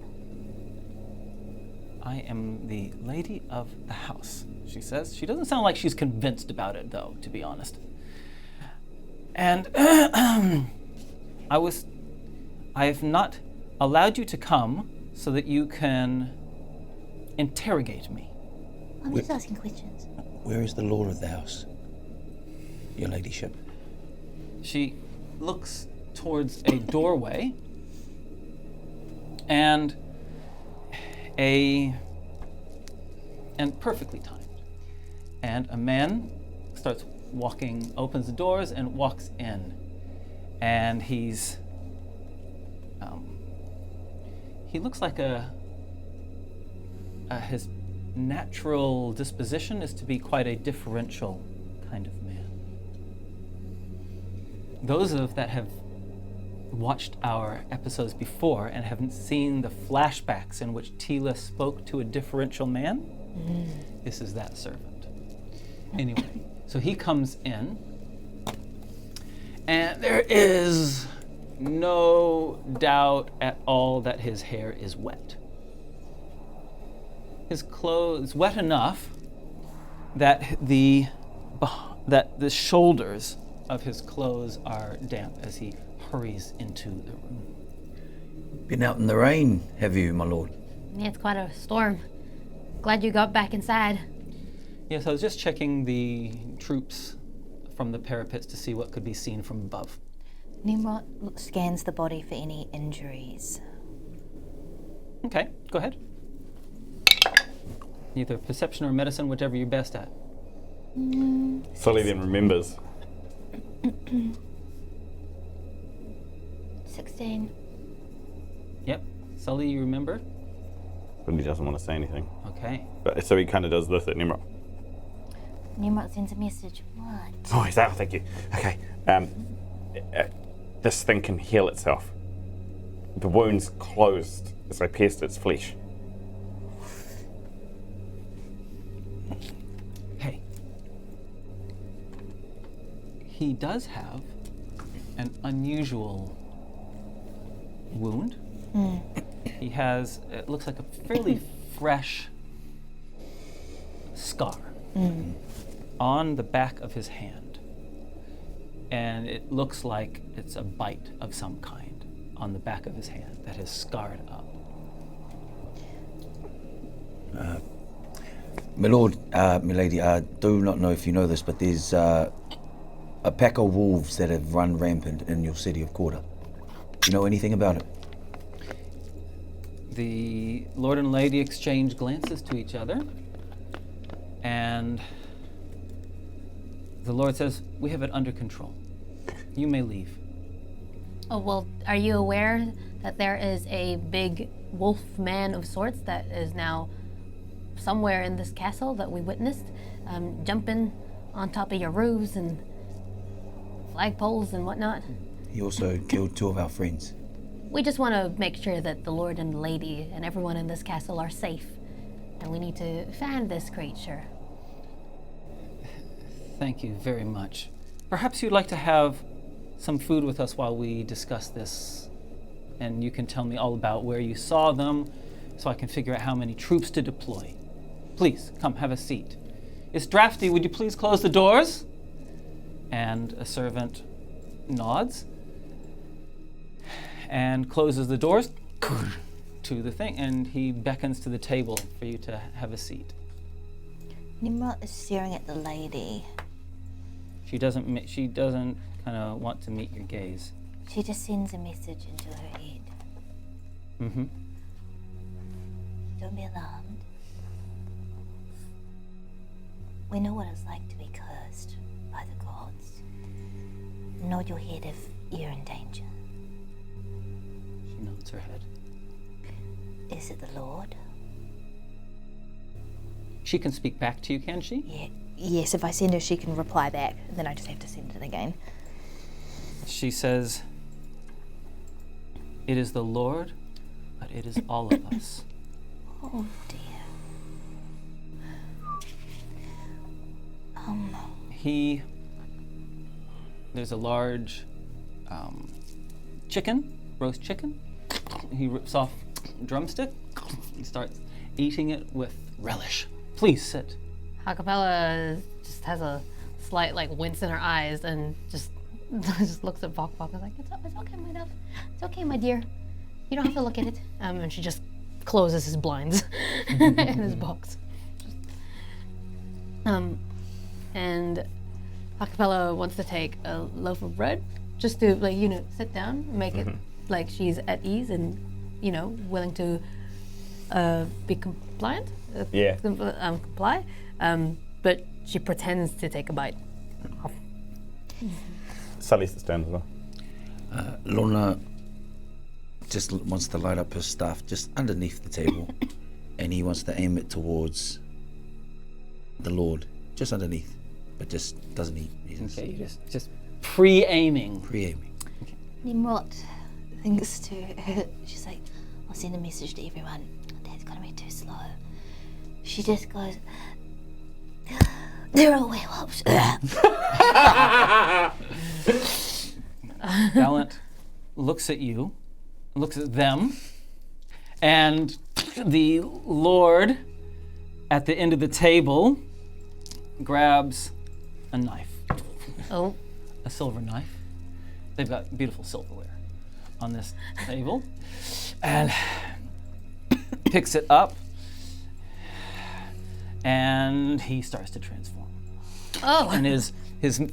I am the lady of the house, she says. She doesn't sound like she's convinced about it, though, to be honest. And I have not allowed you to come so that you can interrogate me. I'm just asking questions. Where is the lord of the house, your ladyship? She looks towards a doorway, and perfectly timed. And a man starts walking, opens the doors and walks in. And he looks like his natural disposition is to be quite a differential kind of man. Those that have watched our episodes before and haven't seen the flashbacks in which Tila spoke to a differential man, this is that servant. Anyway, so he comes in, and there is no doubt at all that his hair is wet. His clothes wet enough that the shoulders of his clothes are damp as he hurries into the room. Been out in the rain, have you, my lord? Yeah, it's quite a storm. Glad you got back inside. Yes, I was just checking the troops from the parapets to see what could be seen from above. Nimrod scans the body for any injuries. Okay, go ahead. Either perception or medicine, whichever you're best at. Sully then remembers. 16. Yep. Sully, you remember? But he doesn't want to say anything. Okay. So he kind of does this at Nimrod. Nimrod sends a message. What? Oh, is that? Thank you. Okay. This thing can heal itself. The wound's closed as I pierced its flesh. Hey. He does have an unusual wound. He has, it looks like a fairly fresh scar on the back of his hand. And it looks like it's a bite of some kind on the back of his hand that has scarred up. My lord, my lady, I do not know if you know this, but there's a pack of wolves that have run rampant in your city of Corda. Do you know anything about it? The Lord and Lady exchange glances to each other, and the Lord says, "We have it under control. You may leave." Oh, well, are you aware that there is a big wolf man of sorts that is now somewhere in this castle that we witnessed, jumping on top of your roofs and flagpoles and whatnot? He also killed 2 of our friends. We just want to make sure that the Lord and Lady and everyone in this castle are safe, and we need to find this creature. Thank you very much. Perhaps you'd like to have some food with us while we discuss this, and you can tell me all about where you saw them, so I can figure out how many troops to deploy. Please, come, have a seat. It's drafty, would you please close the doors? And a servant nods and closes the doors to the thing, and he beckons to the table for you to have a seat. Nimrod is staring at the lady. She doesn't kind of want to meet your gaze. She just sends a message into her head. Mm-hmm. Don't be alarmed. We know what it's like to be cursed by the gods. Nod your head if you're in danger. She nods her head. Is it the Lord? She can speak back to you, can she? Yeah. Yes, if I send her, she can reply back. Then I just have to send it again. She says, "It is the Lord, but it is all of us." Oh dear. There's a large roast chicken. He rips off a drumstick and starts eating it with relish. Please sit. Ha-Kapella just has a slight wince in her eyes and just looks at Bok and is like, it's okay, my love. It's okay, my dear. You don't have to look at it. And she just closes his blinds in his box. And Ha-Kapella wants to take a loaf of bread just to sit down, make it like she's at ease and willing to be compliant. Comply. But she pretends to take a bite. Sully sits down as well. Lona just wants to light up his staff just underneath the table, and he wants to aim it towards the Lord, just underneath, but just doesn't eat. Okay, just pre-aiming. Pre-aiming. Okay. Nimrod thinks to her, she's like, I'll send a message to everyone. Dad's gonna be too slow. She just goes, there are werewolves. Valiant looks at you, looks at them, and the Lord at the end of the table grabs a knife. Oh. A silver knife. They've got beautiful silverware on this table. And picks it up, and he starts to transform. Oh. And his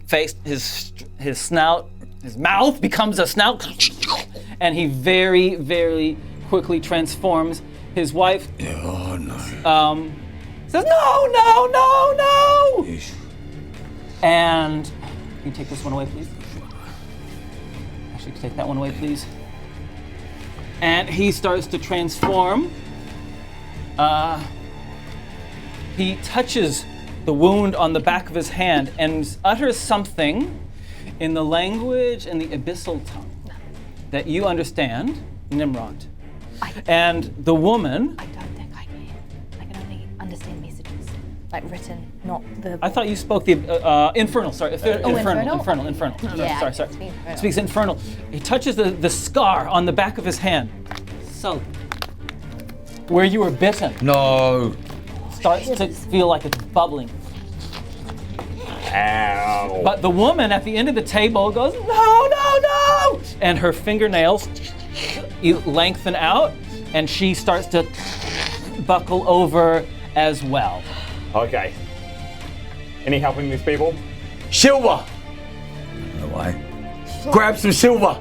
face, his snout, his mouth becomes a snout, and he very, very quickly transforms. His wife says, no! And can you take this one away, please? Actually, take that one away, please. And he starts to transform. He touches the wound on the back of his hand and utters something in the language and the abyssal tongue that you understand, Nimrod. And the woman... I don't think I can. I can only understand messages, like written, not verbal. I thought you spoke the infernal, sorry. Infernal. Yeah, Sorry. Speaks infernal. He touches the scar on the back of his hand. So, where you were bitten. No. Starts to feel like it's bubbling. Ow. But the woman at the end of the table goes, no! And her fingernails lengthen out, and she starts to buckle over as well. Okay. Any helping these people? Silver! I don't know why. Grab some silver!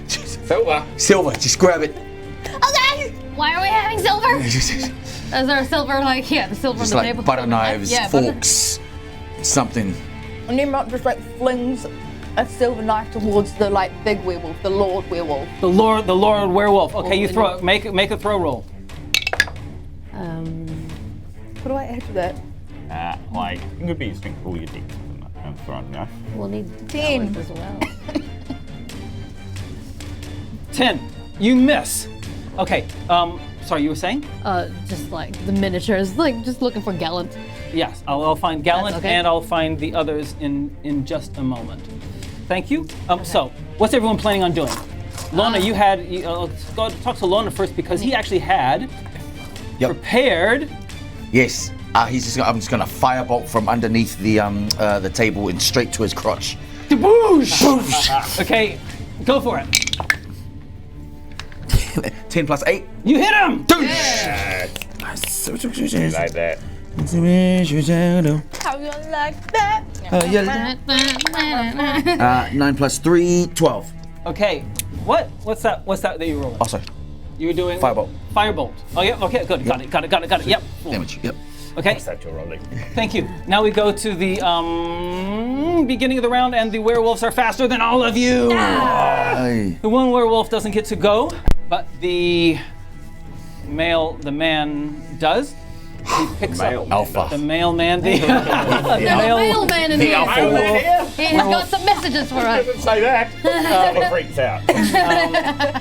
Silver? Silver, just grab it. Okay. Why are we having silver? Is there a silver, like, yeah, the silver Just on the like table? butter knives, Yeah, butter- forks, something. Nimrod just like flings a silver knife towards the like big werewolf, the Lord werewolf. The Lord werewolf. Okay, you throw it. Make a throw roll. What do I add to that? Like, it could be a strength roll your dick. I'm throwing knife. We'll need 10 as well. 10. You miss. Okay. Sorry, you were saying? Just like the miniatures, like just looking for Gallant. Yes, I'll find Gallant That's okay. and I'll find the others in just a moment. Thank you. So, what's everyone planning on doing? Lona, you had. Go talk to Lona first because he actually had prepared. Yes. I'm just gonna firebolt from underneath the table and straight to his crotch. Boosh! Okay, go for it. 10 plus 8. You hit him! Yeah. You like that. How you like that? 9 plus 3, 12. Okay, what's that you rolled? Oh, sorry. You were doing Firebolt. Firebolt. Oh yeah. Okay. Good. Got it. Yep. Damage. Yep. Okay. What's that you're rolling? Thank you. Now we go to the beginning of the round, and the werewolves are faster than all of you. Aye. The one werewolf doesn't get to go, but the man does. He picks up Alpha. the mailman. The mailman in here. alpha. He's got some messages for us. Doesn't say that. It freaks out.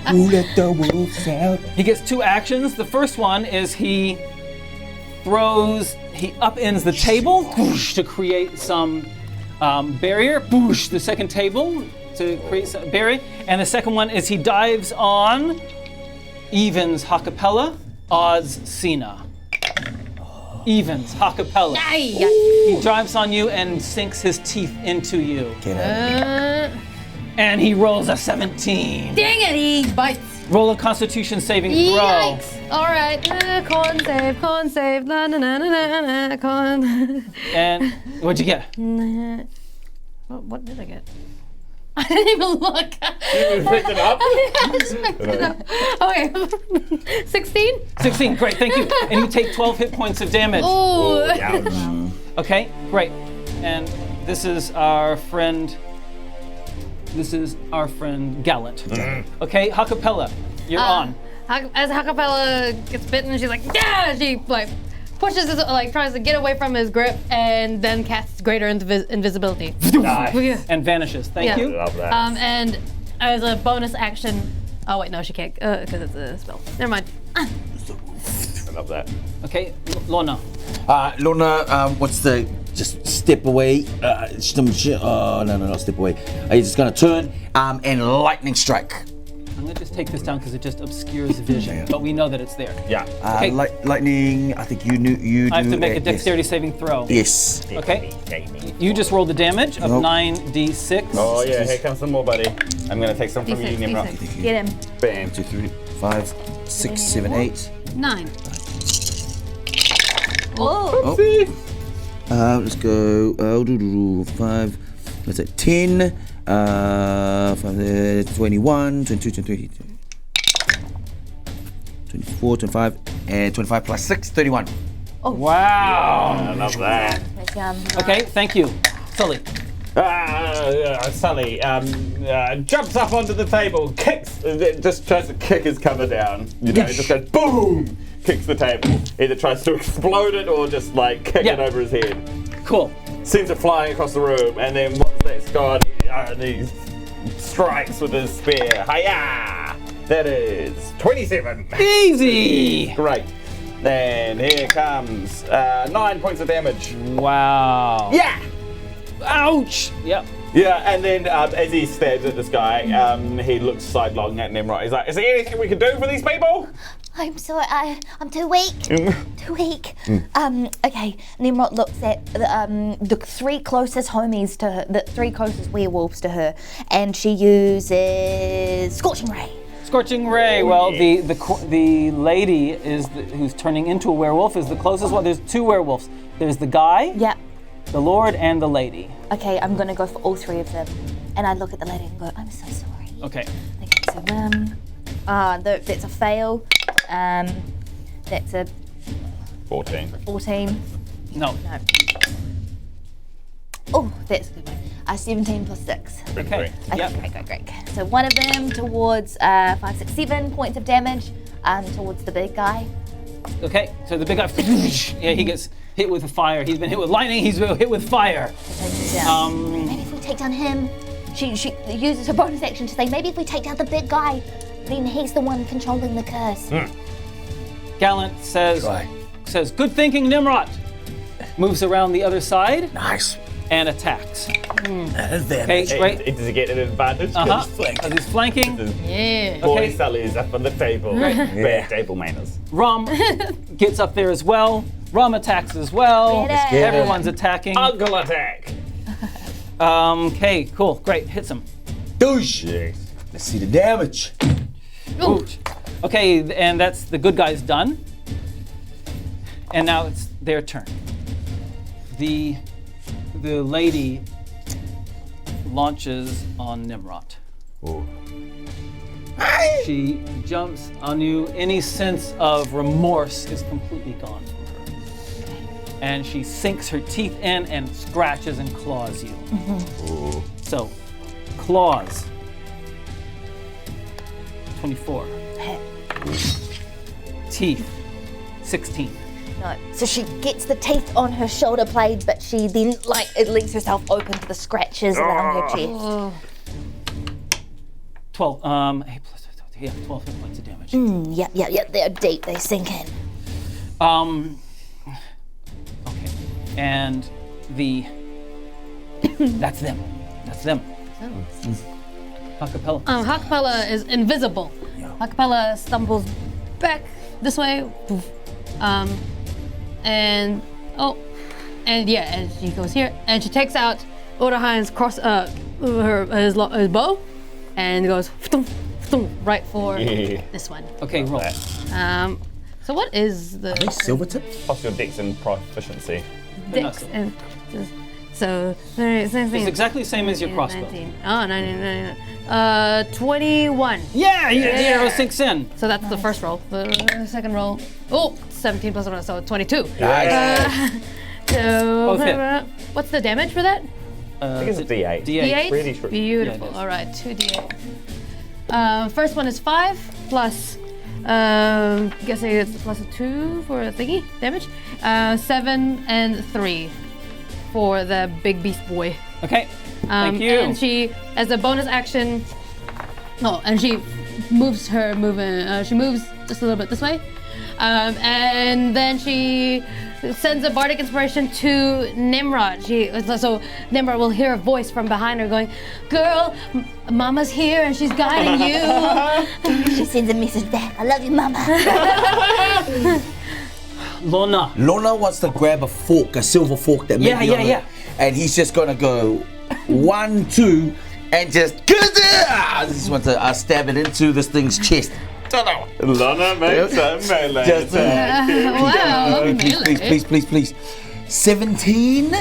Who let the wolves out? He gets 2 actions. The first one is he upends the table whoosh, to create some barrier. Whoosh, the second table to create some barrier. And the second one is he dives on Evens Ha-Kapella, odds Cena. Evens Ha-Kapella. He drives on you and sinks his teeth into you. And he rolls a 17. Dang it, he bites. Roll a Constitution saving throw. Yikes. All right. Con save. Na na na na na. Con. And what'd you get? What did I get? I didn't even look. You picked it up? Okay. 16? 16, great, thank you. And you take 12 hit points of damage. Ooh. Okay, great. And this is our friend Gallant. Okay, Ha-Kapella, you're on. As Ha-Kapella gets bitten, she's like, yeah! She like pushes his, like tries to get away from his grip and then casts greater invisibility. Nice. And vanishes. Thank you. Love that. And as a bonus action, oh wait, no, she can't, because it's a spell. Never mind. I love that. Okay, Lona. Lona wants to just step away. No, not step away. He's just gonna turn and lightning strike. I'm gonna just take this down because it just obscures vision, but we know that it's there. Yeah. Okay. Lightning. I think you do. I have to make a dexterity saving throw. Yes. Okay. You just rolled the damage of 9d6. Oh yeah, here comes some more, buddy. I'm gonna take some from you, Nimrod. Get him. Bam. 2, 3, 5, 6, 7, 8. 9. Oh. Let's go. 5. Let's say 10. 21, 22, 23, 24, 25, and 25 plus 6, 31. Oh. Wow. I love that. Okay, thank you. Sully. Sully jumps up onto the table, kicks, just tries to kick his cover down. You know, just goes boom, kicks the table. Either tries to explode it or just like kick it over his head. Cool. Sends it flying across the room, and then once that's gone, he strikes with his spear. Hiya! That is 27. Easy. Great. Then here comes 9 points of damage. Wow. Yeah. Ouch. Yep. Yeah, and then as he stabs at this guy, he looks sidelong at Nimrod. He's like, "Is there anything we can do for these people?" I'm sorry, I'm too weak. Too weak. Okay, Nimrod looks at the 3 closest homies to her, the 3 closest werewolves to her, and she uses Scorching Ray. scorching ray. Well, the lady who's turning into a werewolf is the closest one. There's 2 werewolves. There's the guy, the lord, and the lady. Okay, I'm gonna go for all 3 of them. And I look at the lady and go, I'm so sorry. Okay. Okay, so that's a fail. That's a 14. 14. No. Oh, that's a good one. 17 plus 6. Okay. Great. So one of them towards 5, 6, 7 points of damage towards the big guy. Okay, so the big guy, he gets hit with fire. He's been hit with lightning, he's been hit with fire. Maybe if we take down him, she uses her bonus action to say, maybe if we take down the big guy, then he's the one controlling the curse. Gallant says, good thinking, Nimrod. Moves around the other side. Nice. And attacks. Advantage. Okay, right. Does he get an advantage? He's flanking. Yeah. Boy, Sully is up on the table. Bad table manners. Rum gets up there as well. Rum attacks as well. Everyone's attacking. Uncle attack. Okay, cool, great, hits him. Douche. Let's see the damage. Ooh. Okay, and that's the good guy's done. And now it's their turn. The lady launches on Nimrod. Ooh. She jumps on you. Any sense of remorse is completely gone from her. And she sinks her teeth in and scratches and claws you. Ooh. So, claws. 24. Teeth. 16. No. So she gets the teeth on her shoulder blade, but she then it leaves herself open to the scratches around her chest. 12. 12 hit points of damage. Yep. They're deep. They sink in. Okay. And that's them. Ha-Kapella. Ha-Kapella is invisible. Ha-Kapella stumbles back this way. And she goes here, and she takes out Odahine's his bow, and goes right for this one. Okay, roll. So what is the? Are they silver tip? Plus your dex and proficiency. Dex and so it's exactly the same as your crossbow. 19. Oh, 19. 21. Yeah, the arrow sinks in. So that's the first roll. The second roll. 17 plus 1, so 22. Nice. What's the damage for that? I think it's a D8. D8? Pretty sure. Beautiful. Yeah, all right, 2d8. First one is 5 plus, guessing it's plus a 2 for a thingy damage. 7 and 3 for the big beast boy. Okay. Thank you. And she, as a bonus action, and she moves she moves just a little bit this way. And then she sends a bardic inspiration to Nimrod. So Nimrod will hear a voice from behind her going, "Girl, Mama's here and she's guiding you." She sends a message back. I love you, Mama. Lona wants to grab a fork, a silver fork that may be on it, and he's just gonna go 1, 2, and just wants to stab it into this thing's chest. Lona makes a melee attack. Please. 17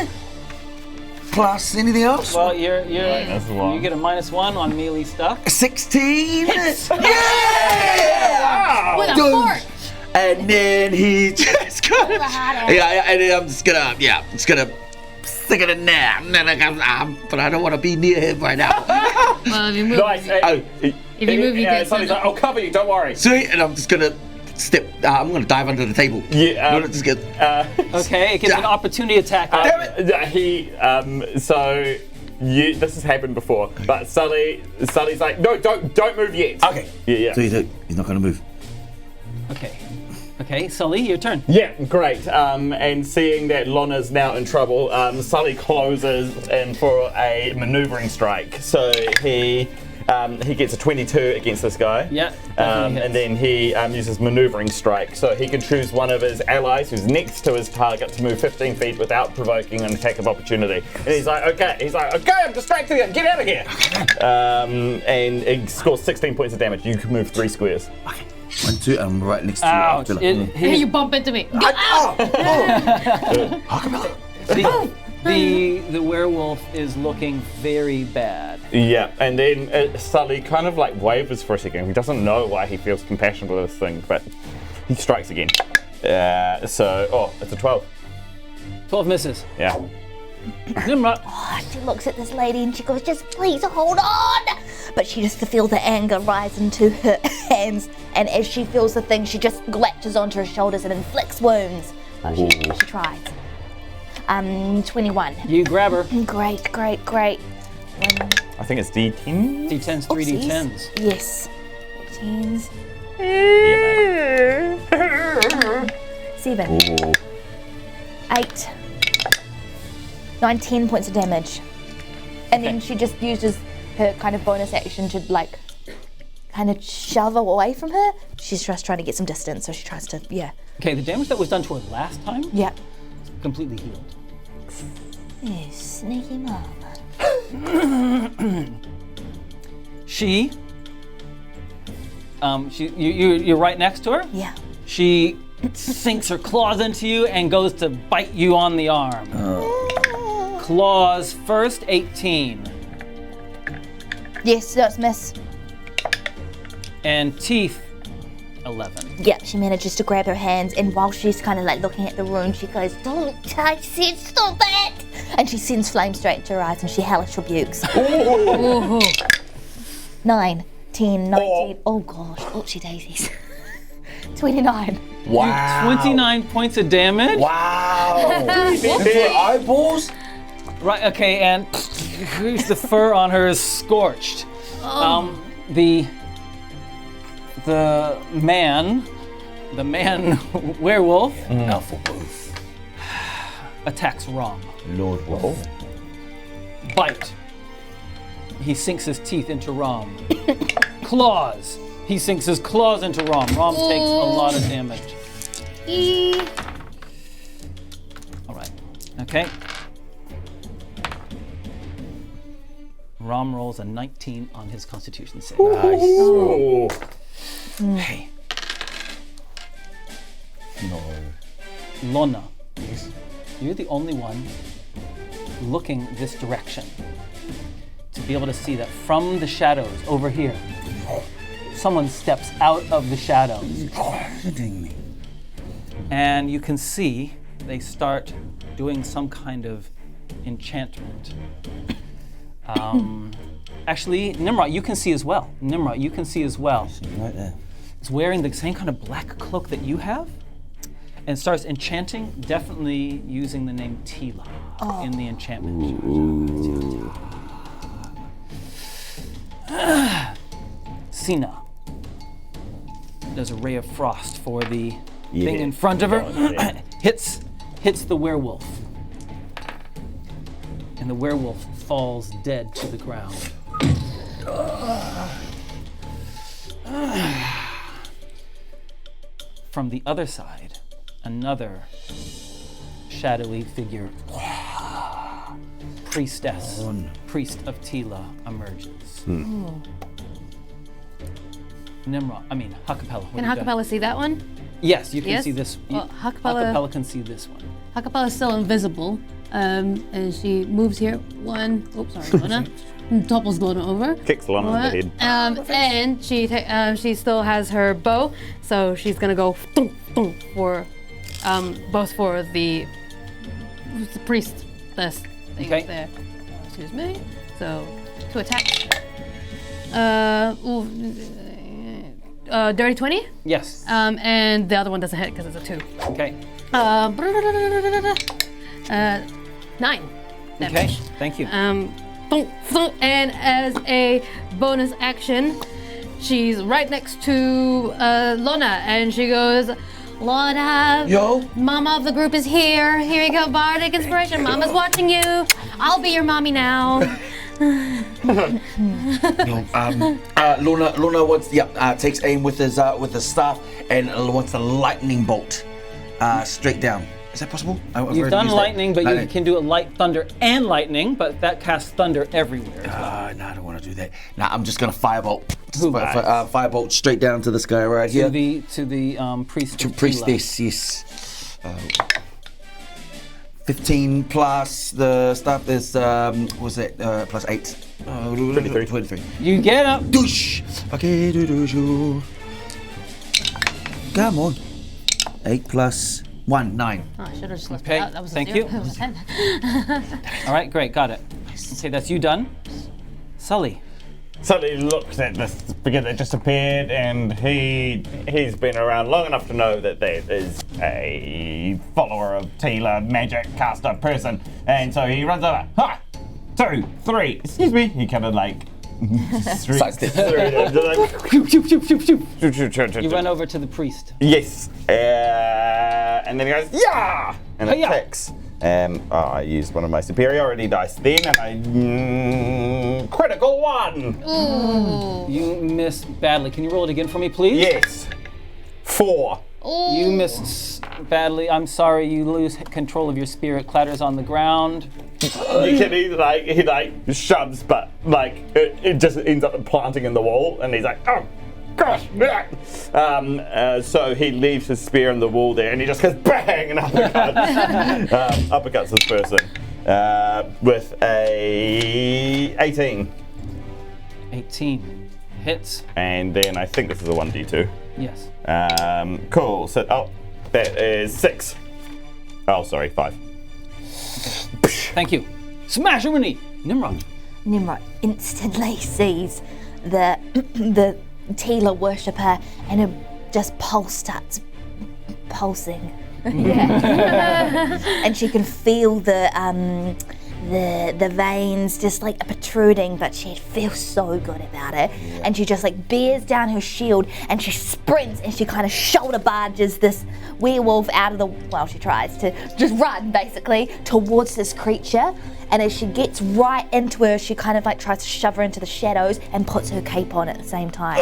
plus anything else? Well, you get a -1 on melee stuff. 16. Yes. Yeah! With a fork. And then he just goes. And then I'm just gonna stick it in there. But I don't want to be near him right now. Well, if you move, if you move, you get Sully's like, I'll cover you, don't worry. Sweet, and I'm just gonna I'm gonna dive under the table. Yeah. Just get. Okay, it gets an opportunity attack. This has happened before, but Sully's like, no, don't move yet. Okay. Yeah. So he's not gonna move. Okay, Sully, your turn. Yeah, great. And seeing that Lona's now in trouble, Sully closes in for a maneuvering strike. So he he gets a 22 against this guy. Yeah. And then he uses maneuvering strike, so he can choose one of his allies who's next to his target to move 15 feet without provoking an attack of opportunity. And he's like, okay, I'm distracting you, get out of here. And he scores 16 points of damage. You can move 3 squares. Okay. 1, 2, I'm right next to Ouch. you. Hey, you bump into me. The werewolf is looking very bad. Yeah, and then Sully kind of like wavers for a second. He doesn't know why he feels compassion for this thing, but he strikes again. It's a 12. 12 misses. Yeah. Nimrod. Oh, she looks at this lady and she goes, just please hold on. But she just feels the anger rise into her hands. And as she feels the thing, she just latches onto her shoulders and inflicts wounds. But she tries. 21. You grab her. Great. I think it's D10. D10s, 3 D10s. Yes. D10s. Yeah, 7. 8. 19 points of damage. And then she just uses her kind of bonus action to like kind of shove away from her. She's just trying to get some distance, so she tries to, Okay, the damage that was done to her last time? Yeah. Completely healed. You sneaky mom. You're right next to her? Yeah. She sinks her claws into you and goes to bite you on the arm. Claws first, 18. Yes, that's miss. And teeth, 11. Yep, she manages to grab her hands, and while she's kind of like looking at the wound, she goes, don't touch it, stop it! And she sends flame straight into her eyes and she hellish rebukes. 9, 10, 19, oh gosh, oopsie daisies. 29. Wow. 29 points of damage? Wow. Her eyeballs? Right, okay, and the fur on her is scorched. The man werewolf attacks Rom. Lord Wolf. Bite. He sinks his teeth into Rom. Claws. He sinks his claws into Rom. Rom takes a lot of damage. All right. Okay. Rom rolls a 19 on his Constitution save. Nice. Hey. No. Lona. You're the only one looking this direction to be able to see that from the shadows over here, someone steps out of the shadows. And you can see they start doing some kind of enchantment. Actually, Nimrod, you can see as well. Right there. It's wearing the same kind of black cloak that you have, and starts enchanting, definitely using the name Tila in the enchantment. Sina does a ray of frost for the thing in front of her. hits the werewolf. And the werewolf falls dead to the ground. From the other side, another shadowy figure, priest of Tila, emerges. Ha-Kapella. Can Ha-Kapella see that one? Yes, you can see this. Well, Ha-Kapella can see this one. Ha-Kapella is still invisible, and she moves here. Lona. Topples Lona over. Kicks Lona in the head. And she still has her bow, so she's gonna go for both for the priest thing there. Excuse me. So 2 attacks. Dirty 20? Yes. And the other one doesn't hit because it's a 2. Okay. 9 damage. Okay, thank you. And as a bonus action, she's right next to Lona, and she goes, Lona, yo, Mama of the group is here. Here you go, Bardic Inspiration. Mama's watching you. I'll be your mommy now. Lona wants takes aim with his staff and wants a lightning bolt straight down. Is that possible? You've done lightning, but you can do a light thunder and lightning, but that casts thunder everywhere. No, I don't want to do that. Nah, I'm just gonna firebolt. Firebolt straight down to this guy right here. To the priest. To priestess, yes. 15 plus the stuff is was it plus 8? 23. You get up. Doosh. Okay, doo. Come on. 8 plus 1, 9. Oh, I should have just left Okay, it out. That was a thank 0. you. That was a 10. All right, great, got it. Okay, that's you done. Sully. Sully looks at this figure that just appeared, and he's been around long enough to know that there is a follower of Tila, magic caster person, and so he runs over. 2, 3. Excuse me. He kind of like. You run over to the priest. Yes. And then he goes, yeah! And attacks. I used one of my superiority dice then, and I critical 1. Ooh. You missed badly. Can you roll it again for me, please? Yes. 4. Ooh. You missed badly. I'm sorry. You lose control of your spirit. Clatters on the ground. You can he shoves, but it just ends up planting in the wall, and he's like, oh gosh. So he leaves his spear in the wall there, and he just goes bang and uppercuts this person with a 18. 18 hits. And then I think this is a 1d2. Yes. Cool. So that is 6. Oh, sorry, 5. Thank you. Smash him, Nimrod. Nimrod instantly sees the Tila worshipper, and her just pulse starts pulsing. And she can feel the veins just like protruding, but she feels so good about it. And she just like bears down her shield, and she sprints, and she kind of shoulder barges this werewolf out of the, well, she tries to just run basically towards this creature. And as she gets right into her, she kind of like tries to shove her into the shadows and puts her cape on at the same time.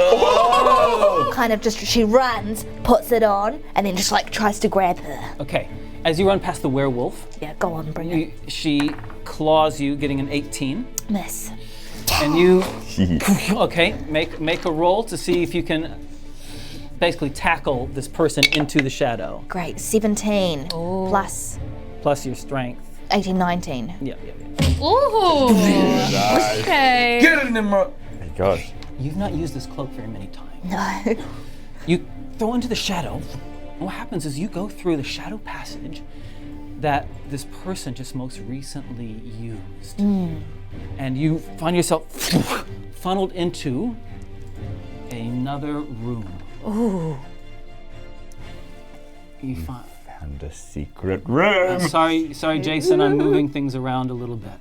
Kind of just, she runs, puts it on, and then just like tries to grab her. Okay, as you run past the werewolf. Yeah, go on, bring it. She claws you, getting an 18. Miss. And you, okay, make a roll to see if you can basically tackle this person into the shadow. Great, 17 plus your strength. 18, 19. Yeah. Ooh. Okay. Get it, Nimrod. Oh my gosh. You've not used this cloak very many times. No. You throw into the shadow, and what happens is you go through the shadow passage that this person just most recently used. And you find yourself funneled into another room. Ooh. You find found a secret room. Sorry, Jason. I'm moving things around a little bit.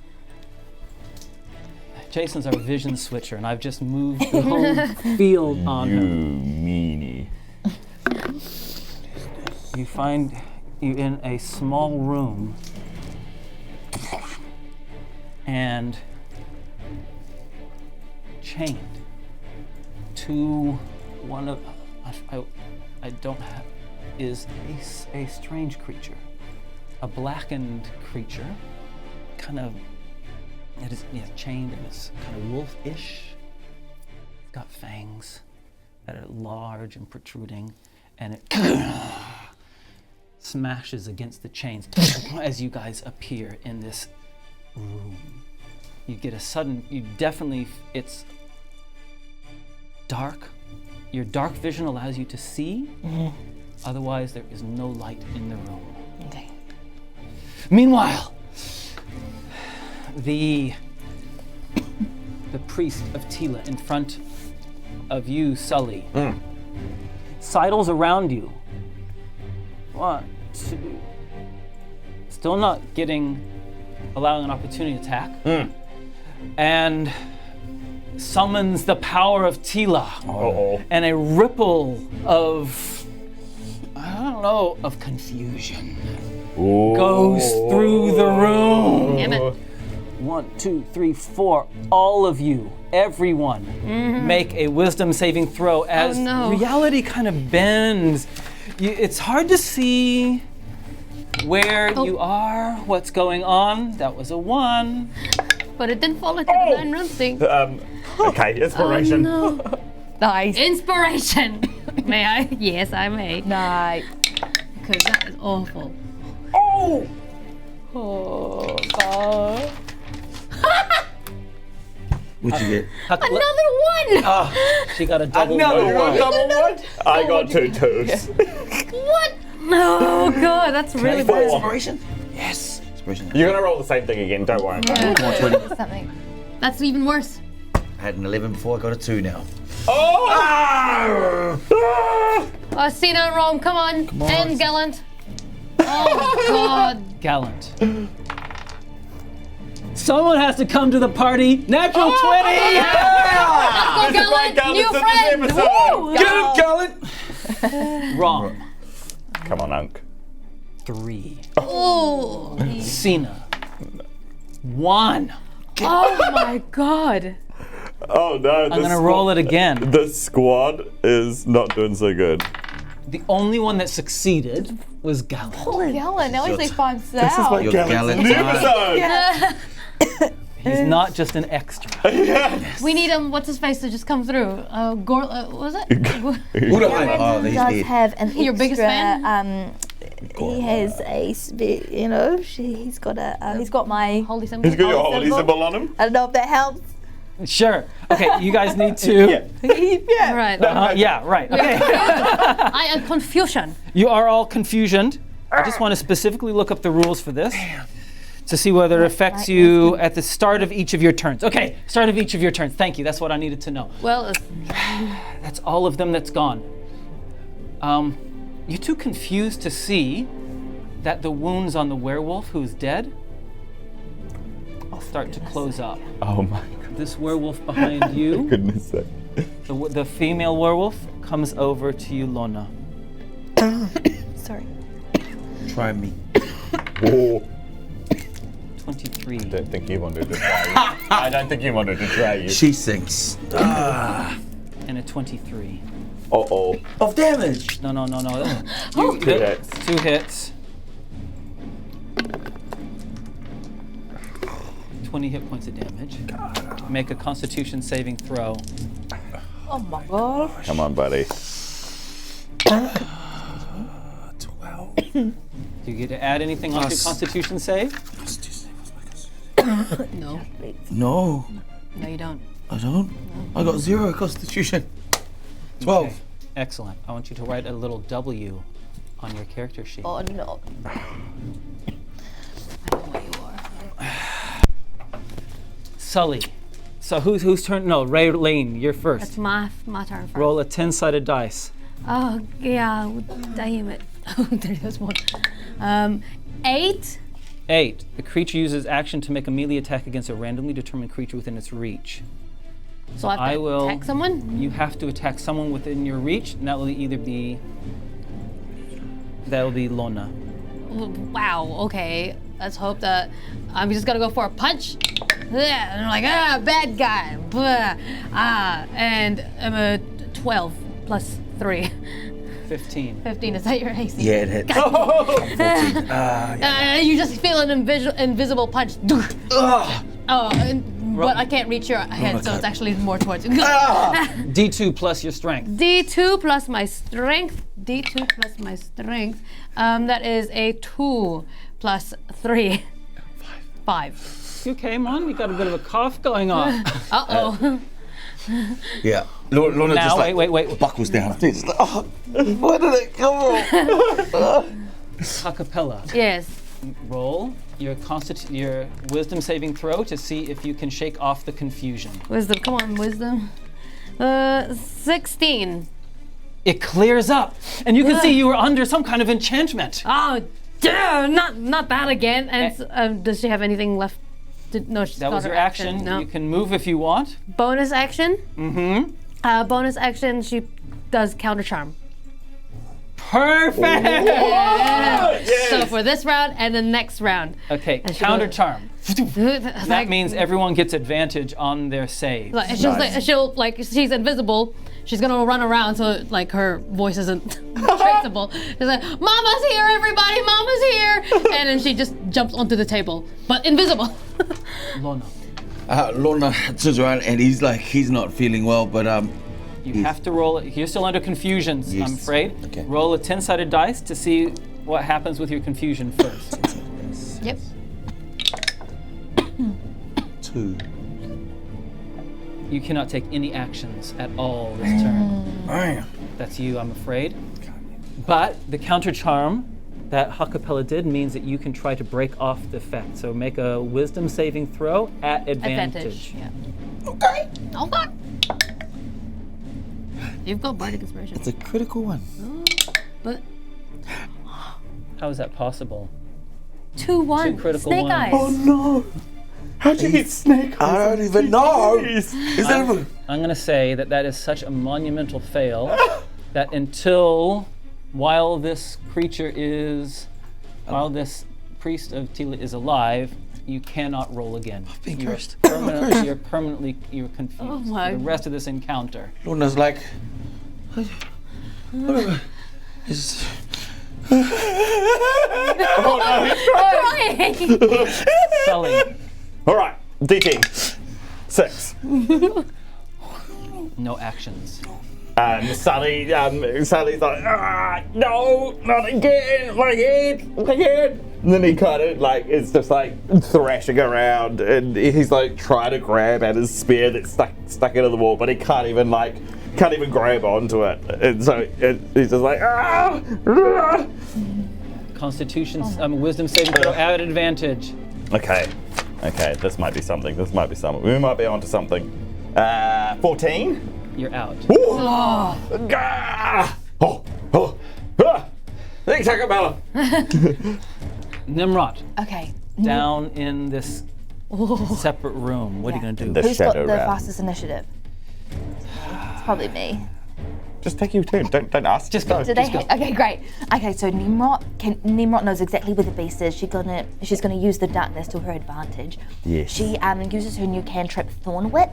Jason's our vision switcher, and I've just moved the whole field on him. Meanie. You find you in a small room, and chained to one of I don't have is a strange creature, a blackened creature, kind of. It is chained and it's kind of wolfish. It's got fangs that are large and protruding, and it smashes against the chains as you guys appear in this room. You get a sudden, it's dark. Your dark vision allows you to see. Otherwise, there is no light in the room. Okay. Meanwhile, the priest of Tila in front of you, Sully, sidles around you. 1, 2. Still not allowing an opportunity to attack. And summons the power of Tila. And a ripple of, of confusion goes through the room. Damn it. 1, 2, 3, 4. All of you, everyone, make a wisdom saving throw as reality kind of bends. It's hard to see where you are, what's going on. That was a 1. But it didn't fall into the 9 round thing. Okay, inspiration. Oh, no. Nice. Inspiration. May I? Yes, I may. Nice. Because that is awful. Oh, God. What'd you get? Another 1! She got a double Another one. one. I got 2 2s. What? Oh, God, that's really bad. Inspiration? Yes. Inspiration. You're gonna roll the same thing again. Don't worry about it. Come on, 20. Something. That's even worse. I had an 11 before, I got a 2 now. Cena, Rome, come on. And Gallant. Oh, God. Gallant. Someone has to come to the party. Natural 20! Let's go, Gallant. New friend. Woo! Get him, Gallant! Wrong. Come on, Unk. 3. Oh. Cena. 1. Oh, my God. Oh no! I'm gonna roll it again. The squad is not doing so good. The only one that succeeded was Gallant. Gallon, now he finds out. This is what Gallant. He's not just an extra. We need him, what's his face, to just come through. What was it? Garen does have an Your biggest extra, fan? he has a, he's got my Holy symbol. He's got your holy symbol on him. I don't know if that helps. Sure. Okay, you guys need to. Yeah. Right. Yeah, right. Okay. I am confusion. You are all confusioned. I just want to specifically look up the rules for this to see whether it affects you at the start of each of your turns. Okay, start of each of your turns. Thank you. That's what I needed to know. Well, That's all of them that's gone. You're too confused to see that the wounds on the werewolf who's dead start to close up. Oh my God. This werewolf behind you, Goodness sake. the female werewolf, comes over to you, Lona. Sorry. Try me. Whoa. 23. I don't think he wanted to try you. I don't think he wanted to try you. She sinks. And a 23. Uh-oh. Of damage! No. 2 hits. 2 hits. 20 hit points of damage. Make a Constitution saving throw. Oh, my God. Come on, buddy. 12. Do you get to add anything onto your Constitution save? no. No, No, you don't. I don't. I got 0 Constitution. 12. Okay, excellent. I want you to write a little W on your character sheet. Oh, no. I know where you are. Sully. So whose turn? No, Lane, you're first. It's my turn first. Roll a 10-sided dice. Oh, yeah. Damn it. There's one. 8. 8. The creature uses action to make a melee attack against a randomly determined creature within its reach. So I have to attack someone? You have to attack someone within your reach, and that will either be... That will be Lona. Wow, okay. Let's hope that I'm just gonna go for a punch. And I'm like, bad guy. And I'm a 12 plus 3. 15. 15, is that your AC? Yeah, it hits. 14. You just feel an invisible punch. But I can't reach your head, so it's actually more towards you. D2 plus your strength. D2 plus my strength. D2 plus my strength. That is a 2 plus 3. 5. You okay, Mon? You got a bit of a cough going on. Uh-oh. Yeah. Lona Now, just like wait. buckles down. It's like, oh, where did it come from? Ha-Kapella. Yes. Roll your wisdom saving throw to see if you can shake off the confusion. Wisdom, come on, wisdom. 16. It clears up, and you can see you were under some kind of enchantment. Oh, not that again. And does she have anything left? No, she's That got was her your action. No. You can move if you want. Bonus action. Mm-hmm. Bonus action. She does counter charm. Perfect! So for this round and the next round. Okay, And she counter goes- charm. That means everyone gets advantage on their save. Like, she'll like she's invisible. She's gonna run around so like her voice isn't traceable. She's like, "Mama's here, everybody! Mama's here!" And then she just jumps onto the table, but invisible. Lona. Lona turns around and he's not feeling well, but You have to roll it. You're still under confusions, Yes. I'm afraid. Okay. Roll a 10-sided dice to see what happens with your confusion first. Yep. 2. You cannot take any actions at all this turn. That's you, I'm afraid. But the counter charm that Ha-Kapella did means that you can try to break off the effect. So make a wisdom saving throw at advantage. Yeah. Okay. Okay. You've got bardic inspiration. It's a critical one. But How is that possible? 2-1. Two critical Snake ones. eyes. Oh no! How'd you get snake eyes? I don't even know. Is that I'm going to say that is such a monumental fail that while this priest of Tila is alive, you cannot roll again. I've been cursed. You're confused. Oh my. The rest of this encounter. Lona's like. Is Sully, All right, D10. 6. no actions. And Sully's like, no, not again, not again. And then he kind of like is just like thrashing around, and he's like trying to grab at his spear that's stuck into the wall, but he can't even grab onto it. And so he's just like, Constitution, wisdom saving throw at advantage. Okay, this might be something. We might be onto something. 14. You're out. Thanks, Ha-Kapella. Nimrod, Okay. down in this separate room. What are you going to do? The Who's got shadow the realm. fastest initiative? It's probably me. Just take your turn. Don't ask. Just go. Did they? Okay, great. Okay, so Nimrod knows exactly where the beast is. She's gonna use the darkness to her advantage. Yes. She uses her new cantrip Thorn Whip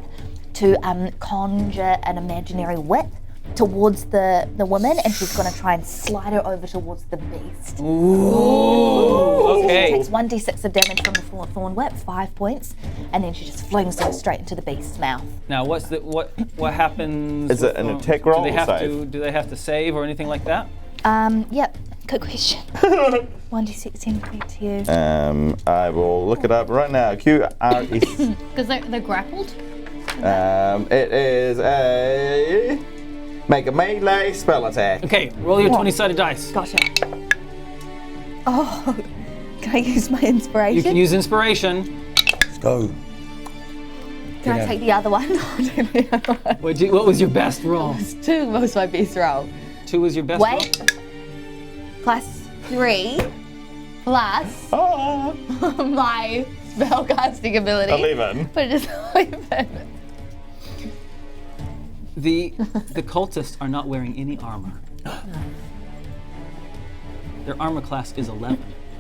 to conjure an imaginary whip towards the woman, and she's gonna try and slide her over towards the beast. Ooh. She Okay. takes 1d6 of damage from the Thorn Whip, 5 points, and then she just flings her straight into the beast's mouth. Now, what happens? Is it an attack roll Do they or have save? do they have to save or anything like that? Yep. Good question. 1d6 to you. I will look it up right now. QRS. Because they're grappled. It is a make a melee spell attack. Okay, roll your 20-sided dice. Gotcha. Oh, can I use my inspiration? You can use inspiration. Let's go. Can I take the other one? What was your best roll? 2 was my best roll. 2 was your best roll? Wait. +3 plus my spellcasting ability. 11. But it's 11. The cultists are not wearing any armor. Their armor class is 11.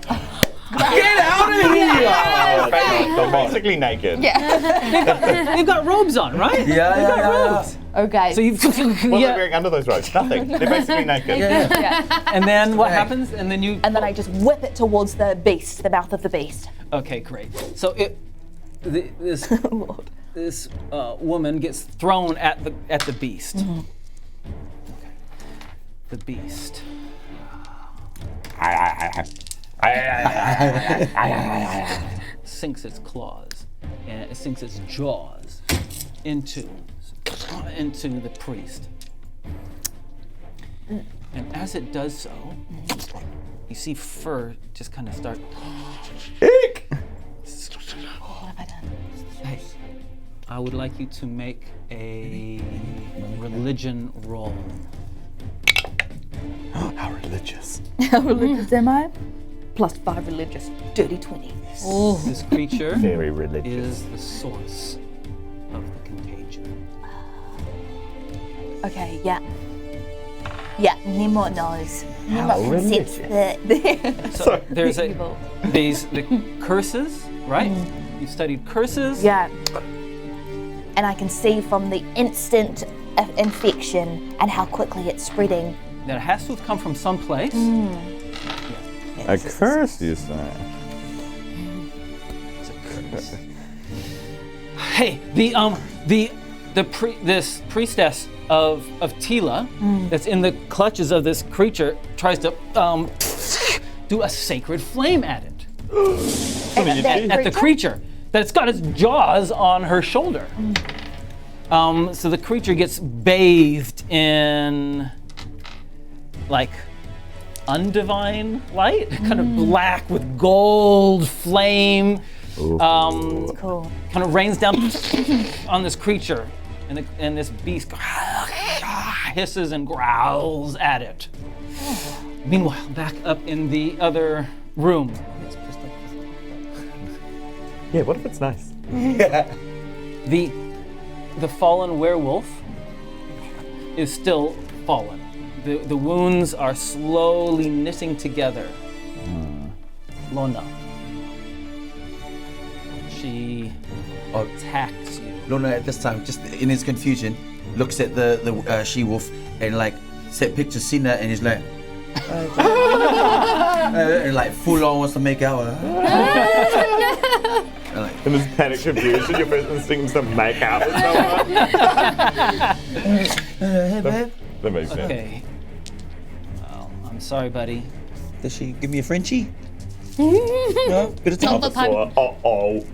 Get out of here! They're basically naked. Yeah. They've got robes on, right? Yeah. Robes. Okay. So you've What are they wearing under those robes? Nothing. They're basically naked. And then what happens? And then you. And then I just whip it towards the beast, the mouth of the beast. Okay, great. So this woman gets thrown at the beast. Mm-hmm. Okay. The beast. Sinks its claws and it sinks its jaws into the priest. And as it does so, you see fur just kind of start. Eek! What have I done? Hey, I would like you to make a religion roll. How religious. How religious am I? +5 religious. Dirty 20. This creature Very religious. is the source of the contagion. Okay, yeah. Yeah, Nimrod knows. Nimrod can sense the So there's the curses, right? You've studied curses. Yeah. And I can see from the instant of infection and how quickly it's spreading. That it has to have come from someplace. A curse, you say? It's a curse. Hey, this priestess of Tila that's in the clutches of this creature tries to do a sacred flame at it. At the creature. That it's got its jaws on her shoulder. So the creature gets bathed in like undivine light, kind of black with gold flame. Cool. Kind of rains down on this creature, and this beast hisses and growls at it. Meanwhile, back up in the other room. Yeah, what if it's nice? The fallen werewolf is still fallen. The wounds are slowly knitting together. Lona. She attacks you. Lona at this time, just in his confusion, looks at the she-wolf and like pictures Cena and he's like, and like full on wants to make out with her. In this panic confusion, your first instinct is to make out with someone. Hey babe. That makes sense. Okay. Well, I'm sorry, buddy. Does she give me a Frenchie? No? Bit of time. Uh-oh.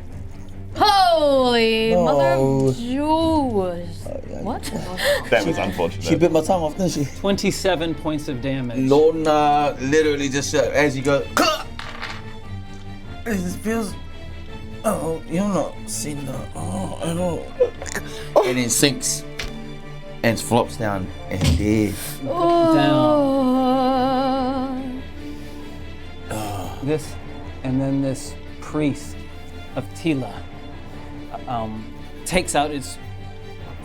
Holy mother Oh. of Jews. What? That was unfortunate. She bit my tongue off, didn't she? 27 points of damage. Lona literally just as you go, it just feels. Oh, you're not seen that. Oh, I don't. And then sinks and flops down and dead. This, and then this priest of Tila takes out his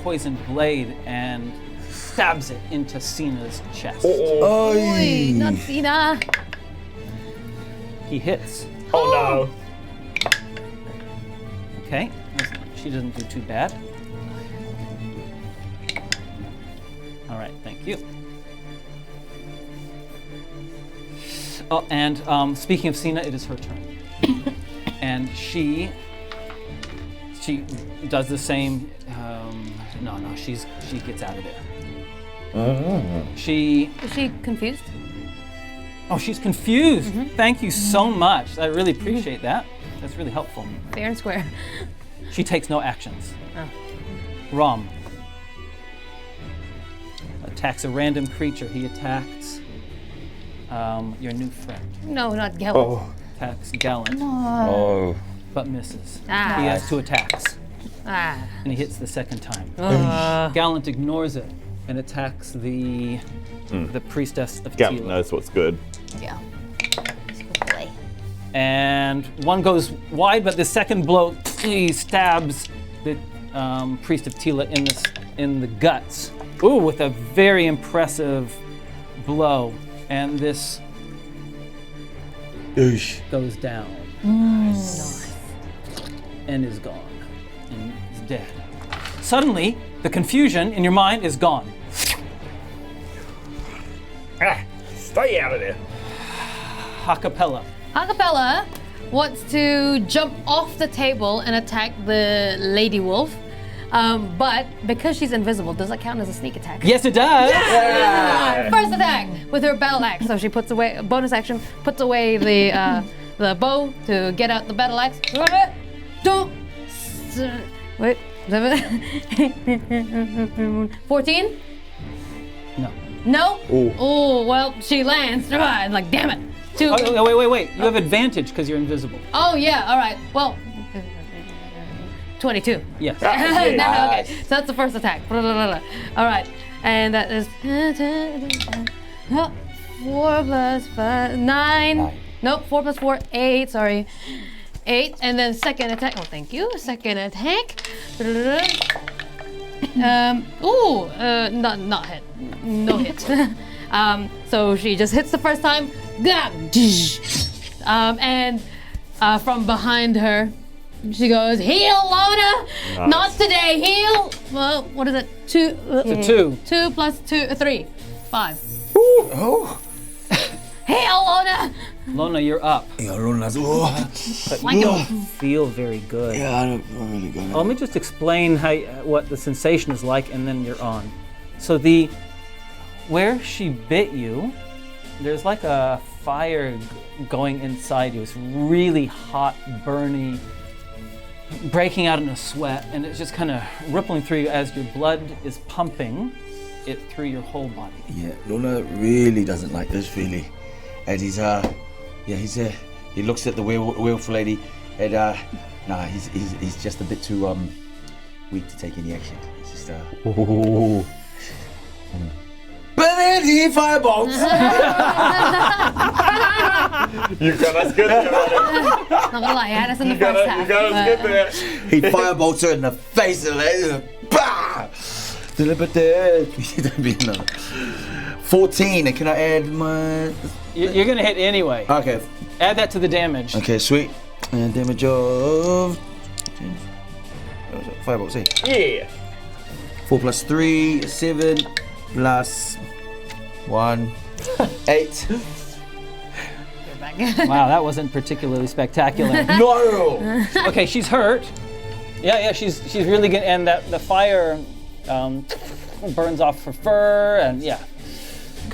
poisoned blade and stabs it into Cena's chest. Oi, not Cena. He hits. Oh no. Okay, she doesn't do too bad. All right, thank you. Oh, and speaking of Cena, it is her turn. And she does the same. She gets out of there. Is she confused? Oh, she's confused. Thank you so much. I really appreciate that. That's really helpful. Fair and square. She takes no actions. Oh. Rom attacks a random creature. He attacks your new friend. No, not Gallant. Oh. Attacks Gallant. Oh. But misses. Ah. He has 2 attacks. Ah. And he hits the second time. Ah. Gallant ignores it and attacks the priestess of Gallant Tila. knows what's good. Yeah. And one goes wide, but the second blow he stabs the priest of Tila in the guts. Ooh, with a very impressive blow, and this goes down. Nice. And is gone, and is dead. Suddenly, the confusion in your mind is gone. Stay out of there. Ha-Kapella. Ha-Kapella wants to jump off the table and attack the lady wolf, but because she's invisible, does that count as a sneak attack? Yes, it does. Yeah! First attack with her battle axe. So she puts away bonus action, puts away the bow to get out the battle axe. Don't wait. 14? No. No? Oh, well, she lands. Like, damn it. Wait. You have advantage because you're invisible. Oh, yeah, all right. Well, 22. Yes. Okay, so that's the first attack. All right, and that is 4 plus 5, 9. Nope, 4 plus 4, 8, sorry. 8, and then second attack. Oh, thank you. Second attack. Not hit. No hit. So she just hits the first time. And from behind her, she goes, heal, Lona! Nice. Not today, heal! Well, what is it? 2. It's a 2. 2 plus 2, 3. 5. Oh. Heal, Lona! Lona, you're up. Yeah, Lona's. But you don't feel very good. Yeah, I don't feel really good. Let me just explain what the sensation is like, and then you're on. So where she bit you, there's like a fire going inside you. It's really hot, burny, breaking out in a sweat, and it's just kind of rippling through you as your blood is pumping it through your whole body. Yeah, Lona really doesn't like this feeling, and he looks at the werewolf lady, and he's just a bit too weak to take any action. He's just But then he firebolts. You got us good there. Not gonna lie, I had us in the first half. You got us good there. He firebolts her in the face and bah! 14, and can I add my... You're gonna hit anyway. Okay. Add that to the damage. Okay, sweet. And damage of... Firebolt, see? Yeah. 4 plus 3, 7 plus 1, 8. Wow, that wasn't particularly spectacular. No! Okay, she's hurt. Yeah, she's really good, and the fire burns off her fur, and yeah.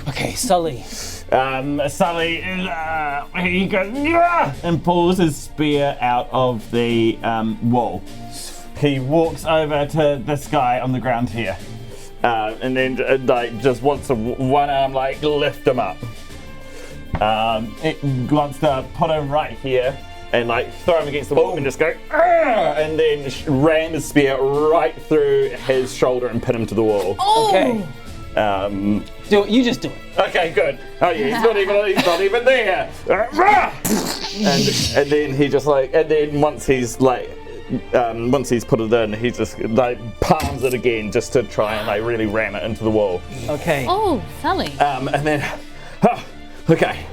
Okay, Sully. Sully, he goes and pulls his spear out of the wall. He walks over to this guy on the ground here, and then just wants to one arm lift him up. It wants to put him right here and throw him against the wall and just go, and then ram his spear right through his shoulder and pin him to the wall. Oh. Okay. Do it. You just do it. Okay, good. Oh yeah, he's not even there. and then he just and then once he's put it in, he just palms it again just to try and really ram it into the wall. Okay. Oh, Sully. And then, okay,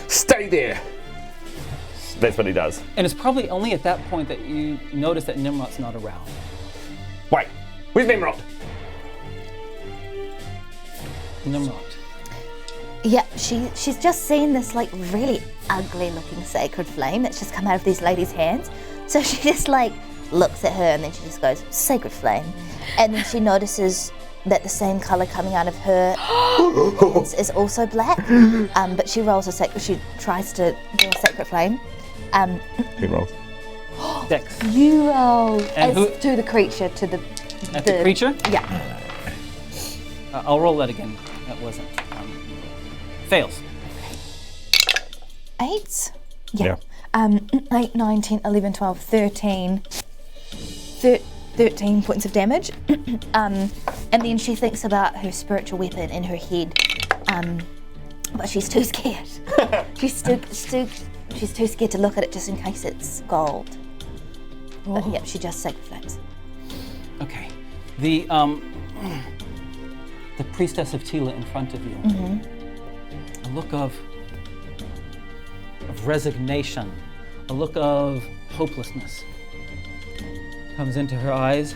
stay there. That's what he does. And it's probably only at that point that you notice that Nimrod's not around. Wait, where's Nimrod? Nimrod. Yeah, she's just seen this really ugly looking sacred flame that's just come out of these ladies' hands. So she just looks at her and then she just goes, sacred flame. And then she notices that the same color coming out of her hands is also black. But she rolls she tries to do a sacred flame. He rolls. Dex. You roll And to the creature, to the creature? Yeah. I'll roll that again. That wasn't. Fails. 8? Yeah. 8, 9, 10, 11, 12, 13. 13 points of damage. And then she thinks about her spiritual weapon in her head. But she's too scared. She's too scared to look at it just in case it's gold. But yep, she just sacred flames. Okay. The priestess of Tila in front of you. Mm-hmm. A look of resignation, a look of hopelessness comes into her eyes.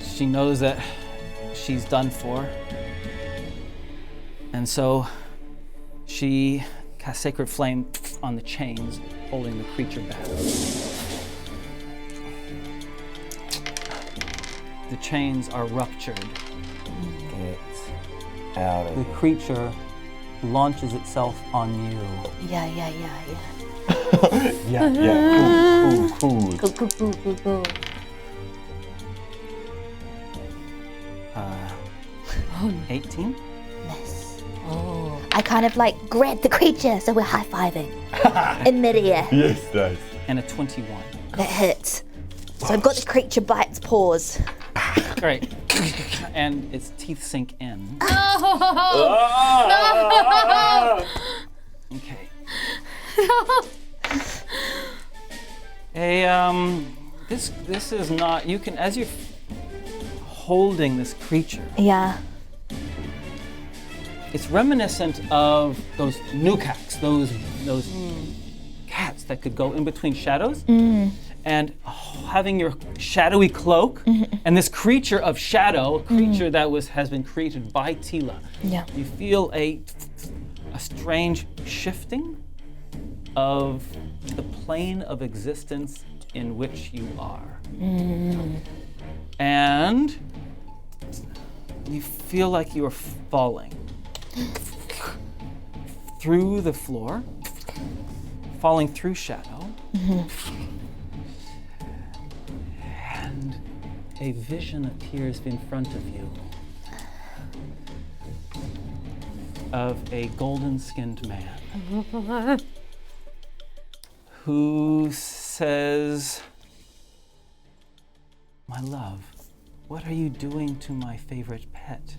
She knows that she's done for. And so she casts Sacred Flame on the chains, holding the creature back. The chains are ruptured. Get out of The here. creature launches itself on you. Yeah. Cool. Cool. 18? Miss. Oh. I kind of grab the creature, so we're high-fiving in midair. Yes, nice. And a 21. That hits. So I've got the creature by its paws. Great. And its teeth sink in. Okay. This is not, you can, as you're holding this creature, Yeah. It's reminiscent of those nukaks, those cats that could go in between shadows. And having your shadowy cloak and this creature of shadow, a creature that has been created by Tila. Yeah. You feel a strange shifting of the plane of existence in which you are. And you feel like you are falling through the floor, falling through shadow. And a vision appears in front of you of a golden-skinned man who says, "My love, what are you doing to my favorite pet?"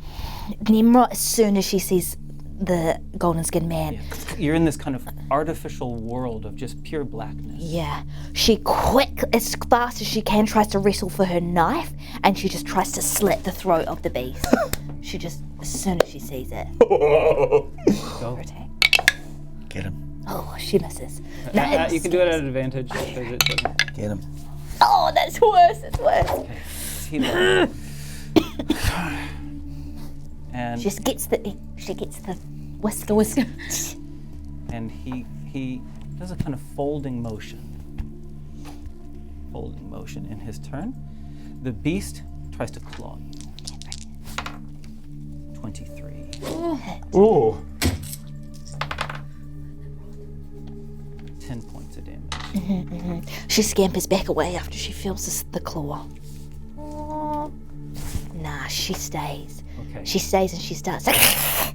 Nimrod, as soon as she sees the golden skinned man. You're in this kind of artificial world of just pure blackness. Yeah. She quick, as fast as she can, tries to wrestle for her knife, and she just tries to slit the throat of the beast. She just, as soon as she sees it. Go. Attack. Get him. Oh, she misses. You can do it at advantage. Get him. Oh, that's worse. It's worse. Okay. And She gets the whisker. and he does a kind of folding motion in his turn. The beast tries to claw you. 23. Ooh. 10 points of damage. She scampers back away after she feels the claw. Nah, she stays. Okay. She stays and she starts against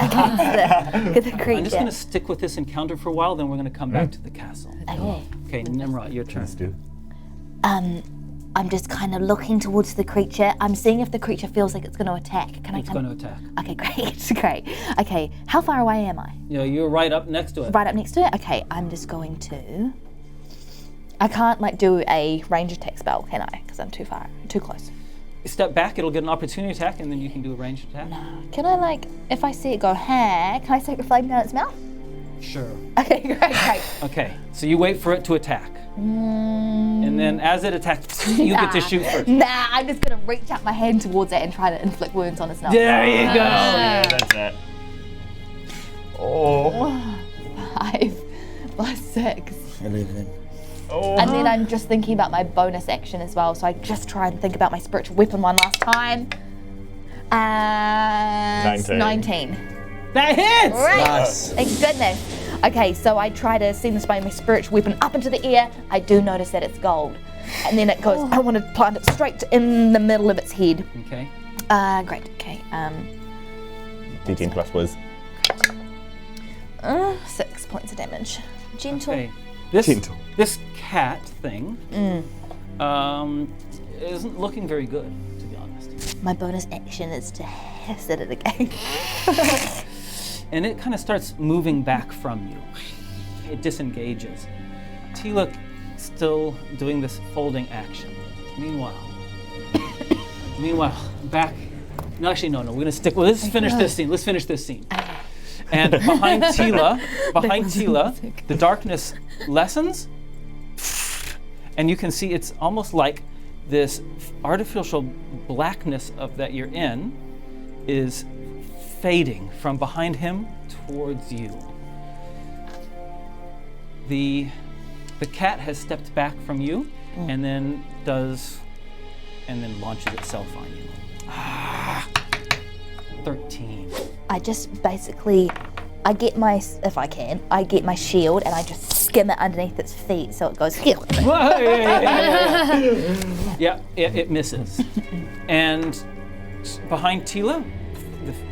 the creature. I'm just going to stick with this encounter for a while, then we're going to come back to the castle. Okay. Okay, Nimrod, your turn. I'm just kind of looking towards the creature. I'm seeing if the creature feels like it's going to attack. It's going to attack. Okay, great. Great. Okay, how far away am I? You're right up next to it. Right up next to it? Okay, I'm just going to... I can't, do a range attack spell, can I? Because I'm too close. Step back, it'll get an opportunity attack, and then you can do a ranged attack. Can I, if I see it go, can I stick the flame down its mouth? Sure. Okay, great. Okay, so you wait for it to attack. And then as it attacks, you get to shoot first. Nah, I'm just going to reach out my hand towards it and try to inflict wounds on its nose. There you go. Yeah, that's it. Oh. 5 plus 6. 11. Oh. And then I'm just thinking about my bonus action as well, so I just try and think about my spiritual weapon one last time. 19. That hits! Right. Nice. Thank goodness. Okay, so I try to send this my spiritual weapon up into the air. I do notice that it's gold. And then it goes, I want to plant it straight in the middle of its head. Okay. Great, okay. D10 plus was. 6 points of damage. Gentle. Okay. This cat thing isn't looking very good, to be honest. My bonus action is to hit it again. And it kind of starts moving back from you. It disengages. Tila still doing this folding action. Meanwhile, back. No, actually, no. We're gonna stick. Well, let's finish this scene. And behind Tila, the darkness lessens, and you can see it's almost like this artificial blackness of that you're in is fading from behind him towards you. The cat has stepped back from you and then launches itself on you. 13. I just basically, I get my shield and I just skim it underneath its feet so it goes here. Yeah, it misses. And behind Tila,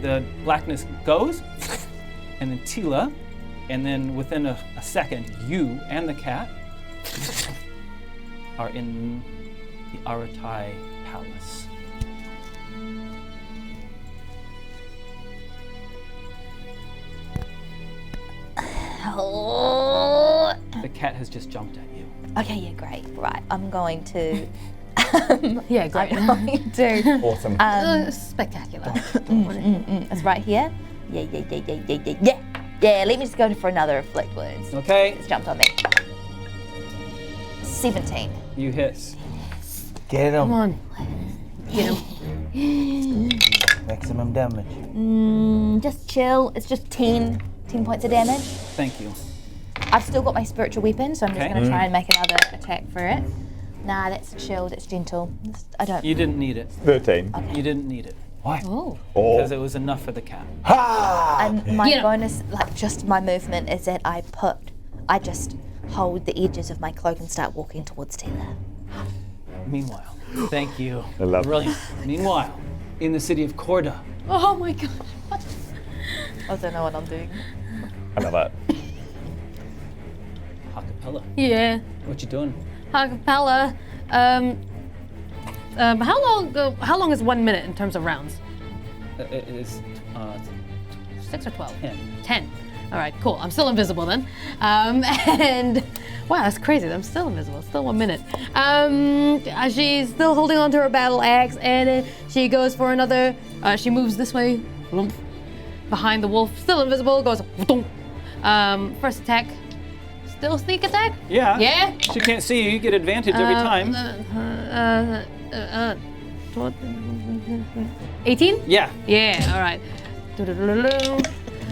the blackness goes, and then Tila, and then within a second, you and the cat are in the Aratai Palace. The cat has just jumped at you. Okay, yeah, great. Right, I'm going to. Yeah, great. I'm going to. Awesome. Spectacular. It's right here. Yeah, let me just go for another afflict wounds. Okay. It's jumped on me. 17. You hit. Get him. Come on. Get him. Maximum damage. Just chill. It's just 10 points of damage. Thank you. I've still got my spiritual weapon, so I'm just Okay. going to try and make another attack for it. Nah, that's chill. That's gentle. I don't. You didn't need it. 13. You didn't need it. Why? Oh. Because it was enough for the cat. And my Yeah. bonus, like just my movement, is that I just hold the edges of my cloak and start walking towards Taylor. Meanwhile, thank you. I love it. Brilliant. Meanwhile, in the city of Corda. Oh my god. What? I don't know what I'm doing. I love that. Ha-Kapella. Yeah. What you doing? Ha-Kapella. How long is 1 minute in terms of rounds? It is 6 or 12? 10. 10. All right, cool. I'm still invisible then. And wow, that's crazy. I'm still invisible. Still 1 minute. She's still holding on to her battle axe, and she goes for another. She moves this way, behind the wolf. Still invisible. Goes. First attack. Still sneak attack. Yeah. Yeah. She can't see you. You get advantage every time. 18. Yeah. Yeah. All right.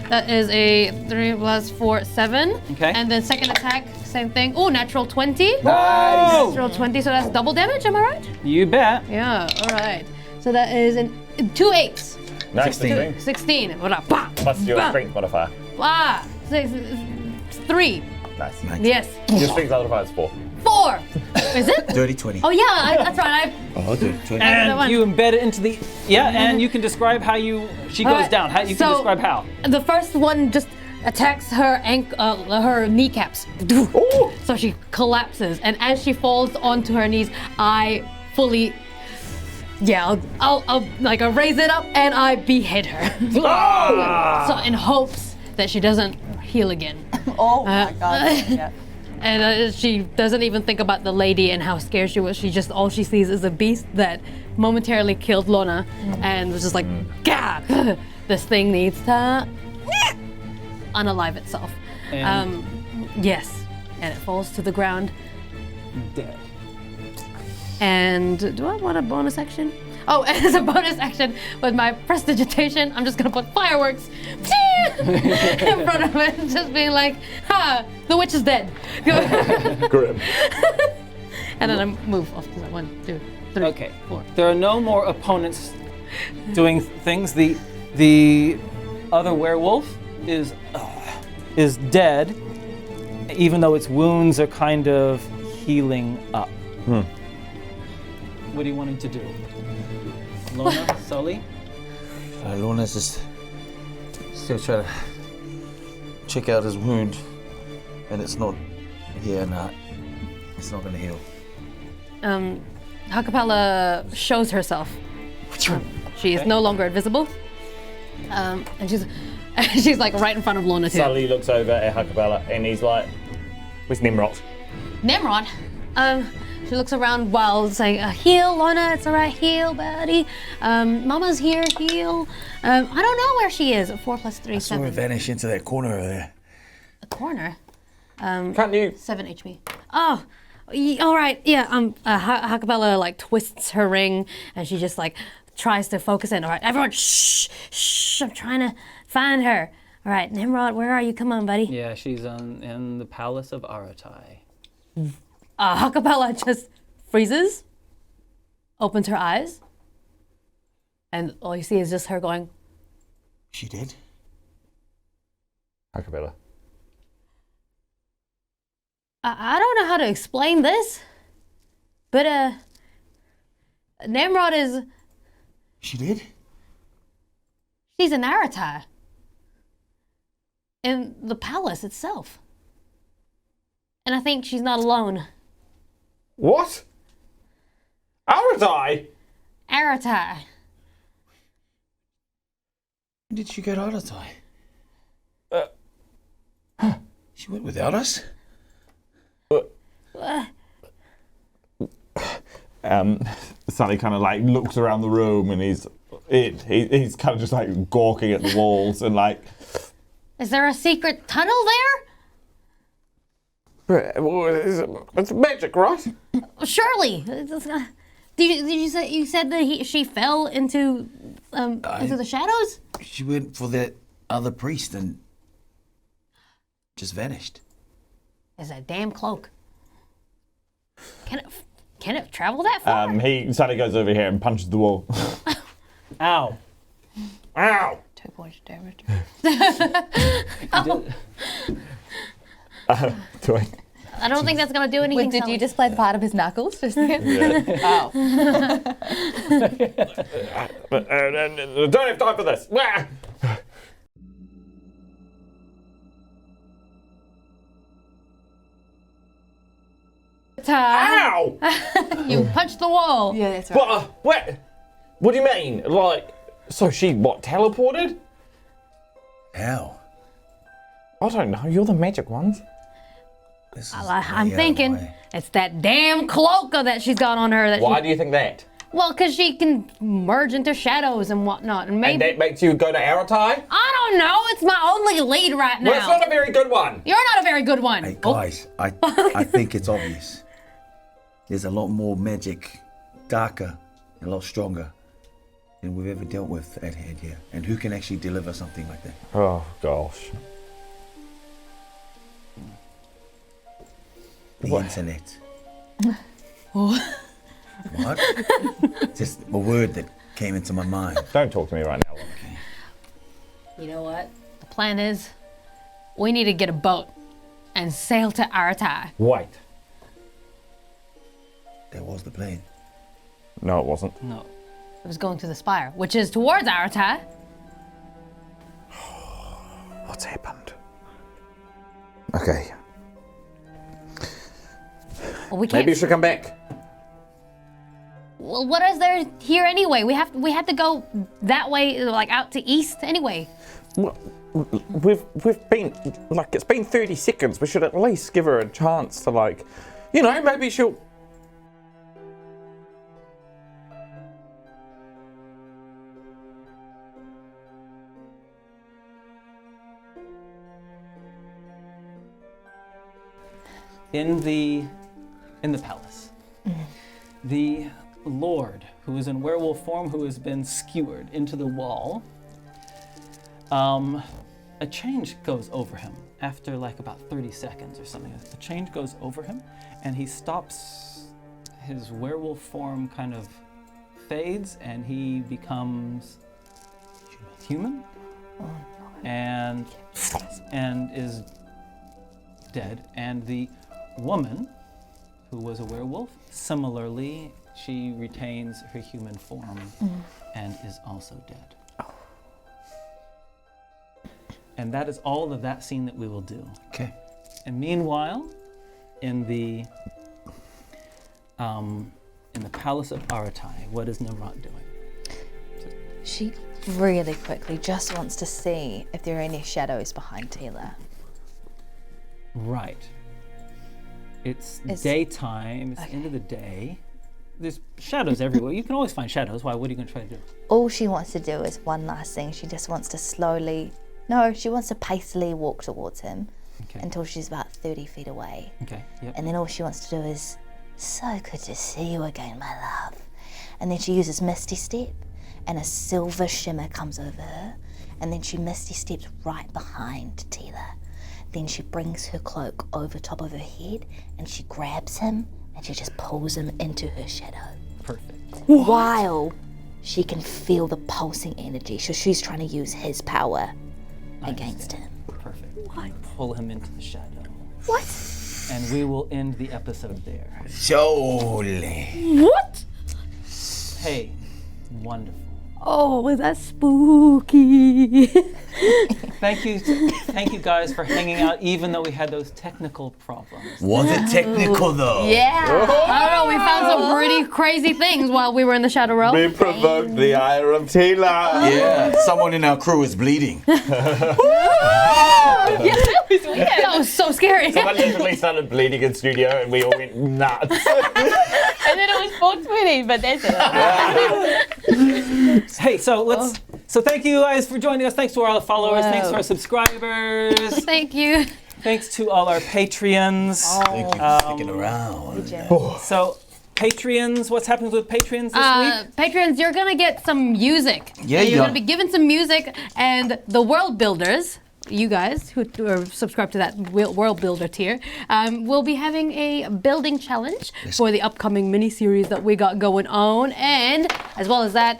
That is a 3 plus 4, 7. Okay. And then second attack, same thing. Oh, natural 20. Nice. Natural 20, so that's double damage, am I right? You bet. Yeah, all right. So that is 2 8s. Nice. 16. What up? Bah, Plus your bah, strength modifier. bah. 3. Nice. Yes. Your strength modifier is 4. 4. Is it? Dirty 20. Oh yeah, that's right. Oh, dirty 20. And you embed it into the. Yeah, and you can describe how she goes down. How you can describe how. The first one just attacks her her kneecaps. So she collapses, and as she falls onto her knees, I fully. Yeah, I'll like I raise it up and I behead her. So in hopes that she doesn't heal again. Oh my god. Yeah. And she doesn't even think about the lady and how scared she was. All she sees is a beast that momentarily killed Lona, and was just like, God, this thing needs to unalive itself. And Yes, and it falls to the ground. dead. And do I want a bonus action? Oh, as a bonus action with my prestidigitation, I'm just gonna put fireworks in front of it, just being like, ha, the witch is dead. Grim. And then I move off to 1, 2, 3, Okay. 4. There are no more opponents doing things. The other werewolf is dead, even though its wounds are kind of healing up. What are you wanting to do? Lona, Sully? Lona's just still trying to check out his wound, and it's not. Yeah, nah, it's not gonna heal. Ha-Kapella shows herself. She is no longer invisible. And she's like right in front of Lona too. Sully looks over at Ha-Kapella and he's like, "Where's Nimrod?" Nimrod. She looks around while saying, heal, Lona, it's all right, heal, buddy. Mama's here, heal. I don't know where she is. 4 plus 3, I saw her 7. vanish into that corner over there. A corner? Can't you? 7 HP. Oh, all right, yeah. Ha-Kapella like twists her ring and she just like tries to focus in. All right, everyone, shh, I'm trying to find her. All right, Nimrod, where are you? Come on, buddy. Yeah, she's in the palace of Aratai. Ha-Kapella just freezes, opens her eyes, and all you see is just her going, She did? Ha-Kapella. I don't know how to explain this, but Nimrod is... She did? She's an Aratai. In the palace itself. And I think she's not alone. What? Aratai? Aratai. When did she get Aratai? She went without us? Sully kind of like looks around the room and he's He's kind of just like gawking at the walls and like. Is there a secret tunnel there? It's magic, right? Surely. Did you say you said that she fell into the shadows? She went for that other priest and just vanished. It's a damn cloak. Can it travel that far? He suddenly goes over here and punches the wall. Ow. Ow! 2 points of damage. Do I? I don't think that's gonna do anything. Did you just play the part of his knuckles just then? Yeah. Don't have time for this. Ow! You punched the wall. Yeah, that's right. What do you mean? Like, so she teleported? How? I don't know. You're the magic ones. I'm thinking it's that damn cloak that she's got on her. Why do you think that? Well, because she can merge into shadows and whatnot, and maybe And that makes you go to Aratai? I don't know. It's my only lead right now. Well, it's not a very good one. You're not a very good one. Hey guys, I think it's obvious. There's a lot more magic, darker, and a lot stronger than we've ever dealt with at hand here. And who can actually deliver something like that? Oh gosh. The internet. What? Just a word that came into my mind. Don't talk to me right now. Okay. You know what? The plan is, we need to get a boat and sail to Aratai. Wait. That was the plan. No, it wasn't. No. It was going to the Spire, which is towards Aratai. What's happened? Okay. Well, we can't. Maybe you should come back. Well, what is there here anyway? We have to go that way, like out to east anyway. Well, we've been like it's been 30 seconds. We should at least give her a chance to maybe she'll. In the palace, the Lord, who is in werewolf form, who has been skewered into the wall, a change goes over him after about 30 seconds or something. A change goes over him, and he stops. His werewolf form kind of fades, and he becomes human, and is dead. And the woman, who was a werewolf, similarly, she retains her human form and is also dead. And that is all of that scene that we will do. Okay. And meanwhile, in the palace of Aratai, what is Nimrod doing? She really quickly just wants to see if there are any shadows behind Tila. Right. It's daytime, it's the end of the day. There's shadows everywhere. You can always find shadows. Why? What are you going to try to do? All she wants to do is one last thing. She just wants to she wants to pacefully walk towards him until she's about 30 feet away. Okay, yep. And then all she wants to do is, so good to see you again, my love. And then she uses Misty Step, and a silver shimmer comes over her, and then she Misty Steps right behind Tila. Then she brings her cloak over top of her head, and she grabs him, and she just pulls him into her shadow. Perfect. While she can feel the pulsing energy, so she's trying to use his power against him. Perfect. What? Pull him into the shadow. What? And we will end the episode there. Surely. What? Hey, wonderful. Oh, is that spooky? Thank you guys for hanging out, even though we had those technical problems. Was it technical though? Yeah. I don't know, we found some pretty crazy things while we were in the Shadow Realm. We provoked the ire of Tila. Yeah, someone in our crew is bleeding. Yeah, that was weird. That was so scary. Someone literally started bleeding in studio and we all went nuts. And then it was 420, but that's it. Hey, so thank you guys for joining us. Thanks to all our followers. Whoa. Thanks to our subscribers. Thank you. Thanks to all our Patreons. Thank you for sticking around. So, Patreons, what's happening with Patreons this week? Patrons, you're gonna get some music. Yeah, You're yeah. gonna be given some music, and the world builders, you guys who are subscribed to that world builder tier, will be having a building challenge for the upcoming mini series that we got going on. And as well as that,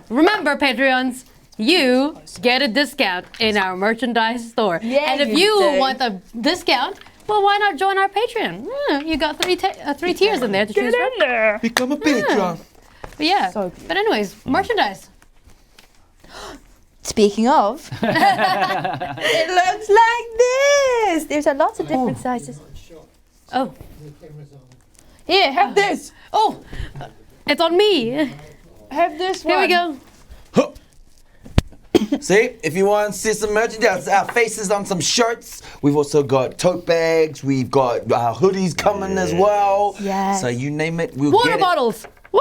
remember, Patreons, you get a discount in our merchandise store. Yeah, and if you you do. want a discount, well, why not join our Patreon? You got three tiers in there to choose from. Become a patron. But yeah. So But anyways, merchandise. Speaking of, it looks like this. There's a lots of different sizes. Oh. Here, have this. Oh, it's on me. Have this Here one. we go. See, if you want to see some merchandise, our faces on some shirts. We've also got tote bags. We've got hoodies coming as well. Yes. So you name it, we'll Water get it. bottles. Woo!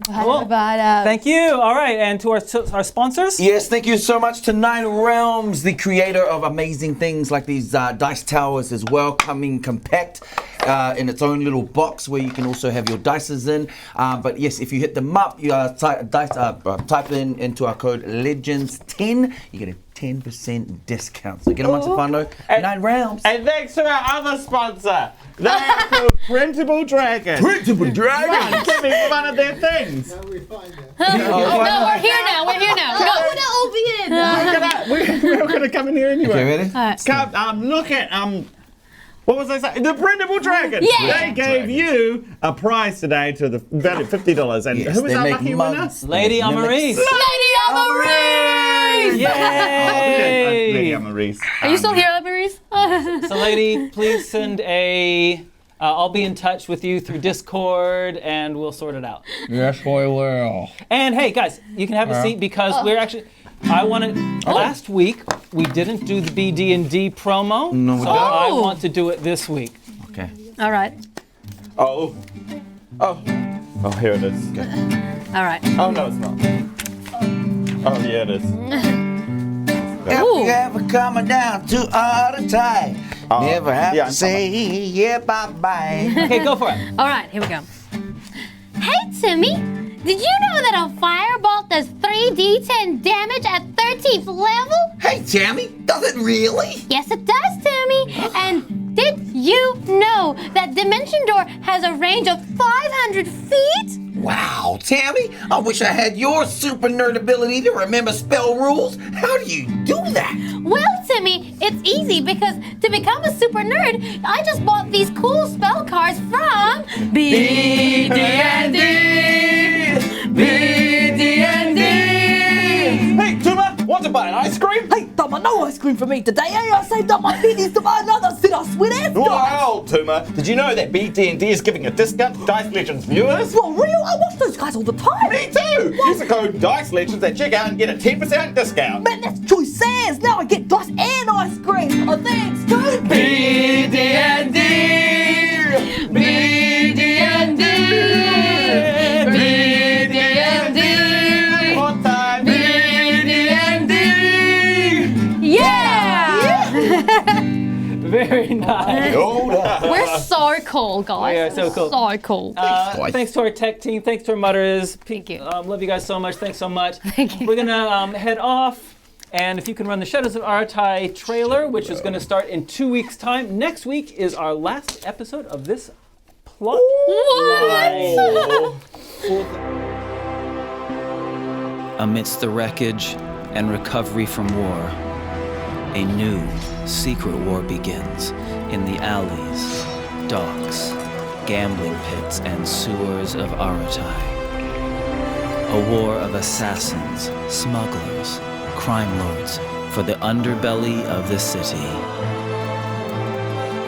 Cool. But, Thank you. All right, and to our sponsors. Yes, thank you so much to Nine Realms, the creator of amazing things like these dice towers as well, coming compact in its own little box where you can also have your dices in. But yes, if you hit them up, you type in into our code Legenz10, you get a 10% discount. So get them on Tefano, Nine Realms. And thanks to our other sponsor. They are called Printable Dragon. Printable Dragon! Give me one of their things. No, we're here now. We're here now. Go. We're going to come in here anyway. Okay, ready? Come, look at, what was I saying? The Printable Dragon. Yeah. They gave you a prize today to the value of $50. And Yes, who was they our make lucky winner? mugs. Lady Amarise. Lady Amarise! Yay! Lady Amarise. Are you still here, Maurice? So, lady, please send a. I'll be in touch with you through Discord, and we'll sort it out. Yes, we will. And hey, guys, you can have a seat because we're actually. I wanted. Last week we didn't do the BD&D promo, No, we so didn't. I want to do it this week. Okay. All right. Oh, here it is. All right. Oh, no, it's not. Oh, yeah, it is. If you ever coming down to Ottatai, never have yeah, to I'm say yeah bye-bye. Okay, go for it. All right. Here we go. Hey, Timmy, did you know that a firebolt does 3d10 damage at 13th level? Hey, Tammy, does it really? Yes, it does, Timmy. And did you know that Dimension Door has a range of 500 feet? Wow, Tammy, I wish I had your super nerd ability to remember spell rules. How do you do that? Well, Timmy, it's easy because to become a super nerd, I just bought these cool spell cards from BD&D. Hey, Tuma, want to buy an ice cream? Hey, Tama, no ice cream for me today. Hey, I saved up my pennies to buy another sit us with after. Wow, Tuma, did you know that BD&D is giving a discount to Dice Legends viewers? Well, real? I watch those guys all the time. Me too! Use the code Dice Legends at checkout and get a 10% discount. Man, that's choice says. Now I get dice and ice cream. Thanks to BD&D. BD&D. BD&D. One time. BD&D. Yeah. Very nice. We're so cool, guys. We are so cool. So cool. Thanks to our tech team. Thanks to our mutters. Thank you. Love you guys so much. Thanks so much. Thank you. We're gonna head off, and if you can run the Shadows of Aratai trailer, which is gonna start in 2 weeks' time. Next week is our last episode of this plot. Amidst the wreckage and recovery from war, a new secret war begins in the alleys, docks, gambling pits, and sewers of Aratai. A war of assassins, smugglers, crime lords for the underbelly of the city.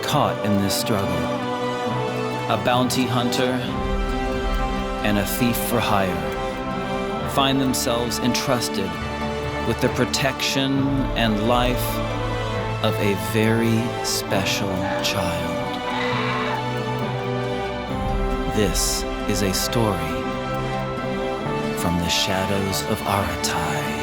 Caught in this struggle, a bounty hunter and a thief for hire find themselves entrusted with the protection and life of a very special child. This is a story from the shadows of Aratai.